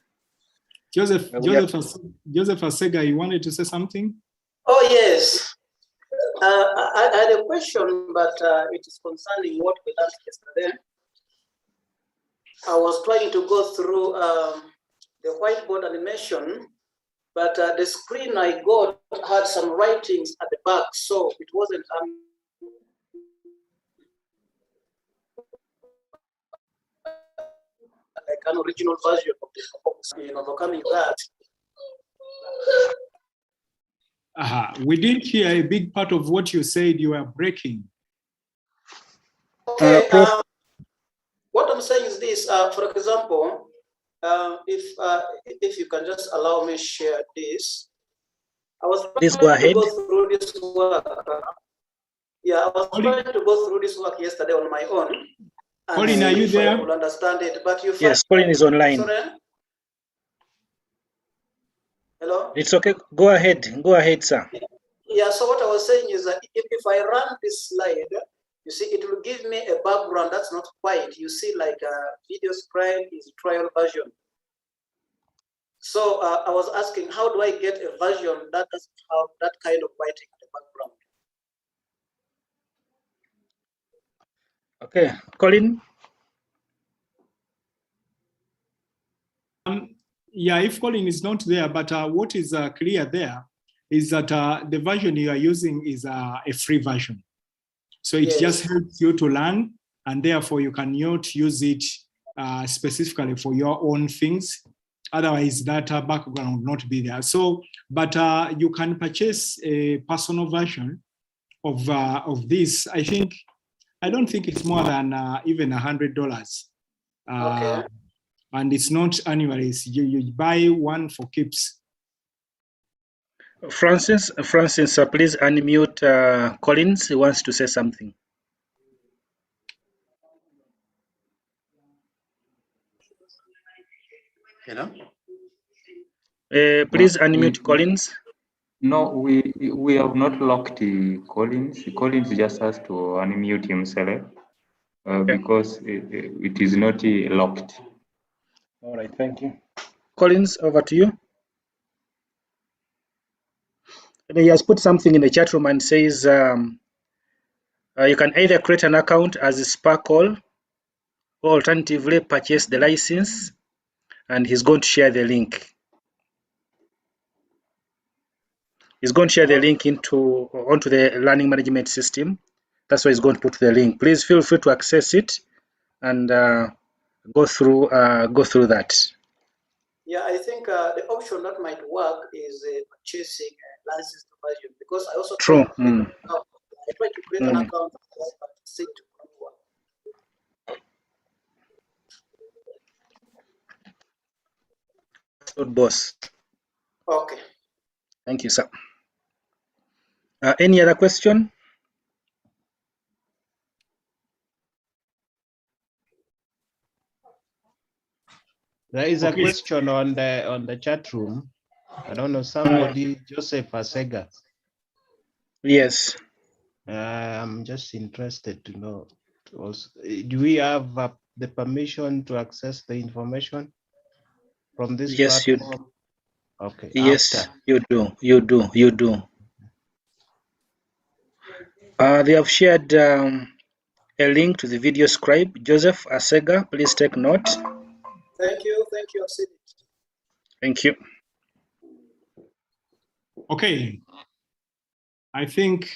Speaker 3: Joseph Asega, you wanted to say something?
Speaker 8: Oh, yes. I had a question, but it is concerning what we learned yesterday. I was trying to go through the whiteboard animation, but the screen I got had some writings at the back, so it wasn't like an original version of the overcoming that.
Speaker 3: We didn't hear a big part of what you said. You were breaking.
Speaker 8: Okay. What I'm saying is this. For example, if you can just allow me share this. I was
Speaker 1: Please
Speaker 8: trying
Speaker 1: go
Speaker 8: to
Speaker 1: ahead.
Speaker 8: go through this work. Yeah, I was trying to go through this work yesterday on my own. And
Speaker 3: Colin, are you
Speaker 8: if I
Speaker 3: there?
Speaker 8: could understand it, but you find
Speaker 1: Yes, Colin is online.
Speaker 8: Sorry? Hello?
Speaker 1: It's okay. Go ahead. Go ahead, sir.
Speaker 8: Yeah, so what I was saying is that if I run this slide, you see, it will give me a background that's not quite. You see, like a video scribe is trial version. So I was asking, how do I get a version that doesn't have that kind of writing in the background?
Speaker 1: Okay, Colin.
Speaker 3: Yeah, if Colin is not there, but what is clear there is that the version you are using is a free version. So it just helps you to learn, and therefore you cannot use it specifically for your own things. Otherwise, that background will not be there. So, but you can purchase a personal version of this. I don't think it's more than even $100.
Speaker 8: Okay.
Speaker 3: And it's not annually. You buy one for keeps.
Speaker 1: Francis, please unmute Collins. He wants to say something.
Speaker 9: Hello?
Speaker 1: Please unmute Collins.
Speaker 10: No, we have not locked Collins. Collins just has to unmute himself because it is not locked.
Speaker 1: All right, thank you. Collins, over to you. And he has put something in the chat room and says you can either create an account as a Sparkle or alternatively purchase the license, and he's going to share the link. He's going to share the link onto the learning management system. That's why he's going to put the link. Please feel free to access it and go through that.
Speaker 8: Yeah, I think the option that might work is purchasing a licensed version, because I also
Speaker 1: True.
Speaker 8: I tried to create an account, but it work.
Speaker 1: Good, boss.
Speaker 8: Okay.
Speaker 1: Thank you, sir. Any other question?
Speaker 7: There is a question on the chat room. I don't know, somebody, Joseph Asega.
Speaker 1: Yes.
Speaker 7: I'm just interested to know. Also, do we have the permission to access the information from this platform? Okay.
Speaker 1: Yes,
Speaker 7: after.
Speaker 1: you do. You do. They have shared a link to the video scribe. Joseph Asega, please take note.
Speaker 8: Thank you. Thank you. I've seen it.
Speaker 1: Thank you.
Speaker 3: Okay. I think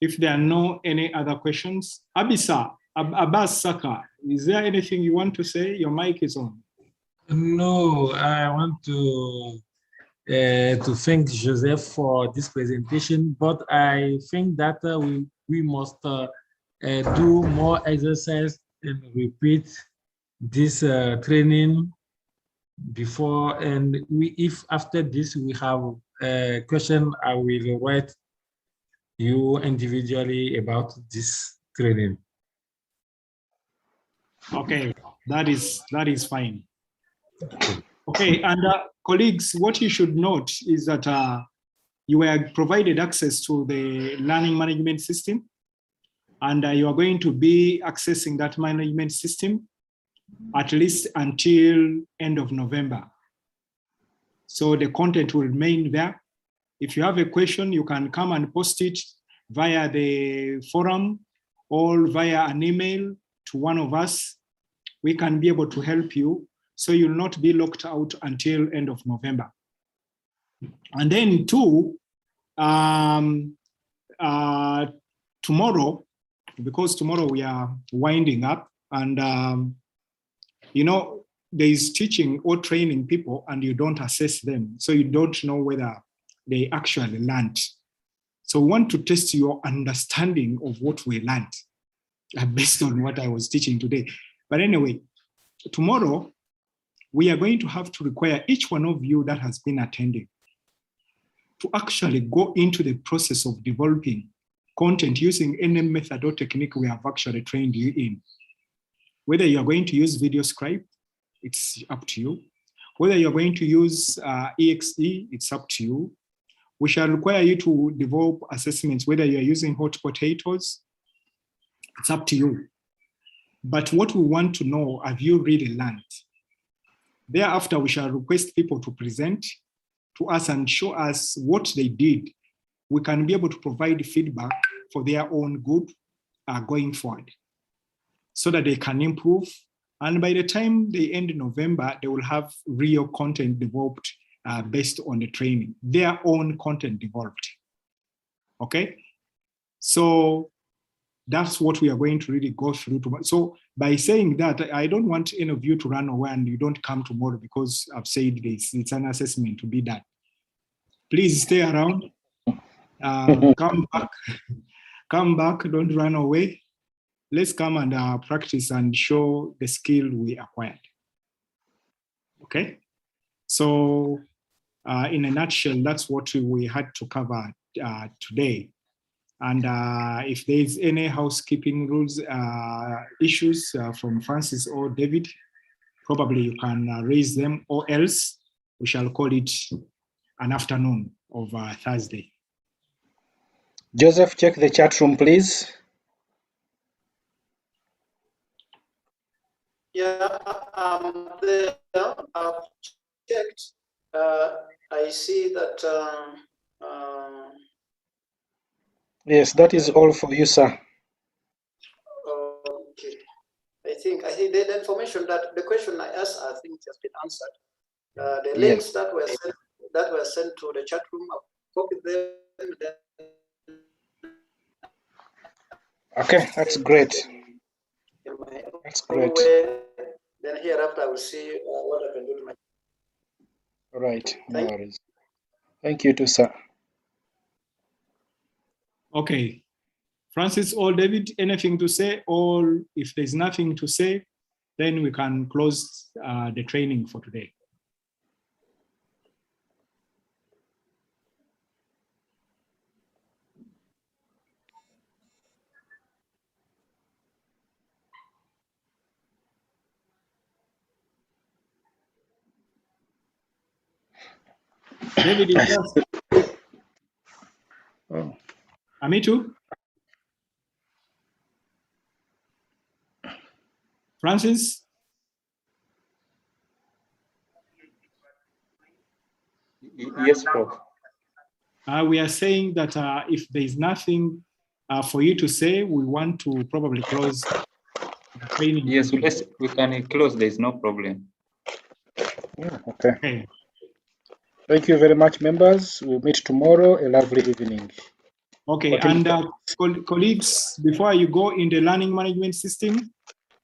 Speaker 3: if there are no any other questions, Abbas Saka, is there anything you want to say? Your mic is on.
Speaker 11: No, I want to thank Joseph for this presentation, but I think that we must do more exercise and repeat this training before, and if after this we have a question, I will write you individually about this training.
Speaker 3: Okay, that is fine. Okay, and colleagues, what you should note is that you were provided access to the learning management system, and you are going to be accessing that management system at least until end of November. So the content will remain there. If you have a question, you can come and post it via the forum or via an email to one of us. We can be able to help you, so you'll not be locked out until end of November. And then tomorrow, because tomorrow we are winding up, and you know, there is teaching or training people and you don't assess them, so you don't know whether they actually learned. So we want to test your understanding of what we learned based on what I was teaching today. But anyway, tomorrow, we are going to have to require each one of you that has been attending to actually go into the process of developing content using any method or technique we have actually trained you in. Whether you are going to use video scribe, it's up to you. Whether you're going to use EXE, it's up to you. We shall require you to develop assessments, whether you're using hot potatoes, it's up to you. But what we want to know, have you really learned? Thereafter, we shall request people to present to us and show us what they did. We can be able to provide feedback for their own good going forward so that they can improve. And by the time they end November, they will have real content developed based on the training, their own content developed. Okay? So that's what we are going to really go through. So by saying that, I don't want any of you to run away and you don't come tomorrow because I've said this, it's an assessment to be done. Please stay around, come back, don't run away. Let's come and practice and show the skill we acquired. Okay? So in a nutshell, that's what we had to cover today. And if there's any housekeeping rules issues from Francis or David, probably you can raise them, or else we shall call it an afternoon of Thursday.
Speaker 1: Joseph, check the chat room, please.
Speaker 8: Yeah, there, I've checked. I see that.
Speaker 1: Yes, that is all for you, sir.
Speaker 8: Okay. I think the information that the question I asked, I think has been answered. The links that were sent to the chat room, I've copied them.
Speaker 1: Okay, that's great. That's great.
Speaker 8: Then hereafter I will see what I can do to my.
Speaker 1: All right, no worries. Thank you too, sir.
Speaker 3: Okay. Francis or David, anything to say? Or if there's nothing to say, then we can close the training for today. David is first.
Speaker 1: Oh.
Speaker 3: Me too. Francis?
Speaker 10: Yes, Prof.
Speaker 3: We are saying that if there's nothing for you to say, we want to probably close the training.
Speaker 10: Yes, we can close. There's no problem.
Speaker 1: Yeah, okay. Thank you very much, members. We'll meet tomorrow. A lovely evening.
Speaker 3: Okay, and colleagues, before you go in the learning management system,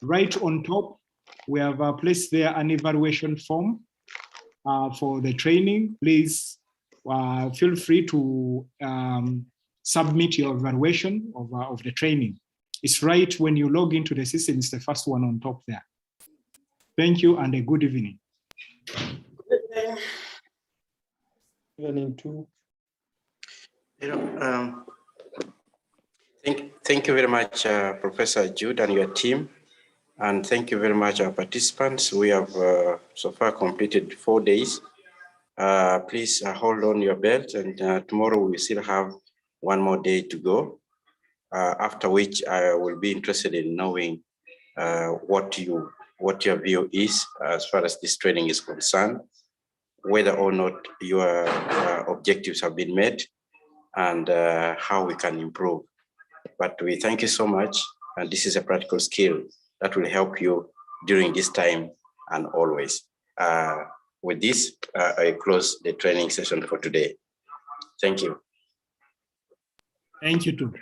Speaker 3: right on top, we have placed there an evaluation form for the training. Please feel free to submit your evaluation of the training. It's right when you log into the system, it's the first one on top there. Thank you and a good evening.
Speaker 1: Evening too.
Speaker 9: Thank you very much, Professor Jude and your team. And thank you very much, our participants. We have so far completed 4 days. Please hold on your belt, and tomorrow we still have 1 more day to go, after which I will be interested in knowing what your view is as far as this training is concerned, whether or not your objectives have been met, and how we can improve. But we thank you so much, and this is a practical skill that will help you during this time and always. With this, I close the training session for today. Thank you.
Speaker 3: Thank you too.